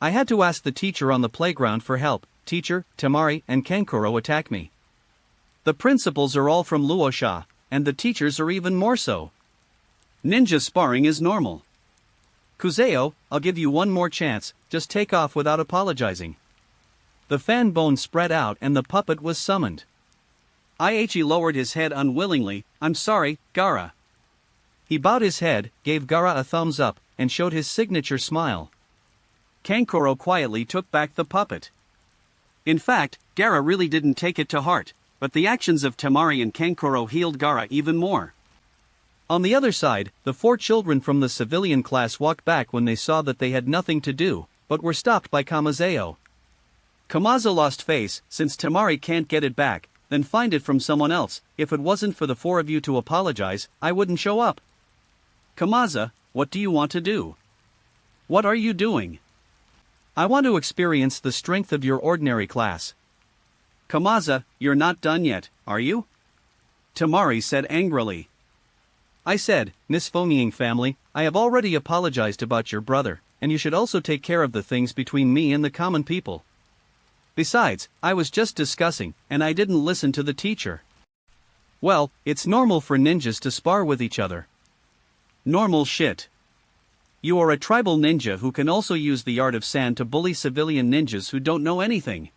"I had to ask the teacher on the playground for help. Teacher, Temari and Kankuro attack me. The principals are all from Luosha, and the teachers are even more so. Ninja sparring is normal. Kuzeo, I'll give you one more chance, just take off without apologizing." The fan bone spread out and the puppet was summoned. Aichi lowered his head unwillingly. "I'm sorry, Gaara." He bowed his head, gave Gaara a thumbs up, and showed his signature smile. Kankuro quietly took back the puppet. In fact, Gaara really didn't take it to heart, but the actions of Temari and Kankuro healed Gaara even more. On the other side, the 4 children from the civilian class walked back when they saw that they had nothing to do, but were stopped by Kamazeo. Kamaza lost face. "Since Temari can't get it back, then find it from someone else. If it wasn't for the 4 of you to apologize, I wouldn't show up." "Kamaza, what do you want to do? What are you doing?" "I want to experience the strength of your ordinary class." "Kamaza, you're not done yet, are you?" Temari said angrily. "I said, Nisfonging family, I have already apologized about your brother, and you should also take care of the things between me and the common people. Besides, I was just discussing, and I didn't listen to the teacher." "Well, it's normal for ninjas to spar with each other." "Normal shit. You are a tribal ninja who can also use the art of sand to bully civilian ninjas who don't know anything.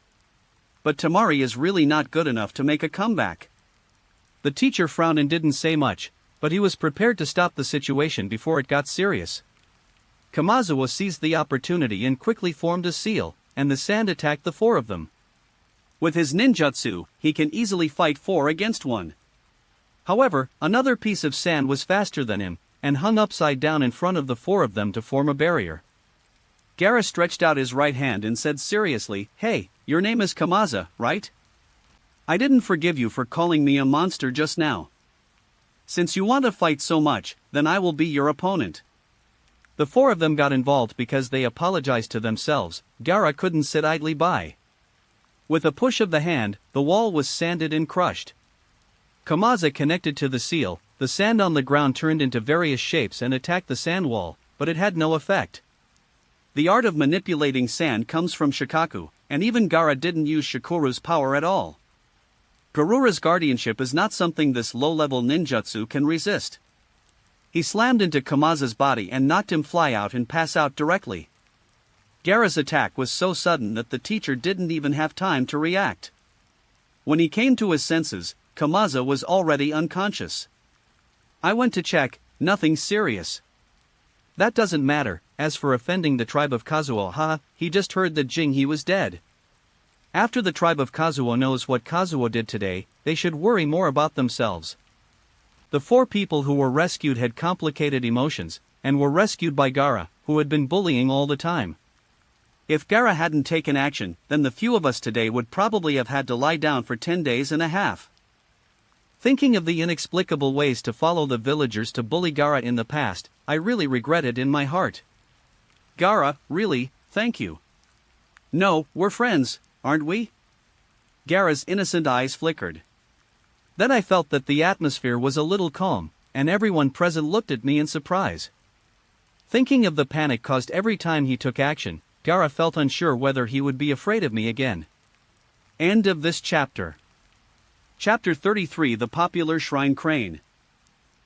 But Temari is really not good enough to make a comeback." The teacher frowned and didn't say much, but he was prepared to stop the situation before it got serious. Kamazawa seized the opportunity and quickly formed a seal, and the sand attacked the 4 of them. With his ninjutsu, he can easily fight 4 against 1. However, another piece of sand was faster than him, and hung upside down in front of the 4 of them to form a barrier. Gaara stretched out his right hand and said seriously, "Hey, your name is Kamaza, right? I didn't forgive you for calling me a monster just now. Since you want to fight so much, then I will be your opponent." The 4 of them got involved because they apologized to themselves. Gaara couldn't sit idly by. With a push of the hand, the wall was sanded and crushed. Kamaza connected to the seal, the sand on the ground turned into various shapes and attacked the sand wall, but it had no effect. The art of manipulating sand comes from Shikaku, and even Gaara didn't use Shikuru's power at all. Garura's guardianship is not something this low-level ninjutsu can resist. He slammed into Kamaza's body and knocked him fly out and pass out directly. Gaara's attack was so sudden that the teacher didn't even have time to react. When he came to his senses, Kamaza was already unconscious. "I went to check, nothing serious." "That doesn't matter. As for offending the tribe of Kazuo, he just heard that Jinghe was dead. After the tribe of Kazuo knows what Kazuo did today, they should worry more about themselves." The 4 people who were rescued had complicated emotions, and were rescued by Gaara, who had been bullying all the time. If Gaara hadn't taken action, then the few of us today would probably have had to lie down for 10 days and a half. Thinking of the inexplicable ways to follow the villagers to bully Gaara in the past, I really regret it in my heart. "Gaara, really, thank you." "No, we're friends, aren't we?" Gaara's innocent eyes flickered. Then I felt that the atmosphere was a little calm, and everyone present looked at me in surprise. Thinking of the panic caused every time he took action, Gaara felt unsure whether he would be afraid of me again. End of this chapter. Chapter 33 The Popular Shrine Crane.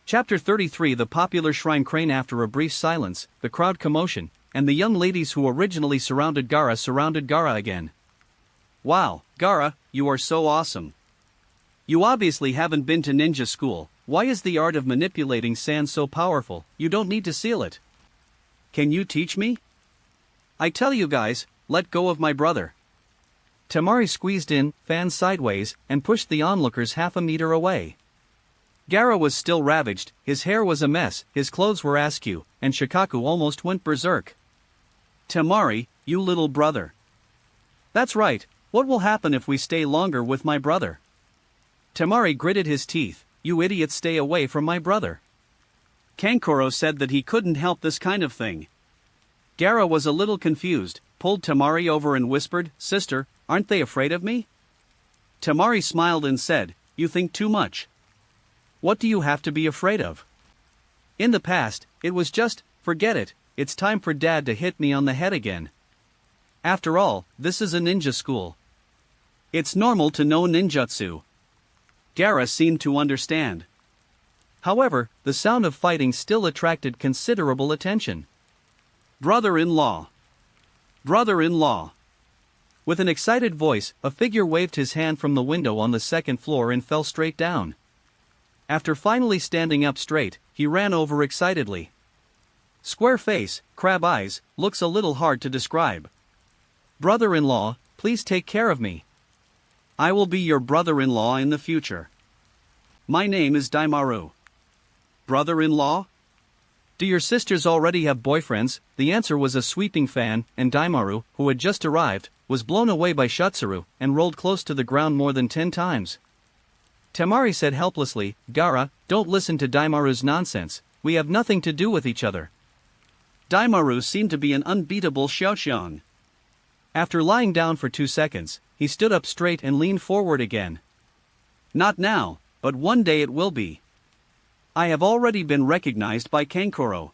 Chapter 33 The Popular Shrine Crane. After a brief silence, the crowd commotion, and the young ladies who originally surrounded Gaara again. "Wow, Gaara, you are so awesome. You obviously haven't been to ninja school. Why is the art of manipulating sand so powerful? You don't need to seal it. Can you teach me? I tell you guys, let go of my brother." Temari squeezed in, fanned sideways, and pushed the onlookers half a meter away. Gaara was still ravaged, his hair was a mess, his clothes were askew, and Shikaku almost went berserk. "Temari, you little brother. That's right, what will happen if we stay longer with my brother?" Temari gritted his teeth. "You idiots, stay away from my brother." Kankuro said that he couldn't help this kind of thing. Gaara was a little confused, pulled Temari over and whispered, "Sister, aren't they afraid of me?" Temari smiled and said, "You think too much. What do you have to be afraid of? In the past, it was just, forget it, it's time for Dad to hit me on the head again. After all, this is a ninja school. It's normal to know ninjutsu." Gaara seemed to understand. However, the sound of fighting still attracted considerable attention. "Brother-in-law! Brother-in-law!" With an excited voice, a figure waved his hand from the window on the 2nd floor and fell straight down. After finally standing up straight, he ran over excitedly. Square face, crab eyes, looks a little hard to describe. "Brother-in-law, please take care of me. I will be your brother-in-law in the future. My name is Daimaru." "Brother-in-law? Do your sisters already have boyfriends?" The answer was a sweeping fan, and Daimaru, who had just arrived, was blown away by Shutsuru, and rolled close to the ground more than 10 times. Temari said helplessly, "Gaara, don't listen to Daimaru's nonsense, we have nothing to do with each other." Daimaru seemed to be an unbeatable xiaoxiang. After lying down for 2 seconds, he stood up straight and leaned forward again. "Not now, but one day it will be. I have already been recognized by Kankuro."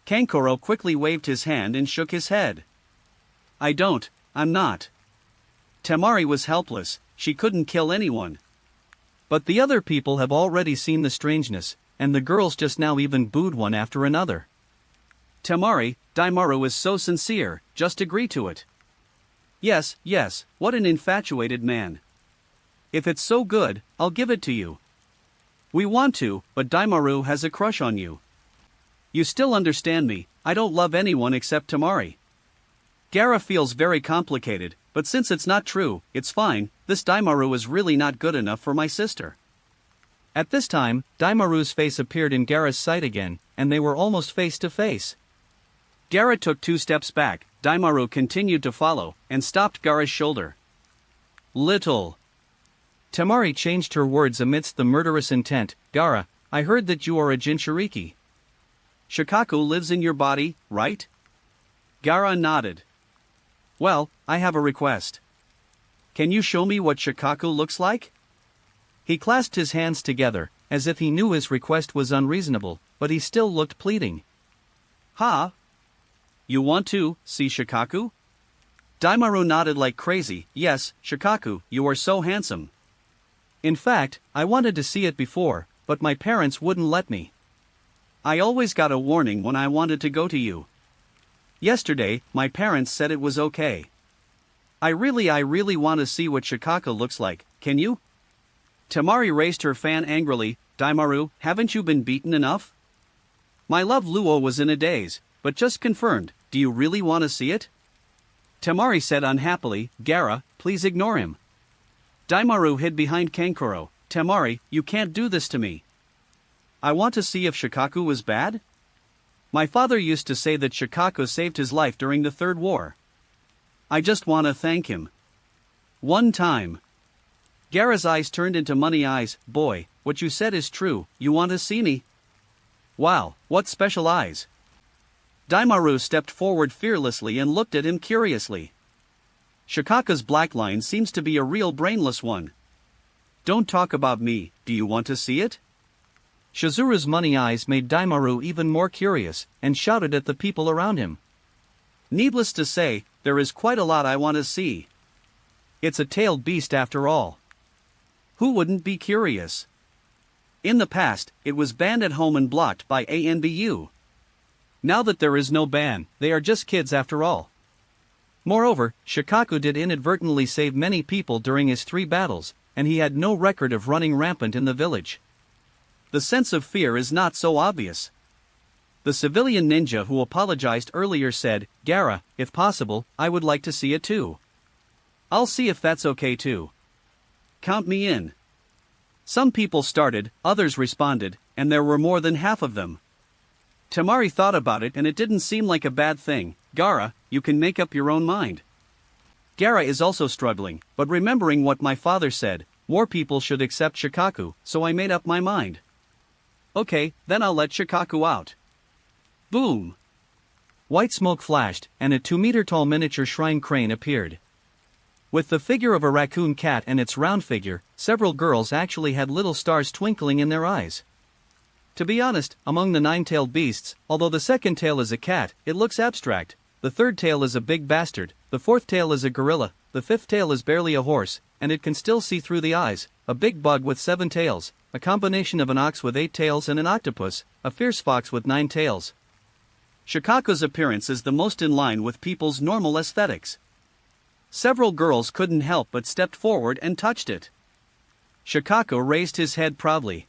Kankuro quickly waved his hand and shook his head. I'm not. Temari was helpless, she couldn't kill anyone. But the other people have already seen the strangeness, and the girls just now even booed one after another. "Temari, Daimaru is so sincere, just agree to it." Yes, what an infatuated man. "If it's so good, I'll give it to you." "We want to, but Daimaru has a crush on you." "You still understand me, I don't love anyone except Tamari. Gaara feels very complicated, but since it's not true, it's fine. This Daimaru is really not good enough for my sister. At this time, Daimaru's face appeared in Gaara's sight again, and they were almost face to face. Gaara took 2 steps back, Daimaru continued to follow, and stopped Gaara's shoulder. Little. Tamari changed her words amidst the murderous intent. Gaara, I heard that you are a Jinchuriki. Shikaku lives in your body, right? Gaara nodded. Well, I have a request. Can you show me what Shikaku looks like? He clasped his hands together, as if he knew his request was unreasonable, but he still looked pleading. Ha? You want to see Shikaku? Daimaru nodded like crazy. Yes, Shikaku, you are so handsome. In fact, I wanted to see it before, but my parents wouldn't let me. I always got a warning when I wanted to go to you. Yesterday, my parents said it was okay. I really want to see what Shikaku looks like, can you? Tamari raised her fan angrily. Daimaru, haven't you been beaten enough? My love Luo was in a daze, but just confirmed. Do you really want to see it? Tamari said unhappily. Gaara, please ignore him. Daimaru hid behind Kankuro. Tamari, you can't do this to me. I want to see if Shikaku was bad? My father used to say that Shikaku saved his life during the Third War. I just want to thank him. One time. Gaara's eyes turned into money eyes. Boy, what you said is true. You want to see me? Wow, what special eyes. Daimaru stepped forward fearlessly and looked at him curiously. Shikaku's black line seems to be a real brainless one. Don't talk about me, do you want to see it? Shizuru's money eyes made Daimaru even more curious, and shouted at the people around him. Needless to say, there is quite a lot I want to see. It's a tailed beast after all. Who wouldn't be curious? In the past, it was banned at home and blocked by ANBU. Now that there is no ban, they are just kids after all. Moreover, Shikaku did inadvertently save many people during his 3 battles, and he had no record of running rampant in the village. The sense of fear is not so obvious. The civilian ninja who apologized earlier said, Gaara, if possible, I would like to see it too. I'll see if that's okay too. Count me in. Some people started, others responded, and there were more than half of them. Tamari thought about it and it didn't seem like a bad thing. Gaara, you can make up your own mind. Gaara is also struggling, but remembering what my father said, more people should accept Shikaku, so I made up my mind. Okay, then I'll let Shikaku out. Boom! White smoke flashed, and a 2-meter-tall miniature shrine crane appeared. With the figure of a raccoon cat and its round figure, several girls actually had little stars twinkling in their eyes. To be honest, among the 9-tailed beasts, although the second tail is a cat, it looks abstract. The third tail is a big bastard, the fourth tail is a gorilla, the fifth tail is barely a horse, and it can still see through the eyes, a big bug with 7 tails, a combination of an ox with 8 tails and an octopus, a fierce fox with 9 tails. Shikaku's appearance is the most in line with people's normal aesthetics. Several girls couldn't help but stepped forward and touched it. Shikaku raised his head proudly.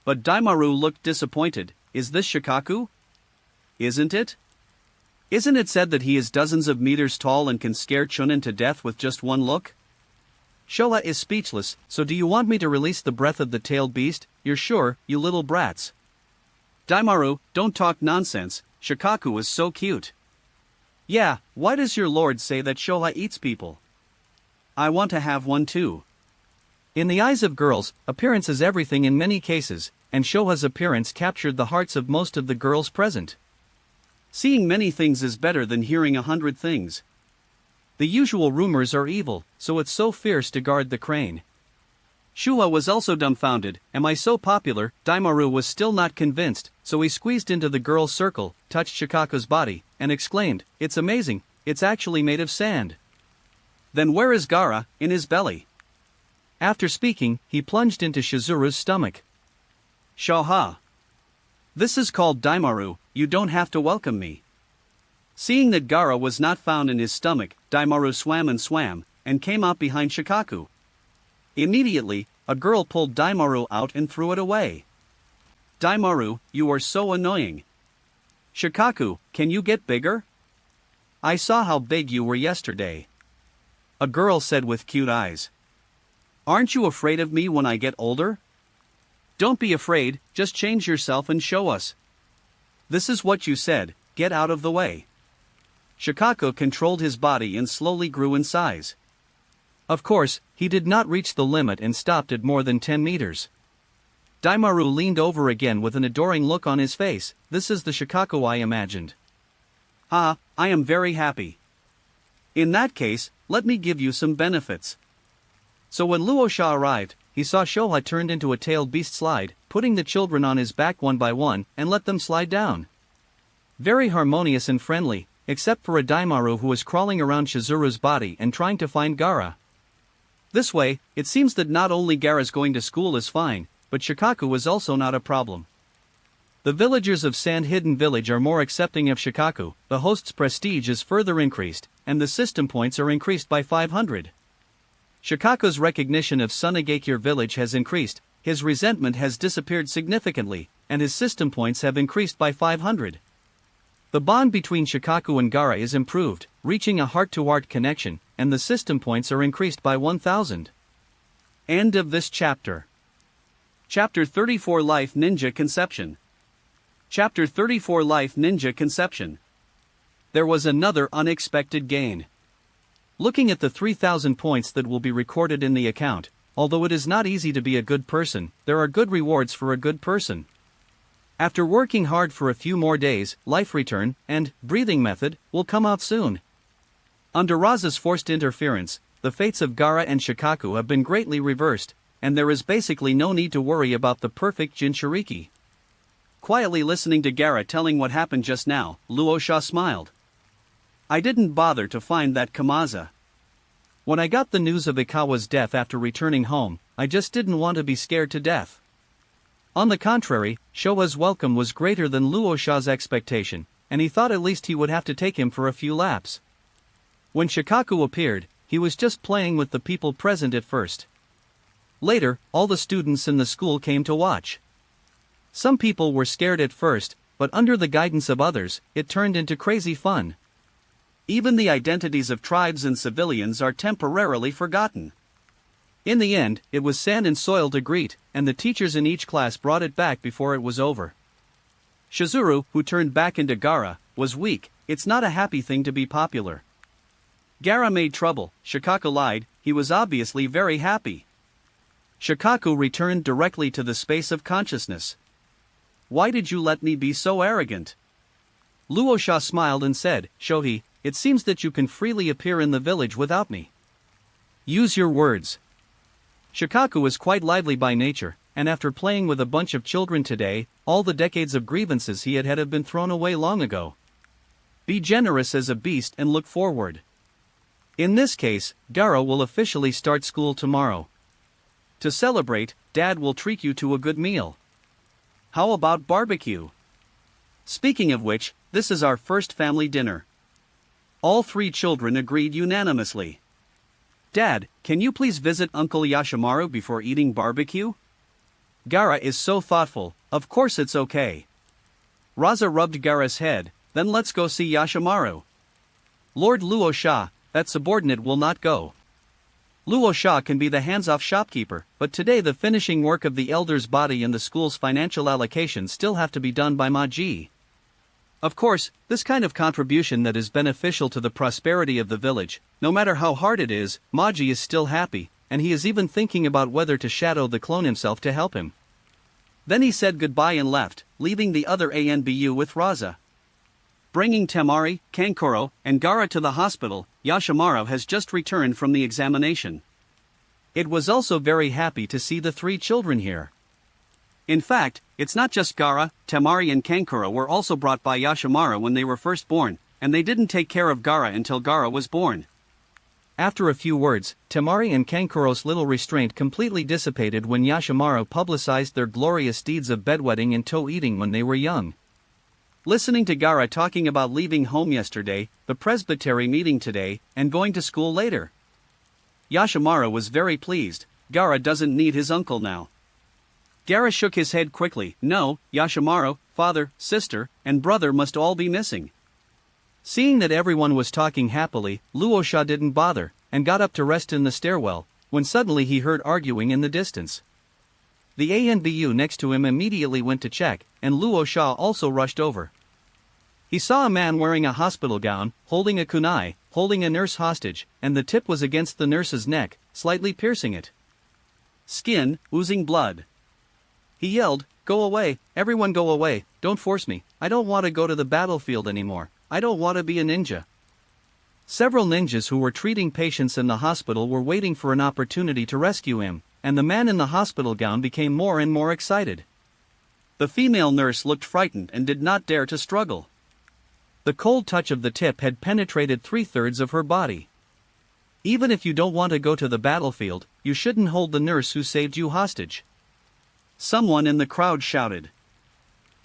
But Daimaru looked disappointed. Is this Shikaku? Isn't it? Isn't it said that he is dozens of meters tall and can scare Chunin to death with just one look? Showa is speechless, so do you want me to release the breath of the tailed beast? You're sure, you little brats? Daimaru, don't talk nonsense, Shikaku is so cute. Yeah, why does your lord say that Showa eats people? I want to have one too. In the eyes of girls, appearance is everything in many cases, and Showa's appearance captured the hearts of most of the girls present. Seeing many things is better than hearing 100 things. The usual rumors are evil, so it's so fierce to guard the crane. Shua was also dumbfounded. Am I so popular? Daimaru was still not convinced, so he squeezed into the girl's circle, touched Shikaku's body, and exclaimed, It's amazing, it's actually made of sand. Then where is Gaara? In his belly. After speaking, he plunged into Shizuru's stomach. Shaha. This is called Daimaru, you don't have to welcome me. Seeing that Gaara was not found in his stomach, Daimaru swam, and came out behind Shikaku. Immediately, a girl pulled Daimaru out and threw it away. Daimaru, you are so annoying. Shikaku, can you get bigger? I saw how big you were yesterday. A girl said with cute eyes. Aren't you afraid of me when I get older? Don't be afraid, just change yourself and show us. This is what you said, get out of the way. Shikaku controlled his body and slowly grew in size. Of course, he did not reach the limit and stopped at more than 10 meters. Daimaru leaned over again with an adoring look on his face. This is the Shikaku I imagined. Ah, I am very happy. In that case, let me give you some benefits. So when Luosha arrived, he saw Shoha turned into a tailed beast slide, putting the children on his back one by one, and let them slide down. Very harmonious and friendly, except for a Daimaru who was crawling around Shizuru's body and trying to find Gaara. This way, it seems that not only Gaara's going to school is fine, but Shikaku is also not a problem. The villagers of Sand Hidden Village are more accepting of Shikaku, the host's prestige is further increased, and the system points are increased by 500. Shikaku's recognition of Sunagakure Village has increased, his resentment has disappeared significantly, and his system points have increased by 500. The bond between Shikaku and Gaara is improved, reaching a heart-to-heart connection, and the system points are increased by 1000. End of this chapter. Chapter 34 Life Ninja Conception. Chapter 34 Life Ninja Conception. There was another unexpected gain. Looking at the 3000 points that will be recorded in the account, although it is not easy to be a good person, there are good rewards for a good person. After working hard for a few more days, Life Return and Breathing Method will come out soon. Under Raza's forced interference, the fates of Gaara and Shikaku have been greatly reversed, and there is basically no need to worry about the perfect Jinchuriki. Quietly listening to Gaara telling what happened just now, Luosha smiled. I didn't bother to find that Kamaza. When I got the news of Ikawa's death after returning home, I just didn't want to be scared to death. On the contrary, Showa's welcome was greater than Luosha's expectation, and he thought at least he would have to take him for a few laps. When Shikaku appeared, he was just playing with the people present at first. Later, all the students in the school came to watch. Some people were scared at first, but under the guidance of others, it turned into crazy fun. Even the identities of tribes and civilians are temporarily forgotten. In the end, it was sand and soil to greet, and the teachers in each class brought it back before it was over. Shizuru, who turned back into Gaara, was weak. It's not a happy thing to be popular. Gaara made trouble, Shikaku lied, he was obviously very happy. Shikaku returned directly to the space of consciousness. Why did you let me be so arrogant? Luosha smiled and said, Shohi, it seems that you can freely appear in the village without me. Use your words. Shikaku is quite lively by nature, and after playing with a bunch of children today, all the decades of grievances he had have been thrown away long ago. Be generous as a beast and look forward. In this case, Gaara will officially start school tomorrow. To celebrate, Dad will treat you to a good meal. How about barbecue? Speaking of which, this is our first family dinner. All three children agreed unanimously. Dad, can you please visit Uncle Yashimaru before eating barbecue? Gaara is so thoughtful, of course it's okay. Raza rubbed Gaara's head, then let's go see Yashimaru. Lord Luosha, that subordinate will not go. Luosha can be the hands-off shopkeeper, but today the finishing work of the elder's body and the school's financial allocations still have to be done by Maji. Of course, this kind of contribution that is beneficial to the prosperity of the village, no matter how hard it is, Maji is still happy, and he is even thinking about whether to shadow the clone himself to help him. Then he said goodbye and left, leaving the other ANBU with Raza. Bringing Temari, Kankuro, and Gaara to the hospital, Yashimaru has just returned from the examination. It was also very happy to see the three children here. In fact, it's not just Gaara, Temari and Kankuro were also brought by Yashimaru when they were first born, and they didn't take care of Gaara until Gaara was born. After a few words, Temari and Kankuro's little restraint completely dissipated when Yashimaru publicized their glorious deeds of bedwetting and toe-eating when they were young. Listening to Gaara talking about leaving home yesterday, the presbytery meeting today, and going to school later. Yashimaru was very pleased. Gaara doesn't need his uncle now. Gaara shook his head quickly. No, Yashimaru, father, sister, and brother must all be missing. Seeing that everyone was talking happily, Luosha didn't bother, and got up to rest in the stairwell, when suddenly he heard arguing in the distance. The envious next to him immediately went to check, and Luosha also rushed over. He saw a man wearing a hospital gown, holding a kunai, holding a nurse hostage, and the tip was against the nurse's neck, slightly piercing it. Skin, oozing blood. He yelled, "Go away, everyone go away, don't force me, I don't want to go to the battlefield anymore, I don't want to be a ninja." Several ninjas who were treating patients in the hospital were waiting for an opportunity to rescue him, and the man in the hospital gown became more and more excited. The female nurse looked frightened and did not dare to struggle. The cold touch of the tip had penetrated 3/3 of her body. Even if you don't want to go to the battlefield, you shouldn't hold the nurse who saved you hostage. Someone in the crowd shouted.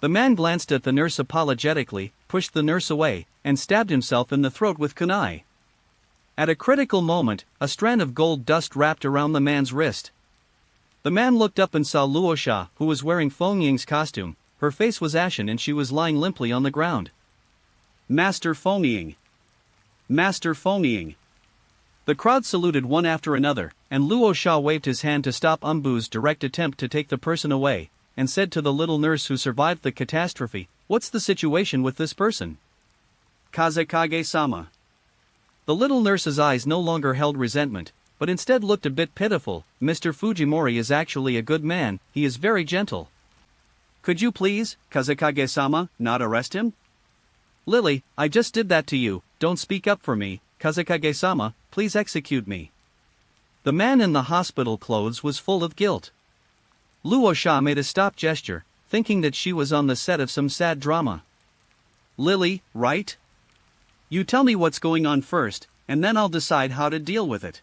The man glanced at the nurse apologetically, pushed the nurse away, and stabbed himself in the throat with kunai. At a critical moment, a strand of gold dust wrapped around the man's wrist. The man looked up and saw Luosha, who was wearing Feng Ying's costume. Her face was ashen and she was lying limply on the ground. Master Feng Ying! Master Feng Ying! The crowd saluted one after another, and Luosha waved his hand to stop Umbu's direct attempt to take the person away, and said to the little nurse who survived the catastrophe, "What's the situation with this person?" "Kazekage-sama." The little nurse's eyes no longer held resentment, but instead looked a bit pitiful. "Mr. Fujimori is actually a good man, he is very gentle. Could you please, Kazekage-sama, not arrest him?" "Lily, I just did that to you, don't speak up for me, Kazekage-sama, please execute me." The man in the hospital clothes was full of guilt. Luosha made a stop gesture, thinking that she was on the set of some sad drama. "Lily, right? You tell me what's going on first, and then I'll decide how to deal with it."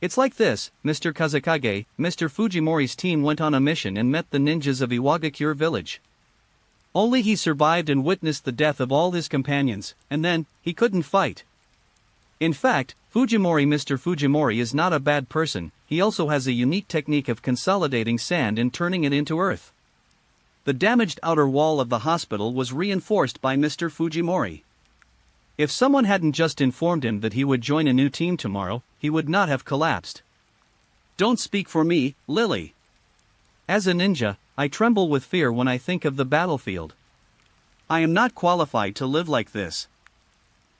"It's like this, Mr. Kazekage, Mr. Fujimori's team went on a mission and met the ninjas of Iwagakure village. Only he survived and witnessed the death of all his companions, and then, he couldn't fight. In fact, Mr. Fujimori is not a bad person, he also has a unique technique of consolidating sand and turning it into earth. The damaged outer wall of the hospital was reinforced by Mr. Fujimori. If someone hadn't just informed him that he would join a new team tomorrow, he would not have collapsed. Don't speak for me, Lily. As a ninja, I tremble with fear when I think of the battlefield. I am not qualified to live like this.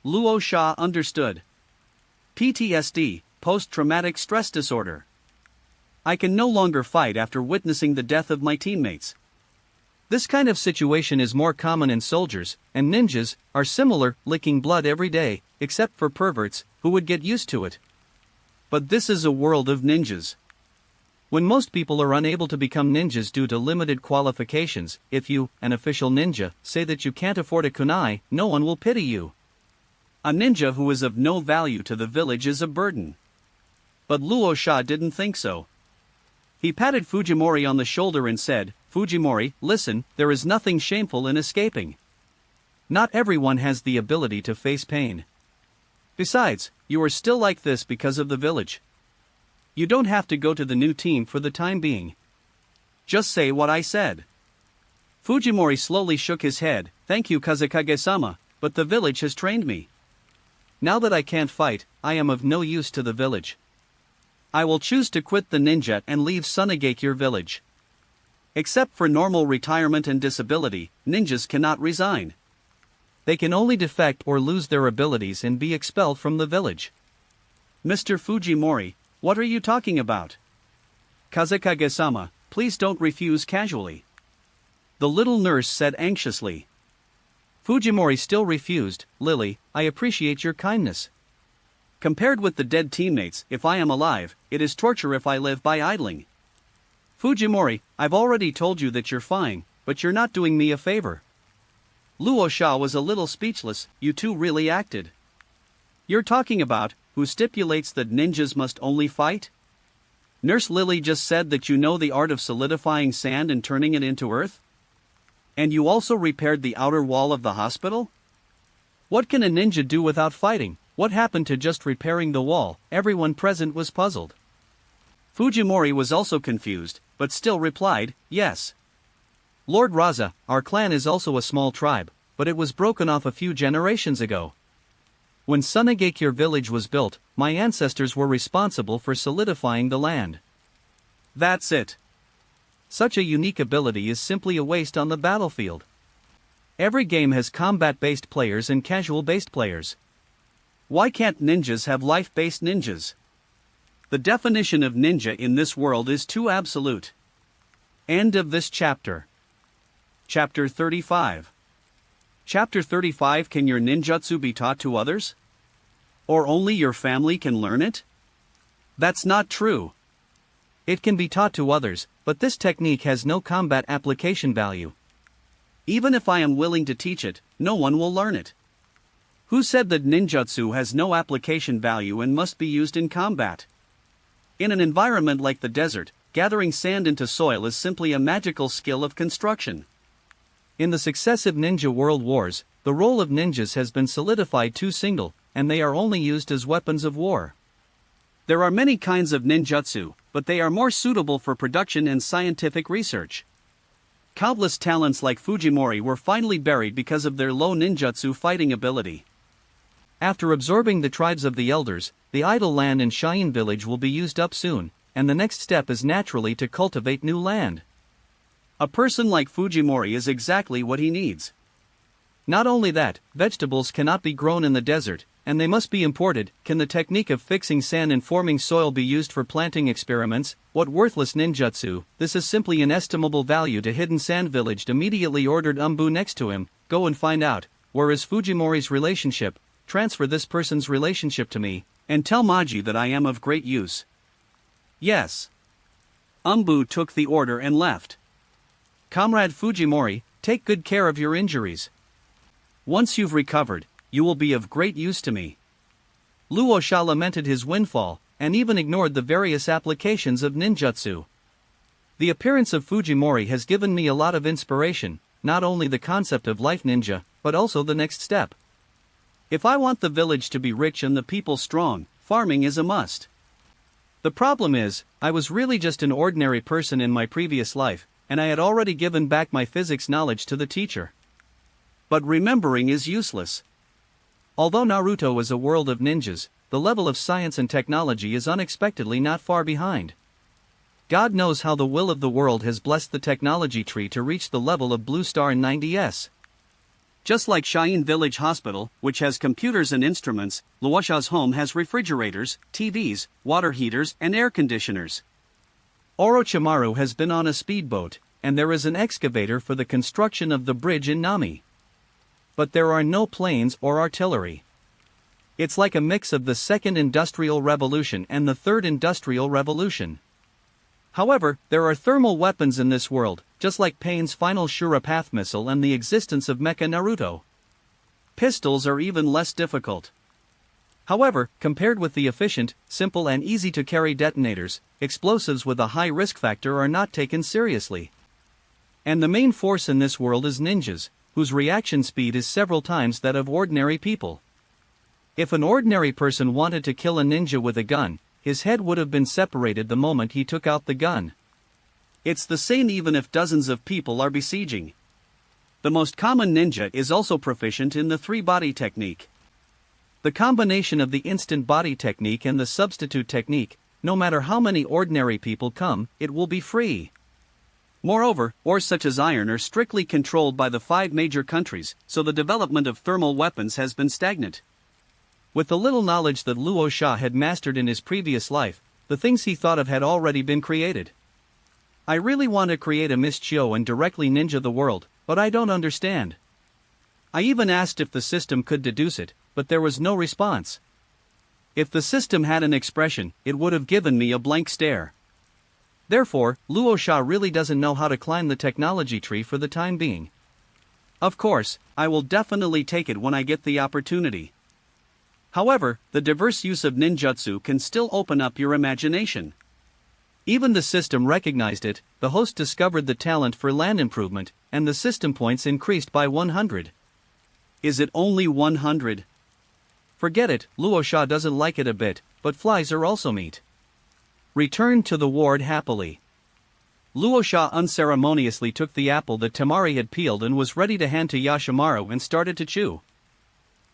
Luosha understood. PTSD, post-traumatic stress disorder. I can no longer fight after witnessing the death of my teammates. This kind of situation is more common in soldiers, and ninjas are similar, licking blood every day, except for perverts, who would get used to it. But this is a world of ninjas. When most people are unable to become ninjas due to limited qualifications, if you, an official ninja, say that you can't afford a kunai, no one will pity you. A ninja who is of no value to the village is a burden. But Luosha didn't think so. He patted Fujimori on the shoulder and said, "Fujimori, listen, there is nothing shameful in escaping. Not everyone has the ability to face pain. Besides, you are still like this because of the village. You don't have to go to the new team for the time being. Just say what I said." Fujimori slowly shook his head. "Thank you, Kazekage-sama, but the village has trained me. Now that I can't fight, I am of no use to the village. I will choose to quit the ninja and leave Sunagakure village. Except for normal retirement and disability, ninjas cannot resign. They can only defect or lose their abilities and be expelled from the village." "Mr. Fujimori, what are you talking about? Kazekage-sama, please don't refuse casually," the little nurse said anxiously. Fujimori still refused. "Lily, I appreciate your kindness. Compared with the dead teammates, if I am alive, it is torture if I live by idling. Fujimori, I've already told you that you're fine, but you're not doing me a favor." Luosha was a little speechless. "You two really acted. You're talking about, who stipulates that ninjas must only fight? Nurse Lily just said that you know the art of solidifying sand and turning it into earth? And you also repaired the outer wall of the hospital? What can a ninja do without fighting? What happened to just repairing the wall?" Everyone present was puzzled. Fujimori was also confused, but still replied, "Yes." Lord Raza, our clan is also a small tribe, but it was broken off a few generations ago. When Sunagakure village was built, my ancestors were responsible for solidifying the land. That's it. Such a unique ability is simply a waste on the battlefield. Every game has combat-based players and casual-based players. Why can't ninjas have life-based ninjas? The definition of ninja in this world is too absolute. End of this chapter. Chapter 35. Chapter 35. Can your ninjutsu be taught to others? Or only your family can learn it? That's not true. It can be taught to others, but this technique has no combat application value. Even if I am willing to teach it, no one will learn it. Who said that ninjutsu has no application value and must be used in combat? In an environment like the desert, gathering sand into soil is simply a magical skill of construction. In the successive ninja world wars, the role of ninjas has been solidified to single, and they are only used as weapons of war. There are many kinds of ninjutsu, but they are more suitable for production and scientific research. Countless talents like Fujimori were finally buried because of their low ninjutsu fighting ability. After absorbing the tribes of the elders, the idle land in Cheyenne village will be used up soon, and the next step is naturally to cultivate new land. A person like Fujimori is exactly what he needs. Not only that, vegetables cannot be grown in the desert, and they must be imported. Can the technique of fixing sand and forming soil be used for planting experiments? What worthless ninjutsu! This is simply inestimable value to hidden sand village. Immediately ordered Umbu next to him, go and find out, where is Fujimori's relationship, transfer this person's relationship to me, and tell Maji that I am of great use. Yes. Umbu took the order and left. Comrade Fujimori, take good care of your injuries. Once you've recovered, you will be of great use to me. Luo Sha lamented his windfall, and even ignored the various applications of ninjutsu. The appearance of Fujimori has given me a lot of inspiration, not only the concept of life ninja, but also the next step. If I want the village to be rich and the people strong, farming is a must. The problem is, I was really just an ordinary person in my previous life, and I had already given back my physics knowledge to the teacher. But remembering is useless. Although Naruto is a world of ninjas, the level of science and technology is unexpectedly not far behind. God knows how the will of the world has blessed the technology tree to reach the level of Blue Star in 90s. Just like Cheyenne Village Hospital, which has computers and instruments, Luosha's home has refrigerators, TVs, water heaters, and air conditioners. Orochimaru has been on a speedboat, and there is an excavator for the construction of the bridge in Nami. But there are no planes or artillery. It's like a mix of the Second Industrial Revolution and the Third Industrial Revolution. However, there are thermal weapons in this world, just like Pain's final Shura Path missile and the existence of Mecha Naruto. Pistols are even less difficult. However, compared with the efficient, simple and easy-to-carry detonators, explosives with a high risk factor are not taken seriously. And the main force in this world is ninjas, whose reaction speed is several times that of ordinary people. If an ordinary person wanted to kill a ninja with a gun, his head would have been separated the moment he took out the gun. It's the same even if dozens of people are besieging. The most common ninja is also proficient in the three-body technique. The combination of the instant body technique and the substitute technique, no matter how many ordinary people come, it will be free. Moreover, ores such as iron are strictly controlled by the 5 major countries, so the development of thermal weapons has been stagnant. With the little knowledge that Luo Sha had mastered in his previous life, the things he thought of had already been created. I really want to create a Mistio and directly ninja the world, but I don't understand. I even asked if the system could deduce it, but there was no response. If the system had an expression, it would have given me a blank stare. Therefore, Luo Sha really doesn't know how to climb the technology tree for the time being. Of course, I will definitely take it when I get the opportunity. However, the diverse use of ninjutsu can still open up your imagination. Even the system recognized it. The host discovered the talent for land improvement, and the system points increased by 100. Is it only 100? Forget it, Luo Sha doesn't like it a bit, but flies are also meat. Returned to the ward happily. Luosha unceremoniously took the apple that Temari had peeled and was ready to hand to Yashimaru and started to chew.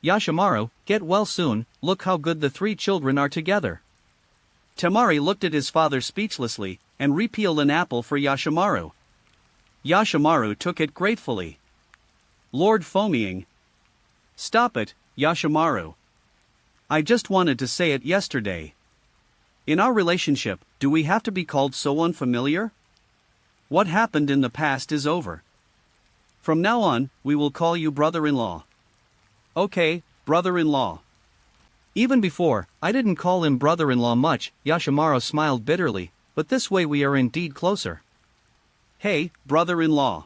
Yashimaru, get well soon, look how good the three children are together. Temari looked at his father speechlessly, and repeeled an apple for Yashimaru. Yashimaru took it gratefully. Lord Foaming. Stop it, Yashimaru. I just wanted to say it yesterday. In our relationship, do we have to be called so unfamiliar? What happened in the past is over. From now on, we will call you brother-in-law. Okay, brother-in-law. Even before, I didn't call him brother-in-law much, Yashimaru smiled bitterly, but this way we are indeed closer. Hey, brother-in-law.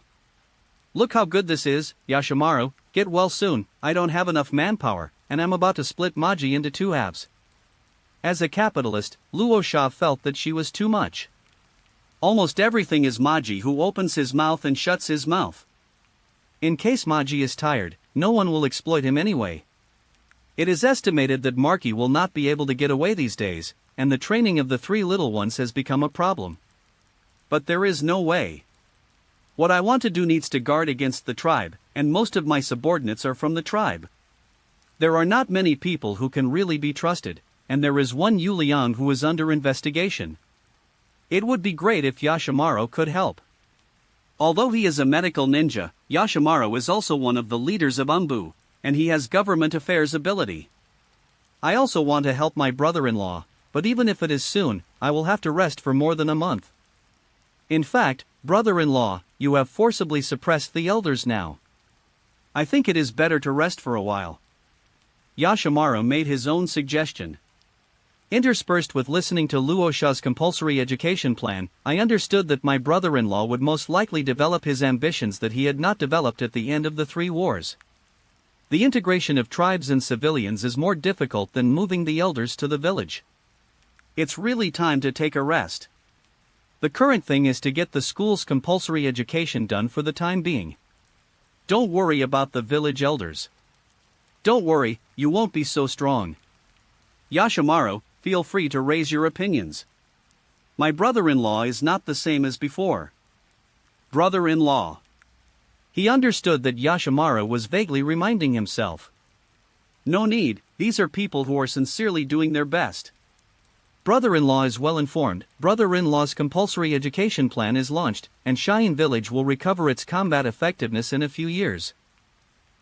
Look how good this is, Yashimaru, get well soon, I don't have enough manpower, and I'm about to split Maji into two halves. As a capitalist, Luosha felt that she was too much. Almost everything is Maji who opens his mouth and shuts his mouth. In case Maji is tired, no one will exploit him anyway. It is estimated that Marky will not be able to get away these days, and the training of the three little ones has become a problem. But there is no way. What I want to do needs to guard against the tribe, and most of my subordinates are from the tribe. There are not many people who can really be trusted, and there is one Yu Liang who is under investigation. It would be great if Yashimaru could help. Although he is a medical ninja, Yashimaru is also one of the leaders of Umbu, and he has government affairs ability. I also want to help my brother-in-law, but even if it is soon, I will have to rest for more than a month. In fact, brother-in-law, you have forcibly suppressed the elders now. I think it is better to rest for a while. Yashimaru made his own suggestion. Interspersed with listening to Luosha's compulsory education plan, I understood that my brother-in-law would most likely develop his ambitions that he had not developed at the end of the three wars. The integration of tribes and civilians is more difficult than moving the elders to the village. It's really time to take a rest. The current thing is to get the school's compulsory education done for the time being. Don't worry about the village elders. Don't worry, you won't be so strong. Yashimaru, feel free to raise your opinions. My brother-in-law is not the same as before. Brother-in-law. He understood that Yashimaru was vaguely reminding himself. No need, these are people who are sincerely doing their best. Brother-in-law is well informed, brother-in-law's compulsory education plan is launched, and Cheyenne Village will recover its combat effectiveness in a few years.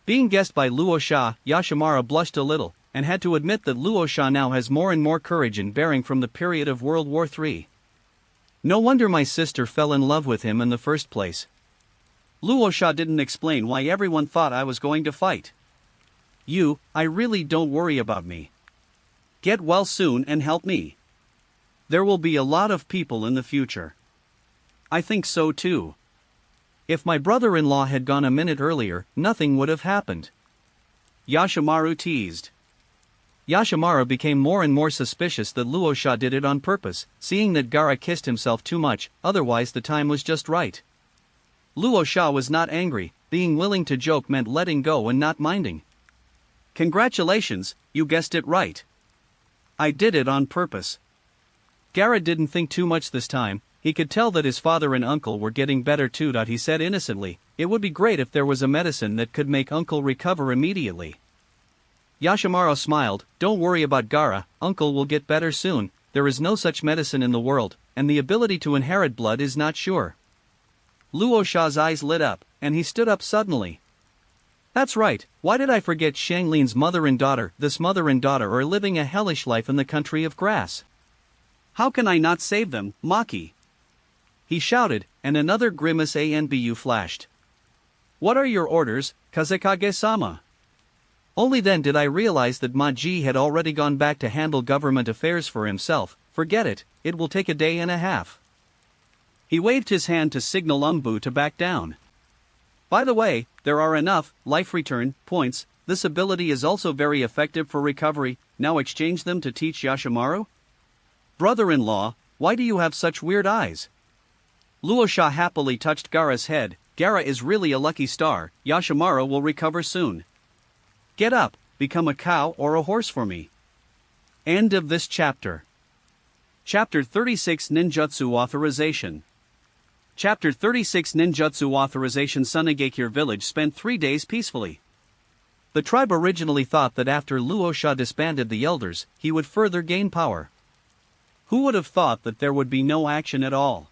Being guessed by Luosha, Yashimaru blushed a little, and had to admit that Luosha now has more and more courage in bearing from the period of World War III. No wonder my sister fell in love with him in the first place. Luosha didn't explain why everyone thought I was going to fight. I really don't worry about me. Get well soon and help me. There will be a lot of people in the future. I think so too. If my brother-in-law had gone a minute earlier, nothing would have happened. Yashimaru teased. Yashimaru became more and more suspicious that Luosha did it on purpose, seeing that Gaara kissed himself too much, otherwise the time was just right. Luosha was not angry, being willing to joke meant letting go and not minding. Congratulations, you guessed it right. I did it on purpose. Gaara didn't think too much this time, he could tell that his father and uncle were getting better too. He said innocently, it would be great if there was a medicine that could make uncle recover immediately. Yashimaru smiled, don't worry about Gaara, uncle will get better soon, there is no such medicine in the world, and the ability to inherit blood is not sure. Luosha's eyes lit up, and he stood up suddenly. That's right, why did I forget Shanglin's mother and daughter? This mother and daughter are living a hellish life in the country of grass. How can I not save them, Maki? He shouted, and another grimace Anbu flashed. What are your orders, Kazekage-sama? Only then did I realize that Maji had already gone back to handle government affairs for himself. Forget it, it will take a day and a half. He waved his hand to signal Umbu to back down. By the way, there are enough life return points. This ability is also very effective for recovery. Now exchange them to teach Yashimaru? Brother-in-law, why do you have such weird eyes? Luosha happily touched Gaara's head. Gaara is really a lucky star. Yashimaru will recover soon. Get up, become a cow or a horse for me. End of this chapter. Chapter 36 Ninjutsu Authorization. Chapter 36 Ninjutsu Authorization Sunagakure village spent 3 days peacefully. The tribe originally thought that after Luosha disbanded the elders, he would further gain power. Who would have thought that there would be no action at all?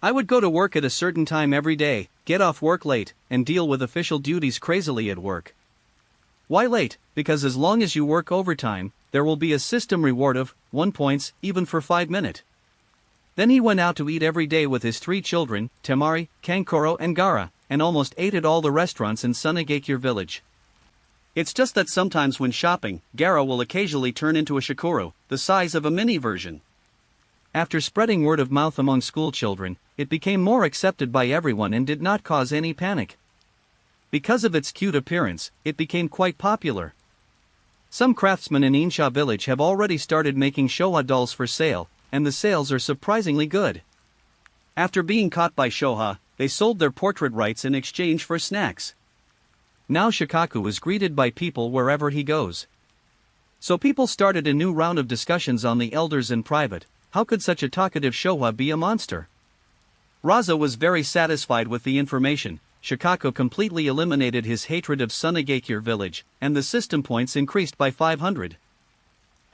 I would go to work at a certain time every day, get off work late, and deal with official duties crazily at work. Why late? Because as long as you work overtime, there will be a system reward of 1 points, even for 5 minutes. Then he went out to eat every day with his 3 children, Temari, Kankoro and Gara, and almost ate at all the restaurants in Sunagakure village. It's just that sometimes when shopping, Gara will occasionally turn into a shikoro, the size of a mini version. After spreading word of mouth among school children, it became more accepted by everyone and did not cause any panic. Because of its cute appearance, it became quite popular. Some craftsmen in Insha village have already started making Shoha dolls for sale, and the sales are surprisingly good. After being caught by Shoha, they sold their portrait rights in exchange for snacks. Now Shikaku is greeted by people wherever he goes. So people started a new round of discussions on the elders in private. How could such a talkative Shoha be a monster? Raza was very satisfied with the information. Shikaku completely eliminated his hatred of Sunagakure village, and the system points increased by 500.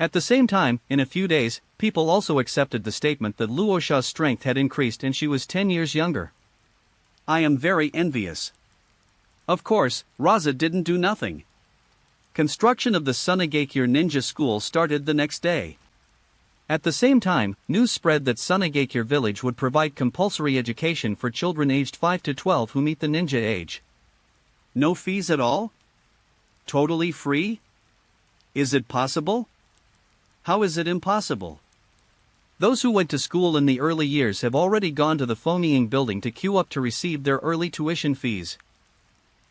At the same time, in a few days, people also accepted the statement that Luosha's strength had increased and she was 10 years younger. I am very envious. Of course, Raza didn't do nothing. Construction of the Sunagakure ninja school started the next day. At the same time, news spread that Sunagakure village would provide compulsory education for children aged 5 to 12 who meet the ninja age. No fees at all? Totally free? Is it possible? How is it impossible? Those who went to school in the early years have already gone to the Fomying building to queue up to receive their early tuition fees.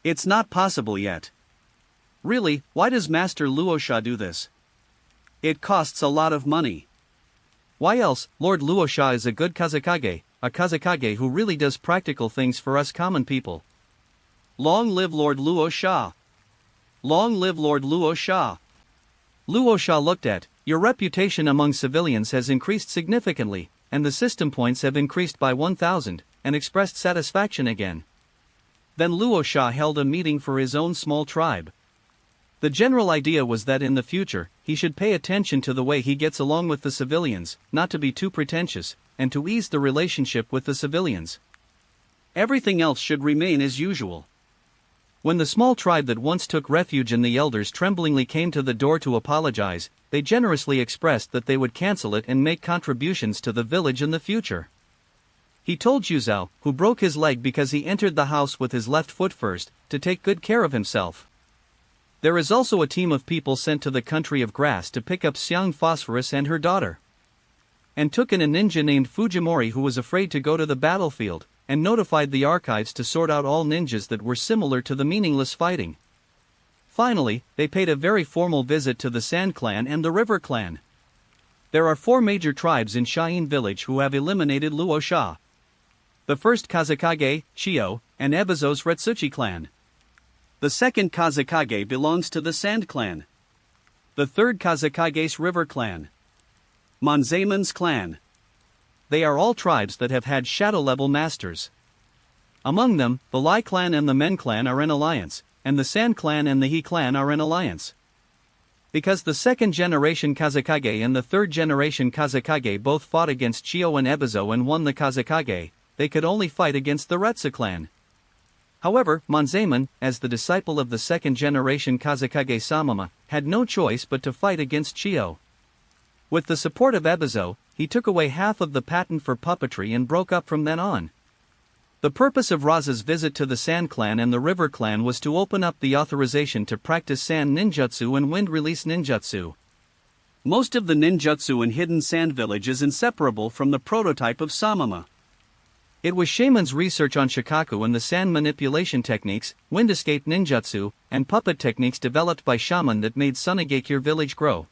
It's not possible yet. Really, why does Master Luosha do this? It costs a lot of money. Why else? Lord Luosha is a good Kazekage, a Kazekage who really does practical things for us common people. Long live Lord Luosha! Long live Lord Luosha! Luosha looked at, your reputation among civilians has increased significantly, and the system points have increased by 1,000, and expressed satisfaction again. Then Luosha held a meeting for his own small tribe. The general idea was that in the future, he should pay attention to the way he gets along with the civilians, not to be too pretentious, and to ease the relationship with the civilians. Everything else should remain as usual. When the small tribe that once took refuge in the elders tremblingly came to the door to apologize, they generously expressed that they would cancel it and make contributions to the village in the future. He told Yuzao, who broke his leg because he entered the house with his left foot first, to take good care of himself. There is also a team of people sent to the country of grass to pick up Xiang Phosphorus and her daughter. And took in a ninja named Fujimori who was afraid to go to the battlefield, and notified the archives to sort out all ninjas that were similar to the meaningless fighting. Finally, they paid a very formal visit to the Sand Clan and the River Clan. There are 4 major tribes in Shien village who have eliminated Luosha. The first Kazekage, Chio, and Ebizo's Retsuchi clan. The second Kazekage belongs to the Sand Clan. The third Kazekage's River Clan. Monzaemon's clan. They are all tribes that have had shadow-level masters. Among them, the Lai clan and the Men clan are in alliance, and the Sand clan and the He clan are in alliance. Because the second-generation Kazekage and the third-generation Kazekage both fought against Chio and Ebizo and won the Kazekage, they could only fight against the Retsu clan. However, Monzaemon, as the disciple of the second-generation Kazekage Samama, had no choice but to fight against Chio. With the support of Ebizo, he took away half of the patent for puppetry and broke up from then on. The purpose of Raza's visit to the Sand Clan and the River Clan was to open up the authorization to practice sand ninjutsu and wind-release ninjutsu. Most of the ninjutsu in Hidden Sand Village is inseparable from the prototype of Samama. It was Shaman's research on Shikaku and the sand manipulation techniques, wind escape ninjutsu, and puppet techniques developed by Shaman that made Sunagakure village grow.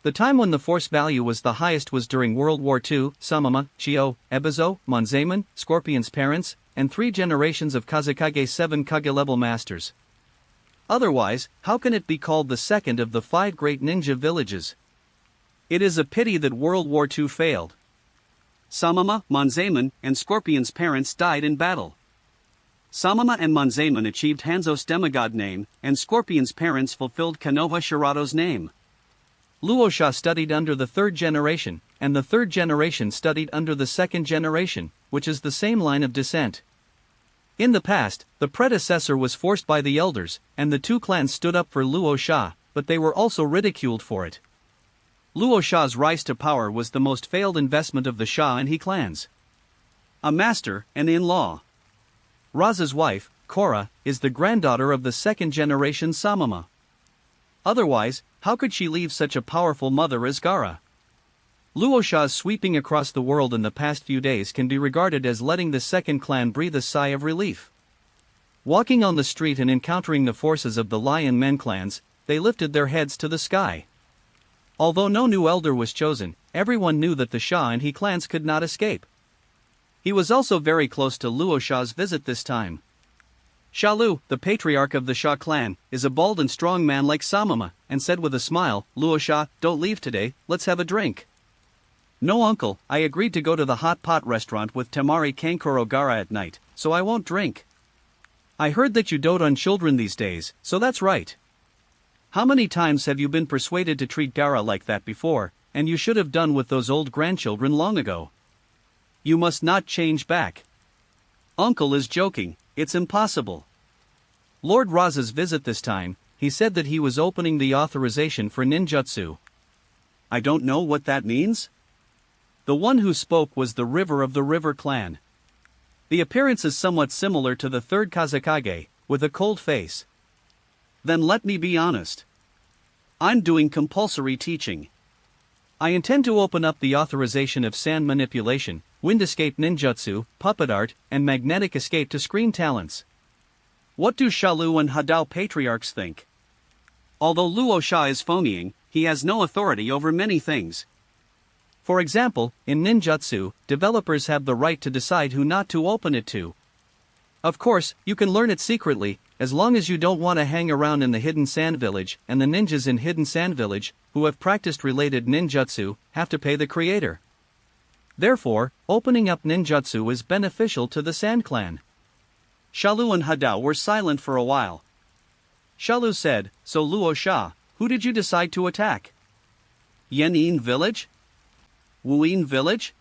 The time when the force value was the highest was during World War II. Samama, Chio, Ebizo, Monzaemon, Scorpion's parents, and 3 generations of Kazekage 7 Kage-level masters. Otherwise, how can it be called the second of the 5 great ninja villages? It is a pity that World War II failed. Samama, Monzaemon, and Scorpion's parents died in battle. Samama and Monzaemon achieved Hanzo's demigod name, and Scorpion's parents fulfilled Konoha Shirato's name. Luosha studied under the third generation, and the third generation studied under the second generation, which is the same line of descent. In the past, the predecessor was forced by the elders, and the two clans stood up for Luosha, but they were also ridiculed for it. Luosha's rise to power was the most failed investment of the Sha and He clans. A master and in-law. Raza's wife, Korra, is the granddaughter of the second generation Samama. Otherwise, how could she leave such a powerful mother as Gaara? Luosha's sweeping across the world in the past few days can be regarded as letting the second clan breathe a sigh of relief. Walking on the street and encountering the forces of the Lion Men clans, they lifted their heads to the sky. Although no new elder was chosen, everyone knew that the Sha and He clans could not escape. He was also very close to Luosha's visit this time. Sha Lu, the patriarch of the Sha clan, is a bald and strong man like Samama, and said with a smile, "Luosha, don't leave today, let's have a drink." "No uncle, I agreed to go to the hot pot restaurant with Temari Kankuro Gaara at night, so I won't drink." "I heard that you dote on children these days, so that's right. How many times have you been persuaded to treat Gaara like that before, and you should have done with those old grandchildren long ago. You must not change back. Uncle is joking, it's impossible." Lord Raza's visit this time, he said that he was opening the authorization for ninjutsu. "I don't know what that means?" The one who spoke was the River of the River clan. The appearance is somewhat similar to the third Kazekage, with a cold face. "Then let me be honest. I'm doing compulsory teaching. I intend to open up the authorization of sand manipulation, wind escape ninjutsu, puppet art, and magnetic escape to screen talents. What do Shalu and Hadao patriarchs think?" Although Luosha is phonying, he has no authority over many things. For example, in ninjutsu, developers have the right to decide who not to open it to. Of course, you can learn it secretly, as long as you don't want to hang around in the Hidden Sand Village, and the ninjas in Hidden Sand Village, who have practiced related ninjutsu, have to pay the creator. Therefore, opening up ninjutsu is beneficial to the Sand Clan. Shalu and Hadao were silent for a while. Shalu said, "So Luosha, who did you decide to attack? Yenin Village? Wuin Village?"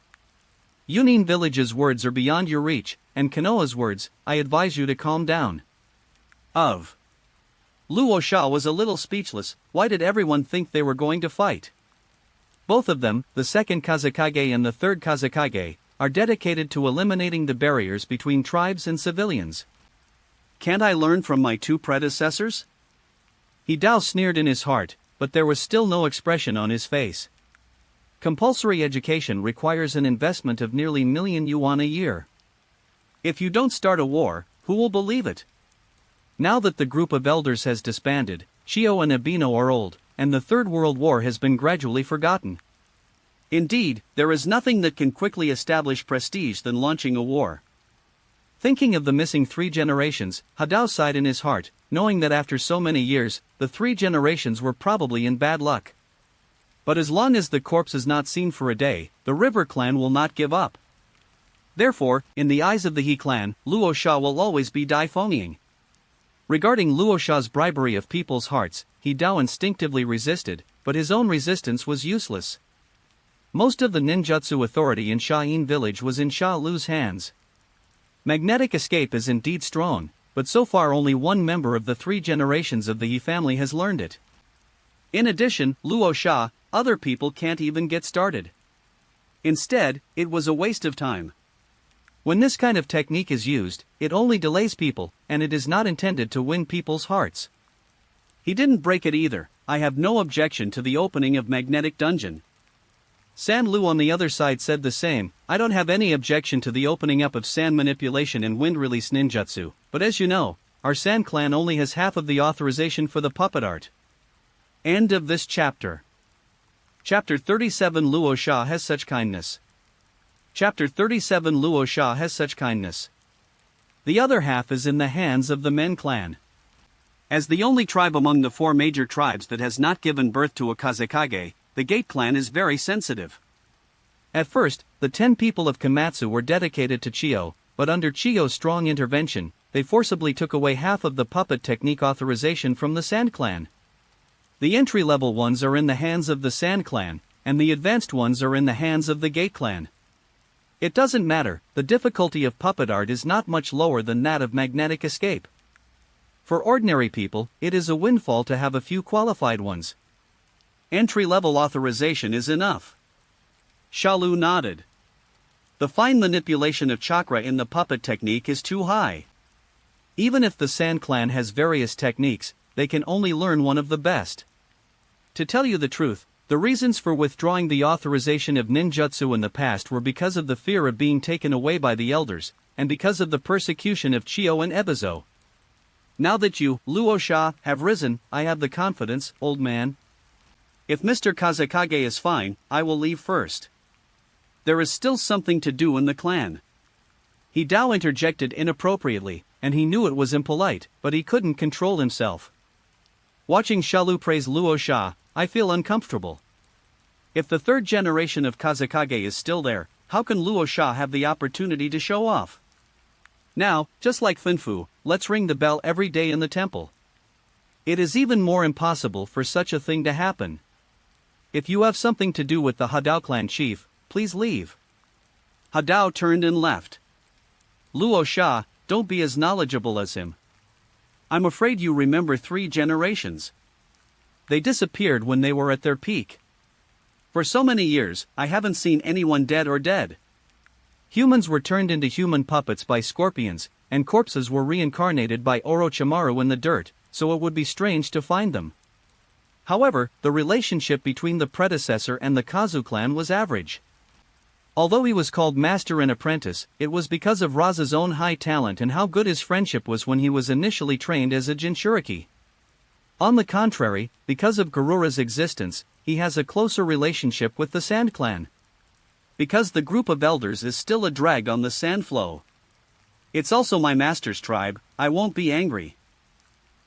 Yunin Village's words are beyond your reach, and Konoha's words, "I advise you to calm down." Luosha was a little speechless. Why did everyone think they were going to fight? Both of them, the second Kazekage and the third Kazekage, are dedicated to eliminating the barriers between tribes and civilians. "Can't I learn from my two predecessors?" Hidao sneered in his heart, but there was still no expression on his face. Compulsory education requires an investment of nearly million yuan a year. If you don't start a war, who will believe it? Now that the group of elders has disbanded, Shio and Abino are old, and the Third World War has been gradually forgotten. Indeed, there is nothing that can quickly establish prestige than launching a war. Thinking of the missing 3 generations, Hadao sighed in his heart, knowing that after so many years, the 3 generations were probably in bad luck. But as long as the corpse is not seen for a day, the River clan will not give up. Therefore, in the eyes of the He clan, Luosha will always be phonying. Regarding Luosha's bribery of people's hearts, Hidao instinctively resisted, but his own resistance was useless. Most of the ninjutsu authority in Sha-in village was in Sha Lu's hands. Magnetic escape is indeed strong, but so far only one member of the 3 generations of the He family has learned it. In addition, Luosha, other people can't even get started. Instead, it was a waste of time. When this kind of technique is used, it only delays people, and it is not intended to win people's hearts. He didn't break it either. I have no objection to the opening of Magnetic Dungeon. San Lu on the other side said the same. I don't have any objection to the opening up of sand manipulation and wind release ninjutsu, but as you know, our Sand clan only has half of the authorization for the puppet art. End of this chapter. Chapter 37 Luosha has such kindness. Chapter 37 Luosha has such kindness. The other half is in the hands of the Men clan. As the only tribe among the 4 major tribes that has not given birth to a Kazekage, the Gate clan is very sensitive. At first, the 10 people of Komatsu were dedicated to Chiyo, but under Chiyo's strong intervention, they forcibly took away half of the puppet technique authorization from the Sand Clan. The entry-level ones are in the hands of the Sand Clan, and the advanced ones are in the hands of the Gate Clan. It doesn't matter, the difficulty of puppet art is not much lower than that of magnetic escape. For ordinary people, it is a windfall to have a few qualified ones. Entry-level authorization is enough. Shalu nodded. The fine manipulation of chakra in the puppet technique is too high. Even if the Sand Clan has various techniques, they can only learn one of the best. To tell you the truth, the reasons for withdrawing the authorization of ninjutsu in the past were because of the fear of being taken away by the elders, and because of the persecution of Chiyo and Ebizo. Now that you, Luosha, have risen, I have the confidence, old man. If Mr. Kazekage is fine, I will leave first. There is still something to do in the clan. Hidao interjected inappropriately, and he knew it was impolite, but he couldn't control himself. Watching Shalu praise Luosha, I feel uncomfortable. If the third generation of Kazekage is still there, how can Luosha have the opportunity to show off? Now, just like Finfu, let's ring the bell every day in the temple. It is even more impossible for such a thing to happen. If you have something to do with the Hadao clan chief, please leave. Hadao turned and left. Luosha, don't be as knowledgeable as him. I'm afraid you remember 3 generations. They disappeared when they were at their peak. For so many years, I haven't seen anyone dead or dead. Humans were turned into human puppets by scorpions, and corpses were reincarnated by Orochimaru in the dirt, so it would be strange to find them. However, the relationship between the predecessor and the Kazu clan was average. Although he was called master and apprentice, it was because of Raza's own high talent and how good his friendship was when he was initially trained as a Jinchuriki. On the contrary, because of Garura's existence, he has a closer relationship with the Sand Clan. Because the group of elders is still a drag on the sand flow. It's also my master's tribe, I won't be angry.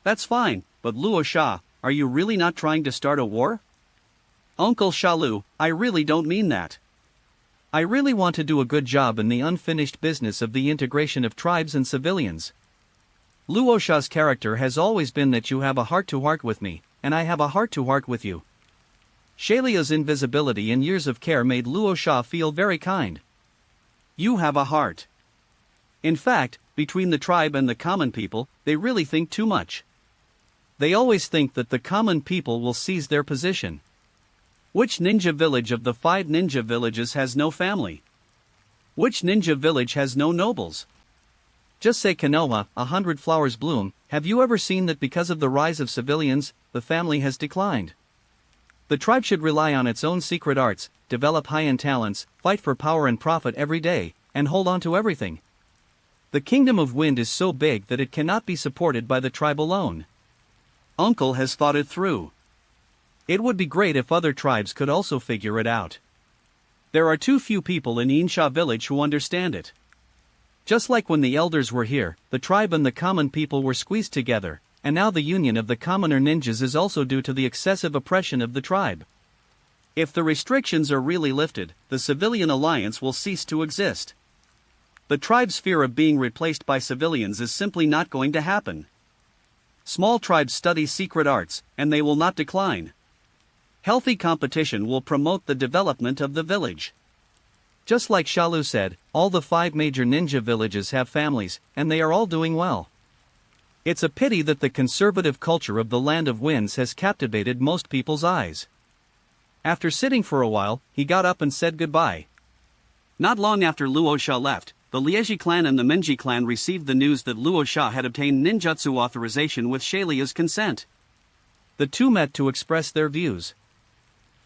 That's fine, but Luosha, are you really not trying to start a war? Uncle Shalu, I really don't mean that. I really want to do a good job in the unfinished business of the integration of tribes and civilians. Luosha's character has always been that you have a heart-to-heart with me, and I have a heart-to-heart with you. Shalia's invisibility and years of care made Luosha feel very kind. You have a heart. In fact, between the tribe and the common people, they really think too much. They always think that the common people will seize their position. Which ninja village of the 5 ninja villages has no family? Which ninja village has no nobles? Just say Konoha, 100 flowers bloom. Have you ever seen that because of the rise of civilians, the family has declined? The tribe should rely on its own secret arts, develop high-end talents, fight for power and profit every day, and hold on to everything. The Kingdom of Wind is so big that it cannot be supported by the tribe alone. Uncle has thought it through. It would be great if other tribes could also figure it out. There are too few people in Insha village who understand it. Just like when the elders were here, the tribe and the common people were squeezed together, and now the union of the commoner ninjas is also due to the excessive oppression of the tribe. If the restrictions are really lifted, the civilian alliance will cease to exist. The tribe's fear of being replaced by civilians is simply not going to happen. Small tribes study secret arts, and they will not decline. Healthy competition will promote the development of the village. Just like Shalu said, all the 5 major ninja villages have families, and they are all doing well. It's a pity that the conservative culture of the Land of Winds has captivated most people's eyes. After sitting for a while, he got up and said goodbye. Not long after Luosha left, the Lieji clan and the Menji clan received the news that Luosha had obtained ninjutsu authorization with Shalia's consent. The two met to express their views.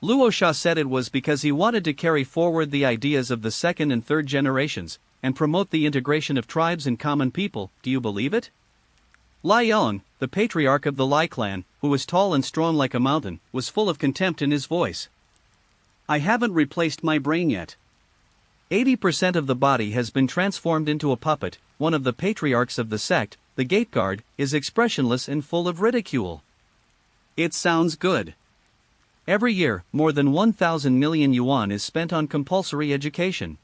Luosha said it was because he wanted to carry forward the ideas of the 2nd and 3rd generations, and promote the integration of tribes and common people. Do you believe it? Lai Yong, the patriarch of the Lai clan, who was tall and strong like a mountain, was full of contempt in his voice. I haven't replaced my brain yet. 80% of the body has been transformed into a puppet. One of the patriarchs of the sect, the gate guard, is expressionless and full of ridicule. It sounds good. Every year, more than 1,000 million yuan is spent on compulsory education.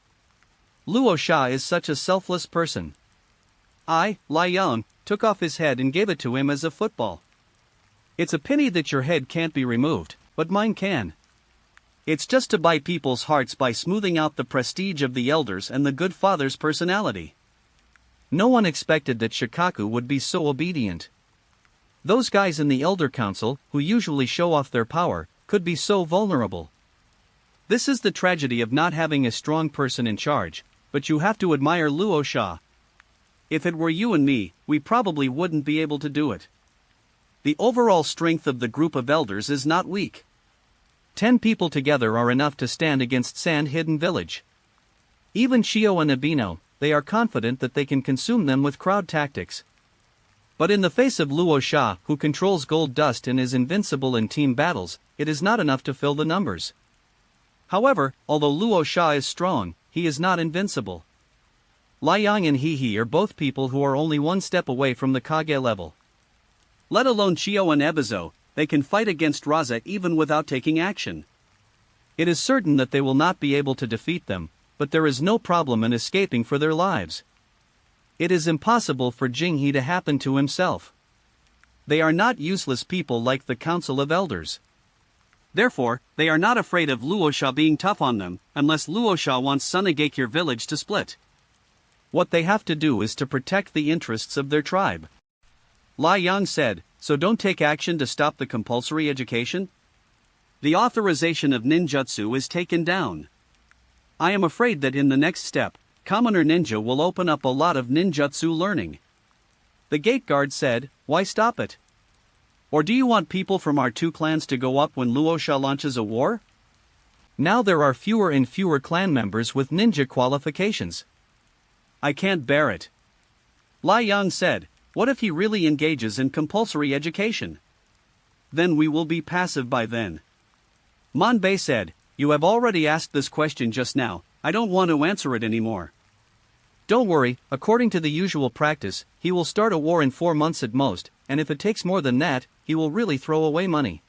Luo Sha is such a selfless person. Lai Yang, took off his head and gave it to him as a football. It's a pity that your head can't be removed, but mine can. It's just to buy people's hearts by smoothing out the prestige of the elders and the good father's personality. No one expected that Shikaku would be so obedient. Those guys in the Elder Council, who usually show off their power, could be so vulnerable. This is the tragedy of not having a strong person in charge, but you have to admire Luo Sha. If it were you and me, we probably wouldn't be able to do it. The overall strength of the group of elders is not weak. 10 people together are enough to stand against Sand Hidden Village. Even Shio and Abino, they are confident that they can consume them with crowd tactics. But in the face of Luo Sha, who controls gold dust and is invincible in team battles, it is not enough to fill the numbers. However, although Luo Sha is strong, he is not invincible. Lai Yang and He are both people who are only one step away from the Kage level. Let alone Chio and Ebizo, they can fight against Raza even without taking action. It is certain that they will not be able to defeat them, but there is no problem in escaping for their lives. It is impossible for Jinghe to happen to himself. They are not useless people like the Council of Elders. Therefore, they are not afraid of Luo Sha being tough on them, unless Luo Sha wants Sunagakure village to split. What they have to do is to protect the interests of their tribe. Lai Yang said, so don't take action to stop the compulsory education? The authorization of ninjutsu is taken down. I am afraid that in the next step, Commoner Ninja will open up a lot of ninjutsu learning. The gate guard said, why stop it? Or do you want people from our 2 clans to go up when Luo Sha launches a war? Now there are fewer and fewer clan members with ninja qualifications. I can't bear it. Lai Yang said, what if he really engages in compulsory education? Then we will be passive by then. Manbei said, you have already asked this question just now, I don't want to answer it anymore. Don't worry, according to the usual practice, he will start a war in 4 months at most, and if it takes more than that, he will really throw away money.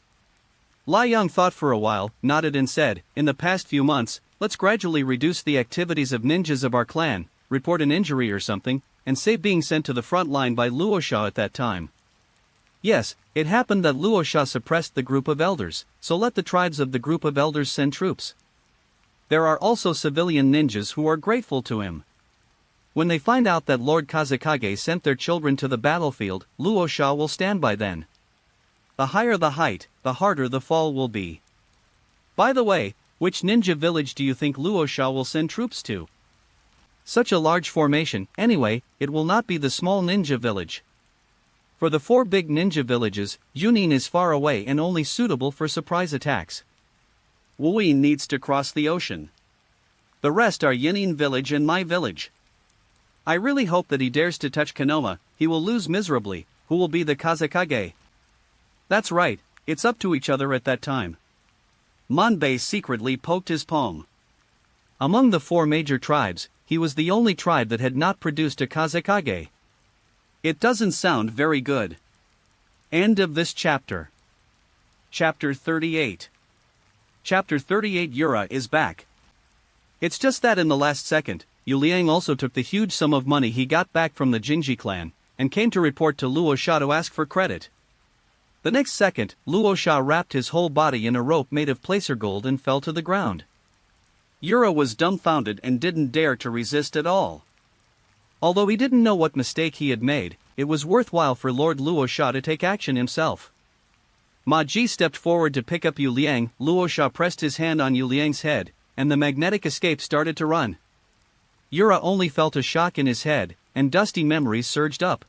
Lai Yang thought for a while, nodded and said, in the past few months, let's gradually reduce the activities of ninjas of our clan, report an injury or something, and say being sent to the front line by Luo Sha at that time. Yes, it happened that Luo Sha suppressed the group of elders, so let the tribes of the group of elders send troops. There are also civilian ninjas who are grateful to him. When they find out that Lord Kazekage sent their children to the battlefield, Luo Sha will stand by then. The higher the height, the harder the fall will be. By the way, which ninja village do you think Luo Sha will send troops to? Such a large formation, anyway, it will not be the small ninja village. For the 4 big ninja villages, Yunin is far away and only suitable for surprise attacks. Wuyin needs to cross the ocean. The rest are Yinin village and my village. I really hope that he dares to touch Konoha, he will lose miserably, who will be the Kazekage? That's right, it's up to each other at that time. Manbei secretly poked his palm. Among the 4 major tribes, he was the only tribe that had not produced a Kazekage. It doesn't sound very good. End of this chapter. Chapter 38. Chapter 38 Yura is back. It's just that in the last second, Yu Liang also took the huge sum of money he got back from the Jingji clan, and came to report to Luo Sha to ask for credit. The next second, Luo Sha wrapped his whole body in a rope made of placer gold and fell to the ground. Yura was dumbfounded and didn't dare to resist at all. Although he didn't know what mistake he had made, it was worthwhile for Lord Luo Sha to take action himself. Ma Ji stepped forward to pick up Yu Liang, Luo Sha pressed his hand on Yu Liang's head, and the magnetic escape started to run. Yura only felt a shock in his head, and dusty memories surged up.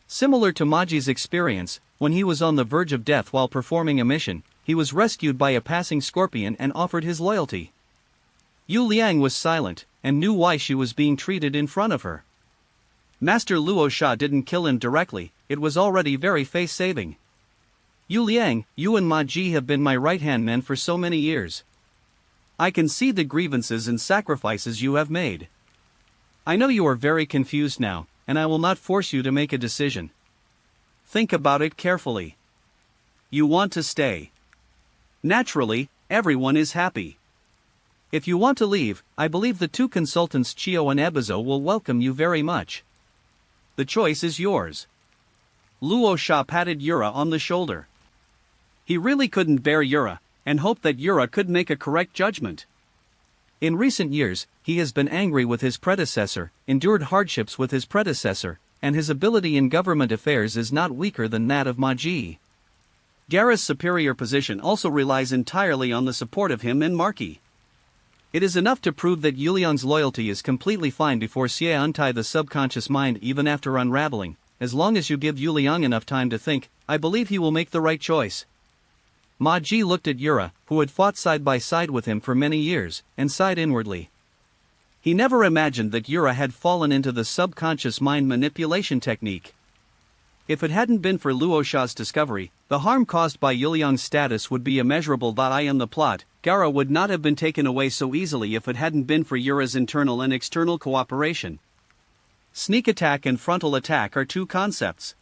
Similar to Maji's experience, when he was on the verge of death while performing a mission, he was rescued by a passing scorpion and offered his loyalty. Yu Liang was silent, and knew why she was being treated in front of her. Master Luo Sha didn't kill him directly, it was already very face-saving. Yu Liang, you and Ma Ji have been my right-hand men for so many years. I can see the grievances and sacrifices you have made. I know you are very confused now, and I will not force you to make a decision. Think about it carefully. You want to stay. Naturally, everyone is happy. If you want to leave, I believe the two consultants Chio and Ebizo will welcome you very much. The choice is yours. Luo Sha patted Yura on the shoulder. He really couldn't bear Yura, and hoped that Yura could make a correct judgment. In recent years, he has been angry with his predecessor, endured hardships with his predecessor, and his ability in government affairs is not weaker than that of Maji. Gaara's superior position also relies entirely on the support of him and Marky. It is enough to prove that Yuliang's loyalty is completely fine before Xie untie the subconscious mind even after unraveling. As long as you give Yuliang enough time to think, I believe he will make the right choice. Ma Ji looked at Yura, who had fought side by side with him for many years, and sighed inwardly. He never imagined that Yura had fallen into the subconscious mind manipulation technique. If it hadn't been for Luo Sha's discovery, the harm caused by Yuliang's status would be immeasurable. I am the plot. Gaara would not have been taken away so easily if it hadn't been for Yura's internal and external cooperation. Sneak attack and frontal attack are two concepts.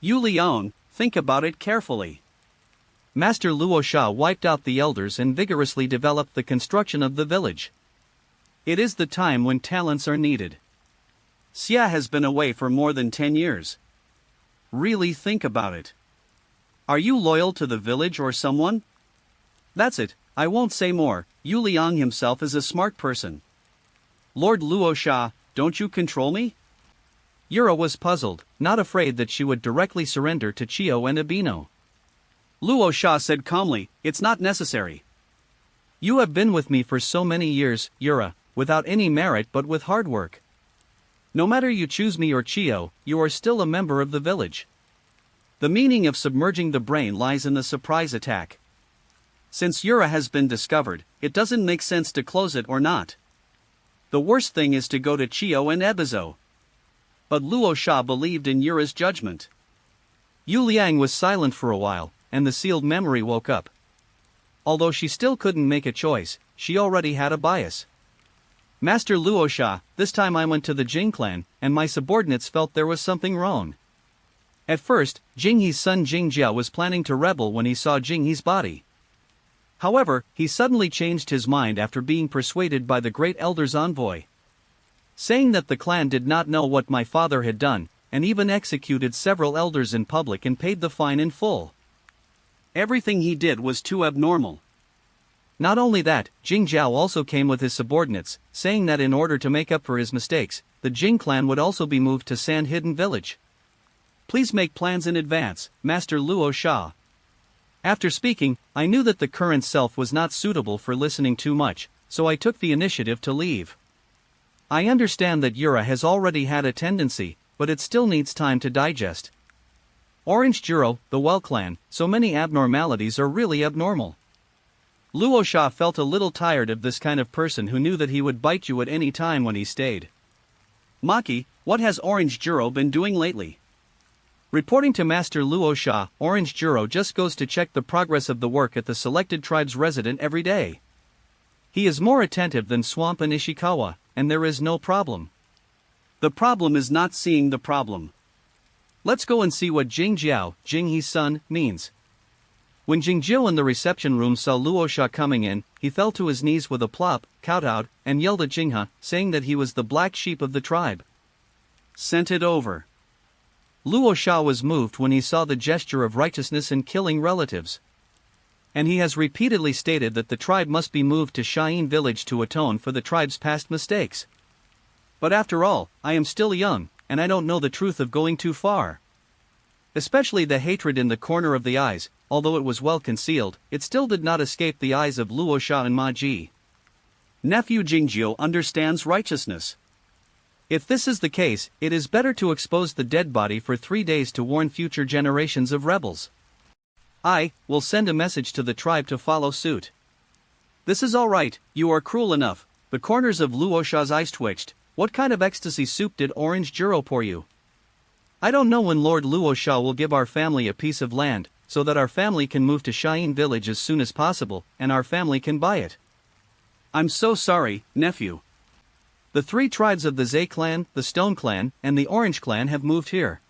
Yuliang, think about it carefully. Master Luo Sha wiped out the elders and vigorously developed the construction of the village. It is the time when talents are needed. Xia has been away for more than 10 years. Really think about it. Are you loyal to the village or someone? That's it, I won't say more. Yuliang himself is a smart person. Lord Luo Sha, don't you control me? Yura was puzzled, not afraid that she would directly surrender to Chio and Abino. Luo Sha said calmly, it's not necessary. You have been with me for so many years, Yura, without any merit but with hard work. No matter you choose me or Chio, you are still a member of the village. The meaning of submerging the brain lies in the surprise attack. Since Yura has been discovered, it doesn't make sense to close it or not. The worst thing is to go to Chio and Ebizo. But Luo Sha believed in Yura's judgment. Yu Liang was silent for a while, and the sealed memory woke up. Although she still couldn't make a choice, she already had a bias. Master Luo Sha, this time I went to the Jing clan, and my subordinates felt there was something wrong. At first, Jinghe's son Jingjia was planning to rebel when he saw Jinghe's body. However, he suddenly changed his mind after being persuaded by the great elder's envoy, saying that the clan did not know what my father had done, and even executed several elders in public and paid the fine in full. Everything he did was too abnormal. Not only that, Jing Jiao also came with his subordinates, saying that in order to make up for his mistakes, the Jing clan would also be moved to Sand Hidden Village. Please make plans in advance, Master Luo Sha. After speaking, I knew that the current self was not suitable for listening too much, so I took the initiative to leave. I understand that Yura has already had a tendency, but it still needs time to digest. Orange Juro, the Well clan, so many abnormalities are really abnormal. Luo Sha felt a little tired of this kind of person who knew that he would bite you at any time when he stayed. Maki, what has Orange Juro been doing lately? Reporting to Master Luo Sha, Orange Juro just goes to check the progress of the work at the selected tribe's resident every day. He is more attentive than Swamp and Ishikawa, and there is no problem. The problem is not seeing the problem. Let's go and see what Jing Jiao, Jinghe's son, means. When Jingjiu in the reception room saw Luo Sha coming in, he fell to his knees with a plop, kowtowed, and yelled at Jinghe, saying that he was the black sheep of the tribe. Sent it over. Luo Sha was moved when he saw the gesture of righteousness in killing relatives. And he has repeatedly stated that the tribe must be moved to Sha'in village to atone for the tribe's past mistakes. But after all, I am still young, and I don't know the truth of going too far. Especially the hatred in the corner of the eyes, although it was well concealed, it still did not escape the eyes of Luo Sha and Ma Ji. Nephew Jingjiu understands righteousness. If this is the case, it is better to expose the dead body for 3 days to warn future generations of rebels. I will send a message to the tribe to follow suit. This is all right, you are cruel enough. The corners of Luo Sha's eyes twitched. What kind of ecstasy soup did Orange Juro pour you? I don't know when Lord Luo Sha will give our family a piece of land, so that our family can move to Sha'in village as soon as possible, and our family can buy it. I'm so sorry, nephew. The 3 tribes of the Zhe clan, the Stone clan, and the Orange clan have moved here.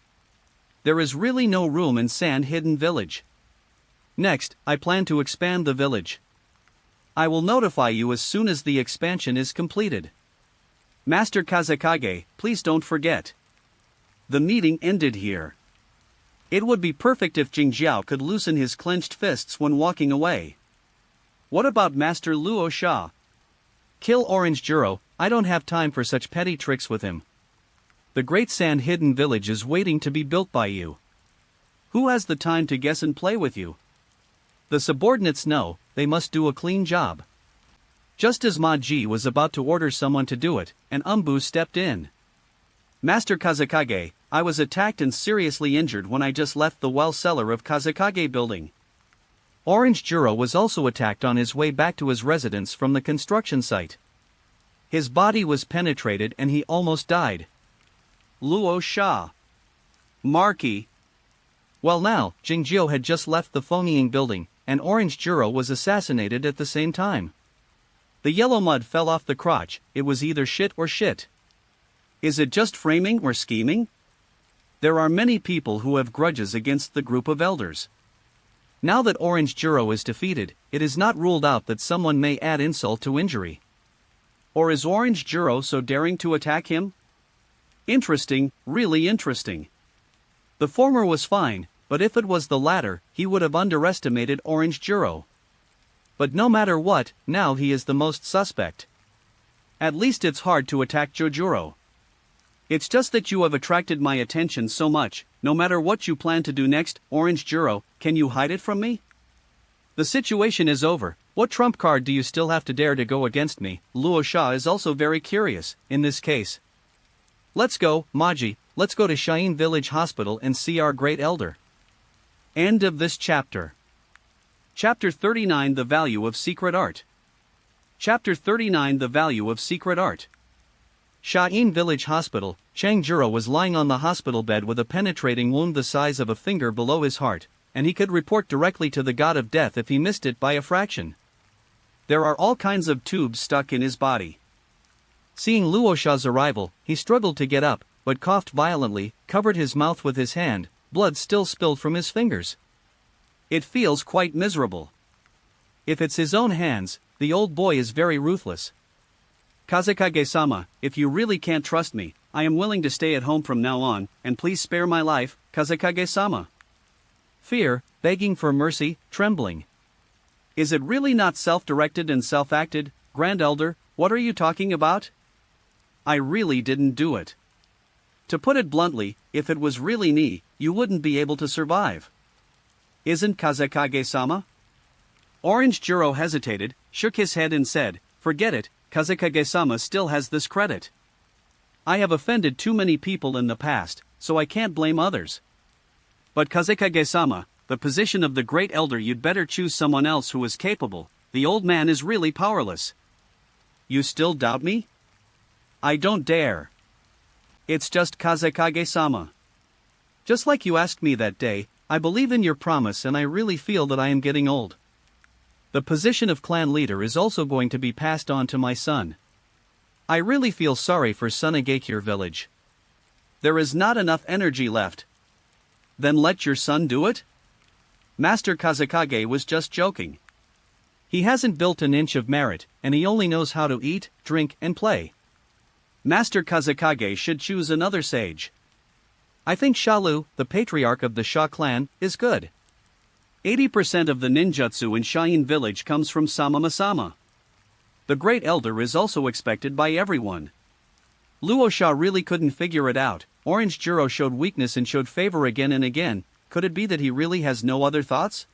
There is really no room in Sand Hidden village. Next, I plan to expand the village. I will notify you as soon as the expansion is completed. Master Kazekage, please don't forget. The meeting ended here. It would be perfect if Jingjiao could loosen his clenched fists when walking away. What about Master Luo Sha? Kill Orange Juro, I don't have time for such petty tricks with him. The Great Sand Hidden Village is waiting to be built by you. Who has the time to guess and play with you? The subordinates know, they must do a clean job. Just as Ma Ji was about to order someone to do it, an Umbu stepped in. Master Kazekage, I was attacked and seriously injured when I just left the well cellar of Kazekage building. Orange Juro was also attacked on his way back to his residence from the construction site. His body was penetrated and he almost died. Luo Sha. Marky. Well now, Jingjiao had just left the Fengiying building, and Orange Juro was assassinated at the same time. The yellow mud fell off the crotch, it was either shit or shit. Is it just framing or scheming? There are many people who have grudges against the group of elders. Now that Orange Juro is defeated, it is not ruled out that someone may add insult to injury. Or is Orange Juro so daring to attack him? Interesting, really interesting. The former was fine, but if it was the latter, he would have underestimated Orange Juro. But no matter what, now he is the most suspect. At least it's hard to attack Jojuro. It's just that you have attracted my attention so much, no matter what you plan to do next, Orange Juro, can you hide it from me? The situation is over, what trump card do you still have to dare to go against me? Luo Sha is also very curious, in this case. Let's go, Maji, let's go to Shiin Village Hospital and see our great elder. End of this chapter. Chapter 39 The Value of Secret Art. Chapter 39 The Value of Secret Art. Shiin Village Hospital, Chang Juro was lying on the hospital bed with a penetrating wound the size of a finger below his heart, and he could report directly to the god of death if he missed it by a fraction. There are all kinds of tubes stuck in his body. Seeing Luosha's arrival, he struggled to get up, but coughed violently, covered his mouth with his hand, blood still spilled from his fingers. It feels quite miserable. If it's his own hands, the old boy is very ruthless. Kazekage-sama, if you really can't trust me, I am willing to stay at home from now on, and please spare my life, Kazekage-sama. Fear, begging for mercy, trembling. Is it really not self-directed and self-acted, Grand Elder, what are you talking about? I really didn't do it. To put it bluntly, if it was really me, you wouldn't be able to survive. Isn't Kazekage-sama? Orange Juro hesitated, shook his head and said, forget it, Kazekage-sama still has this credit. I have offended too many people in the past, so I can't blame others. But Kazekage-sama, the position of the great elder, you'd better choose someone else who is capable. The old man is really powerless. You still doubt me? I don't dare. It's just Kazekage-sama. Just like you asked me that day, I believe in your promise and I really feel that I am getting old. The position of clan leader is also going to be passed on to my son. I really feel sorry for Sunagakure village. There is not enough energy left. Then let your son do it? Master Kazekage was just joking. He hasn't built an inch of merit, and he only knows how to eat, drink, and play. Master Kazekage should choose another sage. I think Shalu, the patriarch of the Sha clan, is good. 80% of the ninjutsu in Shiin village comes from Sama-Masama. The great elder is also expected by everyone. Luo Sha really couldn't figure it out. Orange Juro showed weakness and showed favor again and again. Could it be that he really has no other thoughts?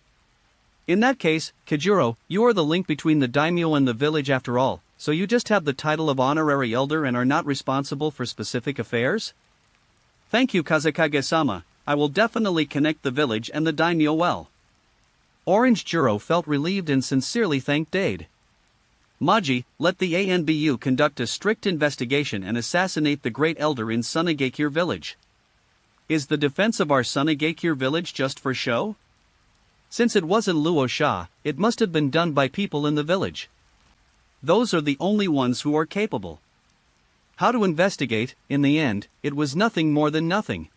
In that case, Kajuro, you are the link between the daimyo and the village after all, so you just have the title of honorary elder and are not responsible for specific affairs? Thank you, Kazekage-sama, I will definitely connect the village and the daimyo well. Orange Juro felt relieved and sincerely thanked Dade. Maji, let the ANBU conduct a strict investigation and assassinate the great elder in Sunagakure village. Is the defense of our Sunagakure village just for show? Since it wasn't Luo Sha, it must have been done by people in the village. Those are the only ones who are capable. How to investigate? In the end, it was nothing more than nothing.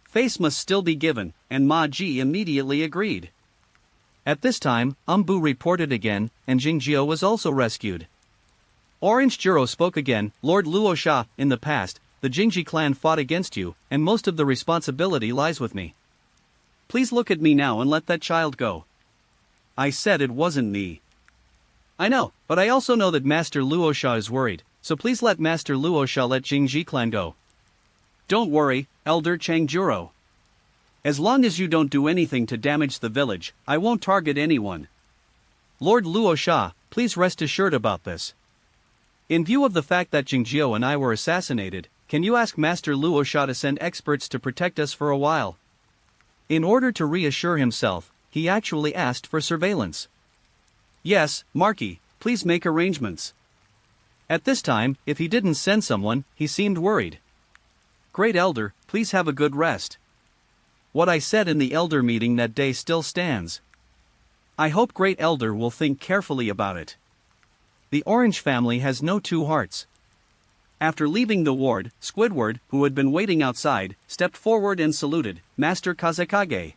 Face must still be given, and Ma Ji immediately agreed. At this time, Umbu reported again, and Jingjio was also rescued. Orange Juro spoke again, Lord Luosha, in the past, the Jingji clan fought against you, and most of the responsibility lies with me. Please look at me now and let that child go. I said it wasn't me. I know, but I also know that Master Luosha is worried, so please let Master Luosha let Jingji clan go. Don't worry, Elder Changjuro. As long as you don't do anything to damage the village, I won't target anyone. Lord Luosha, please rest assured about this. In view of the fact that Jingjio and I were assassinated, can you ask Master Luosha to send experts to protect us for a while? In order to reassure himself, he actually asked for surveillance. Yes, Marky, please make arrangements. At this time, if he didn't send someone, he seemed worried. Great Elder, please have a good rest. What I said in the Elder meeting that day still stands. I hope Great Elder will think carefully about it. The Orange family has no two hearts. After leaving the ward, Squidward, who had been waiting outside, stepped forward and saluted, Master Kazekage.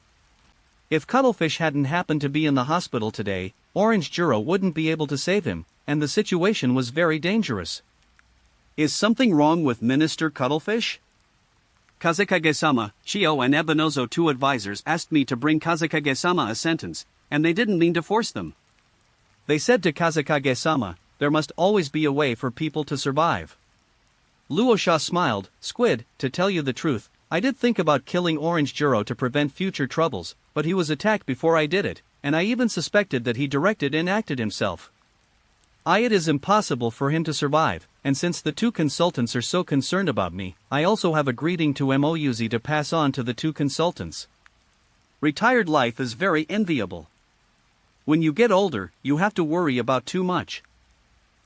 If Cuttlefish hadn't happened to be in the hospital today, Orange Juro wouldn't be able to save him, and the situation was very dangerous. Is something wrong with Minister Cuttlefish? Kazekage-sama, Chio and Ebenozo, two advisors, asked me to bring Kazekage-sama a sentence, and they didn't mean to force them. They said to Kazekage-sama, there must always be a way for people to survive. Luosha smiled, Squid, to tell you the truth, I did think about killing Orange Juro to prevent future troubles, but he was attacked before I did it, and I even suspected that he directed and acted himself. It is impossible for him to survive, and since the two consultants are so concerned about me, I also have a greeting to Mouz to pass on to the two consultants. Retired life is very enviable. When you get older, you have to worry about too much.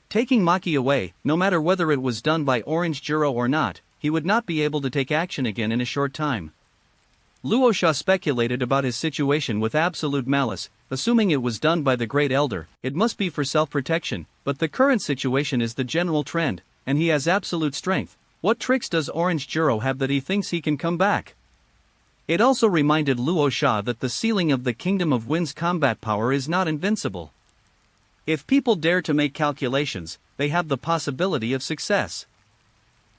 Taking Maki away, no matter whether it was done by Orange Juro or not, he would not be able to take action again in a short time. Luosha speculated about his situation with absolute malice, assuming it was done by the Great Elder, it must be for self-protection, but the current situation is the general trend, and he has absolute strength. What tricks does Orange Juro have that he thinks he can come back? It also reminded Luosha that the ceiling of the Kingdom of Wind's combat power is not invincible. If people dare to make calculations, they have the possibility of success.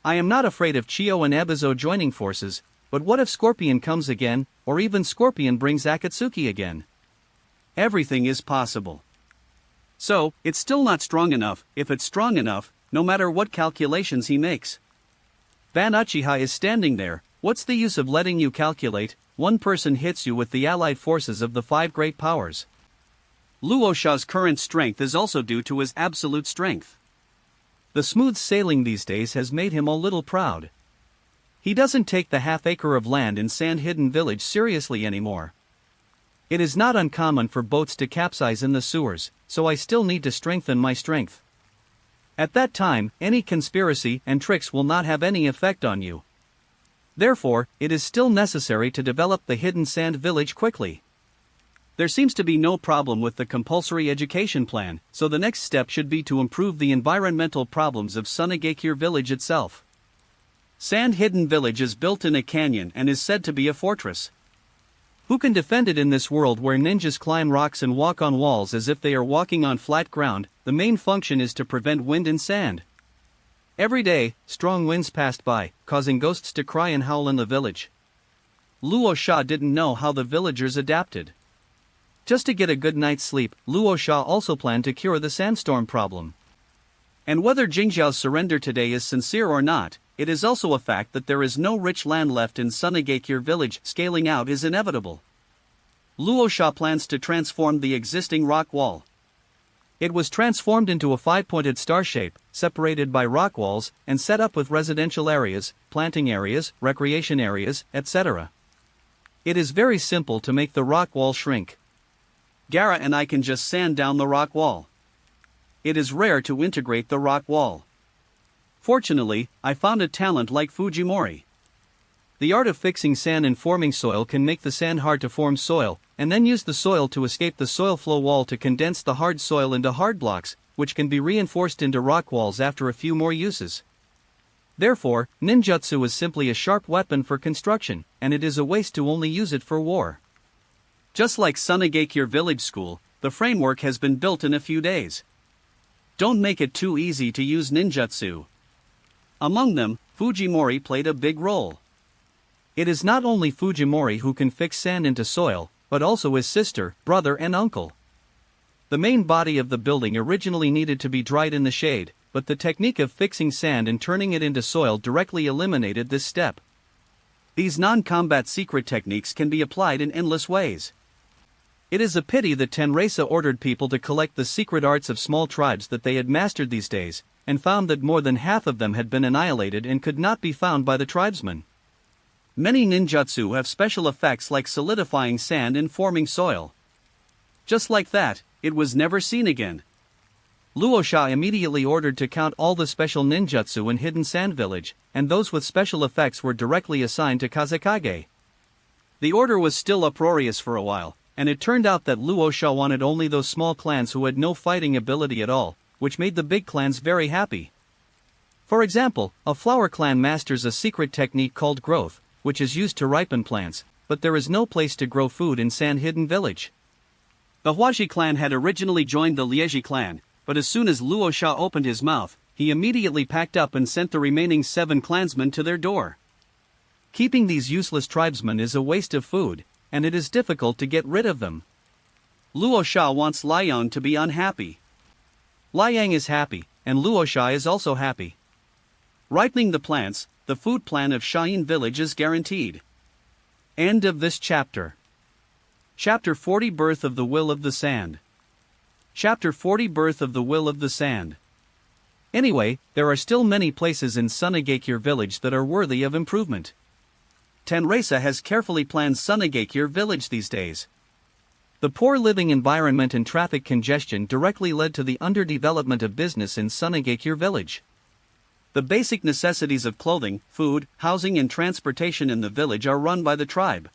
I am not afraid of Chio and Ebizo joining forces, but what if Scorpion comes again, or even Scorpion brings Akatsuki again? Everything is possible. So, it's still not strong enough. If it's strong enough, no matter what calculations he makes. Ban Uchiha is standing there, what's the use of letting you calculate? One person hits you with the allied forces of the five great powers. Luosha's current strength is also due to his absolute strength. The smooth sailing these days has made him a little proud. He doesn't take the half-acre of land in Sand-Hidden Village seriously anymore. It is not uncommon for boats to capsize in the sewers, so I still need to strengthen my strength. At that time, any conspiracy and tricks will not have any effect on you. Therefore, it is still necessary to develop the Hidden Sand Village quickly. There seems to be no problem with the compulsory education plan, so the next step should be to improve the environmental problems of Sunagakure village itself. Sand Hidden Village is built in a canyon and is said to be a fortress. Who can defend it in this world where ninjas climb rocks and walk on walls as if they are walking on flat ground? The main function is to prevent wind and sand. Every day, strong winds passed by, causing ghosts to cry and howl in the village. Luosha didn't know how the villagers adapted. Just to get a good night's sleep, Luosha also planned to cure the sandstorm problem. And whether Jingjiao's surrender today is sincere or not, it is also a fact that there is no rich land left in Sunagakure village. Scaling out is inevitable. Luosha plans to transform the existing rock wall. It was transformed into a five-pointed star shape, separated by rock walls, and set up with residential areas, planting areas, recreation areas, etc. It is very simple to make the rock wall shrink. Gara and I can just sand down the rock wall. It is rare to integrate the rock wall. Fortunately, I found a talent like Fujimori. The art of fixing sand and forming soil can make the sand hard to form soil, and then use the soil to escape the soil flow wall to condense the hard soil into hard blocks, which can be reinforced into rock walls after a few more uses. Therefore, ninjutsu is simply a sharp weapon for construction, and it is a waste to only use it for war. Just like Sunagakure Village School, the framework has been built in a few days. Don't make it too easy to use ninjutsu. Among them, Fujimori played a big role. It is not only Fujimori who can fix sand into soil, but also his sister, brother and uncle. The main body of the building originally needed to be dried in the shade, but the technique of fixing sand and turning it into soil directly eliminated this step. These non-combat secret techniques can be applied in endless ways. It is a pity that Tenresa ordered people to collect the secret arts of small tribes that they had mastered these days, and found that more than half of them had been annihilated and could not be found by the tribesmen. Many ninjutsu have special effects like solidifying sand and forming soil. Just like that, it was never seen again. Luosha immediately ordered to count all the special ninjutsu in Hidden Sand Village, and those with special effects were directly assigned to Kazekage. The order was still uproarious for a while, and it turned out that Luosha wanted only those small clans who had no fighting ability at all, which made the big clans very happy. For example, a flower clan masters a secret technique called growth, which is used to ripen plants, but there is no place to grow food in Sand Hidden Village. The Huaji clan had originally joined the Liegi clan, but as soon as Luosha opened his mouth, he immediately packed up and sent the remaining 7 clansmen to their door. Keeping these useless tribesmen is a waste of food, and it is difficult to get rid of them. Luosha wants Liang to be unhappy. Liang is happy, and Luosha is also happy. Ripening the plants, the food plan of Shayin Village is guaranteed. End of this chapter. Chapter 40 Birth of the Will of the Sand. Chapter 40 Birth of the Will of the Sand. Anyway, there are still many places in Sunagakure Village that are worthy of improvement. Tenresa has carefully planned Sunagakure Village these days. The poor living environment and traffic congestion directly led to the underdevelopment of business in Sunagakure Village. The basic necessities of clothing, food, housing and transportation in the village are run by the tribe.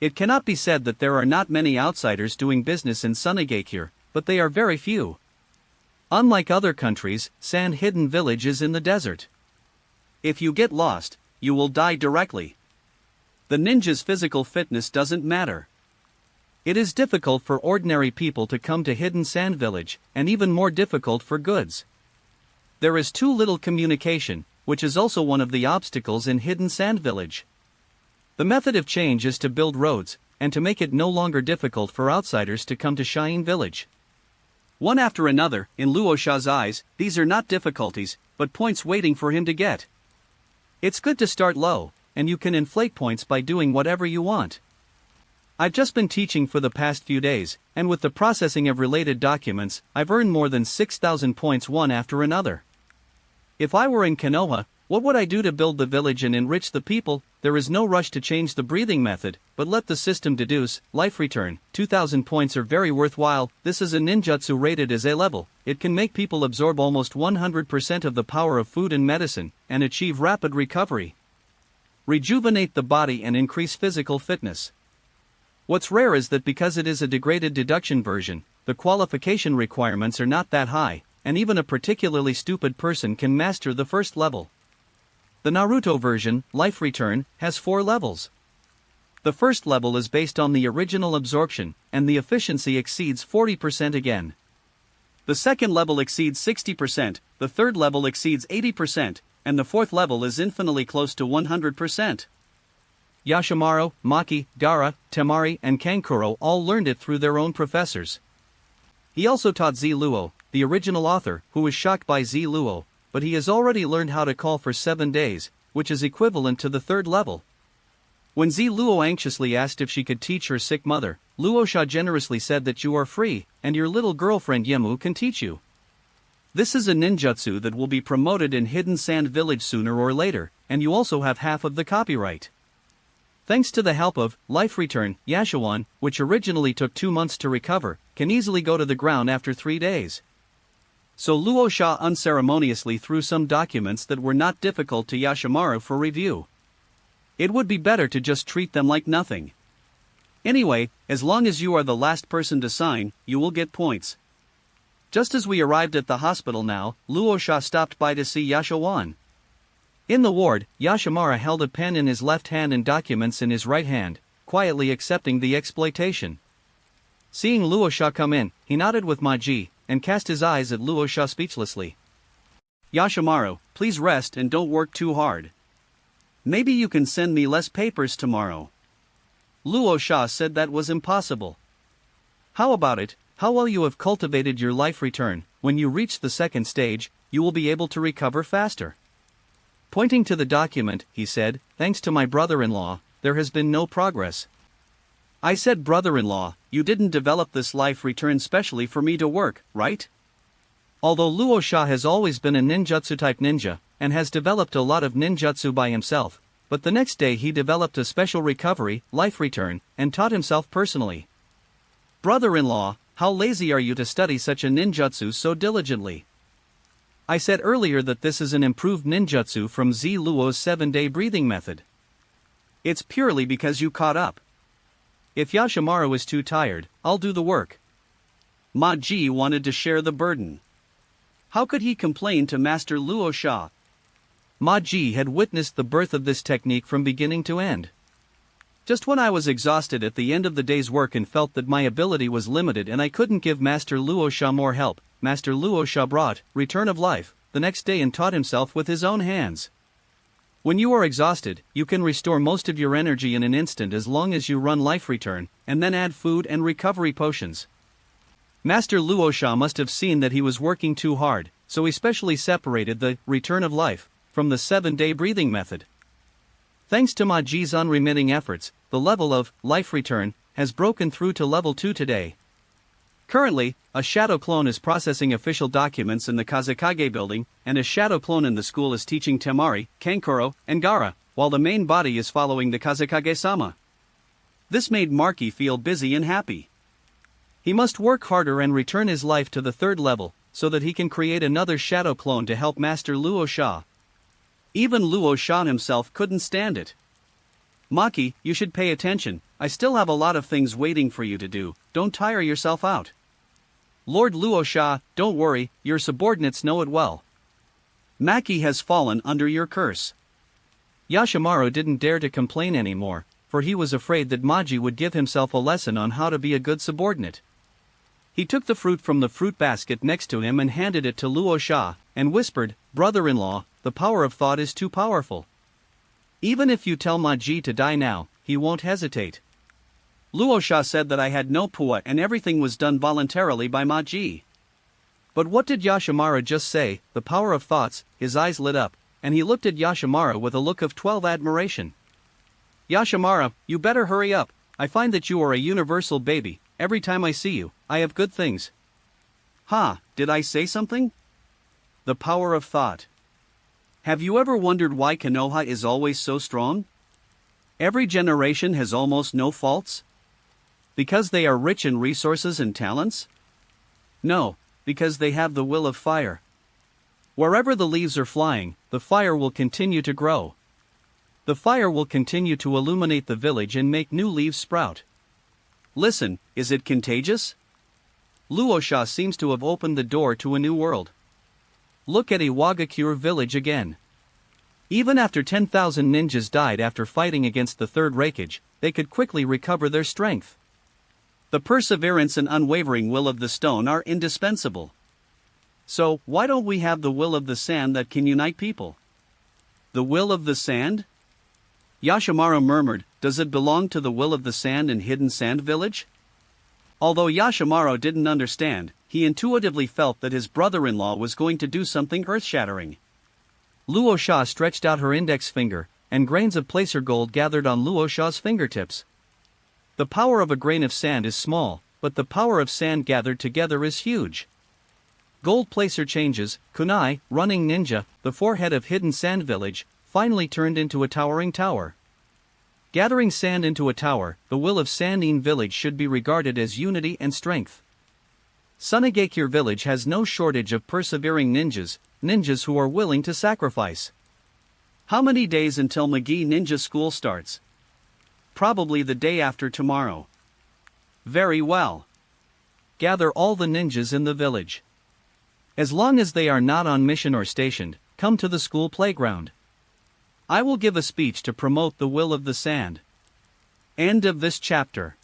It cannot be said that there are not many outsiders doing business in Sunagakure, but they are very few. Unlike other countries, Sand Hidden Village is in the desert. If you get lost, you will die directly. The ninja's physical fitness doesn't matter. It is difficult for ordinary people to come to Hidden Sand Village, and even more difficult for goods. There is too little communication, which is also one of the obstacles in Hidden Sand Village. The method of change is to build roads, and to make it no longer difficult for outsiders to come to Shayin Village. One after another, in Luosha's eyes, these are not difficulties, but points waiting for him to get. It's good to start low, and you can inflate points by doing whatever you want. I've just been teaching for the past few days, and with the processing of related documents, I've earned more than 6,000 points one after another. If I were in Konoha, what would I do to build the village and enrich the people? There is no rush to change the breathing method, but let the system deduce. Life return, 2,000 points are very worthwhile. This is a ninjutsu rated as A level. It can make people absorb almost 100% of the power of food and medicine, and achieve rapid recovery. Rejuvenate the body and increase physical fitness. What's rare is that because it is a degraded deduction version, the qualification requirements are not that high, and even a particularly stupid person can master the first level. The Naruto version, Life Return, has 4 levels. The first level is based on the original absorption, and the efficiency exceeds 40% again. The second level exceeds 60%, the third level exceeds 80%, and the fourth level is infinitely close to 100%. Yashimaru, Maki, Gaara, Temari, and Kankuro all learned it through their own professors. He also taught Z Luo, the original author, who was shocked by Z Luo, but he has already learned how to call for 7 days, which is equivalent to the third level. When Z Luo anxiously asked if she could teach her sick mother, Luosha generously said that you are free, and your little girlfriend Yemu can teach you. This is a ninjutsu that will be promoted in Hidden Sand Village sooner or later, and you also have half of the copyright. Thanks to the help of Life Return, Yashuan, which originally took 2 months to recover, can easily go to the ground after 3 days. So Luosha unceremoniously threw some documents that were not difficult to Yashimaru for review. It would be better to just treat them like nothing. Anyway, as long as you are the last person to sign, you will get points. Just as we arrived at the hospital now, Luosha stopped by to see Yashuan. In the ward, Yashimaru held a pen in his left hand and documents in his right hand, quietly accepting the exploitation. Seeing Luosha come in, he nodded with Maji, and cast his eyes at Luosha speechlessly. Yashimaru, please rest and don't work too hard. Maybe you can send me less papers tomorrow. Luosha said that was impossible. How about it? How well you have cultivated your life return, when you reach the second stage, you will be able to recover faster. Pointing to the document, he said, thanks to my brother-in-law, there has been no progress. I said brother-in-law, you didn't develop this life return specially for me to work, right? Although Luosha has always been a ninjutsu-type ninja, and has developed a lot of ninjutsu by himself, but the next day he developed a special recovery, life return, and taught himself personally. Brother-in-law, how lazy are you to study such a ninjutsu so diligently? I said earlier that this is an improved ninjutsu from Z Luo's 7-day breathing method. It's purely because you caught up. If Yashimaru is too tired, I'll do the work. Ma-ji wanted to share the burden. How could he complain to Master Luosha? Ma-ji had witnessed the birth of this technique from beginning to end. Just when I was exhausted at the end of the day's work and felt that my ability was limited and I couldn't give Master Luosha more help, Master Luosha brought Return of Life the next day and taught himself with his own hands. When you are exhausted, you can restore most of your energy in an instant as long as you run Life Return, and then add food and recovery potions. Master Luosha must have seen that he was working too hard, so he specially separated the Return of Life from the 7-day breathing method. Thanks to Maji's unremitting efforts, the level of Life Return has broken through to level 2 today. Currently, a shadow clone is processing official documents in the Kazekage building, and a shadow clone in the school is teaching Temari, Kankuro, and Gaara, while the main body is following the Kazekage-sama. This made Marky feel busy and happy. He must work harder and return his life to the 3rd level, so that he can create another shadow clone to help Master Luosha. Even Luosha himself couldn't stand it. Maki, you should pay attention, I still have a lot of things waiting for you to do, don't tire yourself out. Lord Luosha, don't worry, your subordinates know it well. Maki has fallen under your curse. Yashimaru didn't dare to complain anymore, for he was afraid that Maji would give himself a lesson on how to be a good subordinate. He took the fruit from the fruit basket next to him and handed it to Luosha, and whispered, brother-in-law, the power of thought is too powerful. Even if you tell Maji to die now, he won't hesitate. Luosha said that I had no pua and everything was done voluntarily by Maji. But what did Yashimaru just say, the power of thoughts? His eyes lit up, and he looked at Yashimaru with a look of 12 admiration. Yashimaru, you better hurry up, I find that you are a universal baby, every time I see you, I have good things. Ha, did I say something? The power of thought. Have you ever wondered why Konoha is always so strong? Every generation has almost no faults? Because they are rich in resources and talents? No, because they have the will of fire. Wherever the leaves are flying, the fire will continue to grow. The fire will continue to illuminate the village and make new leaves sprout. Listen, is it contagious? Luosha seems to have opened the door to a new world. Look at Iwagakure village again. Even after 10,000 ninjas died after fighting against the 3rd Raikage, they could quickly recover their strength. The perseverance and unwavering will of the stone are indispensable. So, why don't we have the will of the sand that can unite people? The will of the sand? Yashimaru murmured, does it belong to the will of the sand in Hidden Sand Village? Although Yashimaru didn't understand, he intuitively felt that his brother-in-law was going to do something earth-shattering. Luosha stretched out her index finger, and grains of placer gold gathered on Luosha's fingertips. The power of a grain of sand is small, but the power of sand gathered together is huge. Gold placer changes, kunai, running ninja, the forehead of Hidden Sand Village, finally turned into a towering tower. Gathering sand into a tower, the will of Sandine Village should be regarded as unity and strength. Sunagakure Village has no shortage of persevering ninjas, ninjas who are willing to sacrifice. How many days until McGee Ninja School starts? Probably the day after tomorrow. Very well. Gather all the ninjas in the village. As long as they are not on mission or stationed, come to the school playground. I will give a speech to promote the will of the sand. End of this chapter.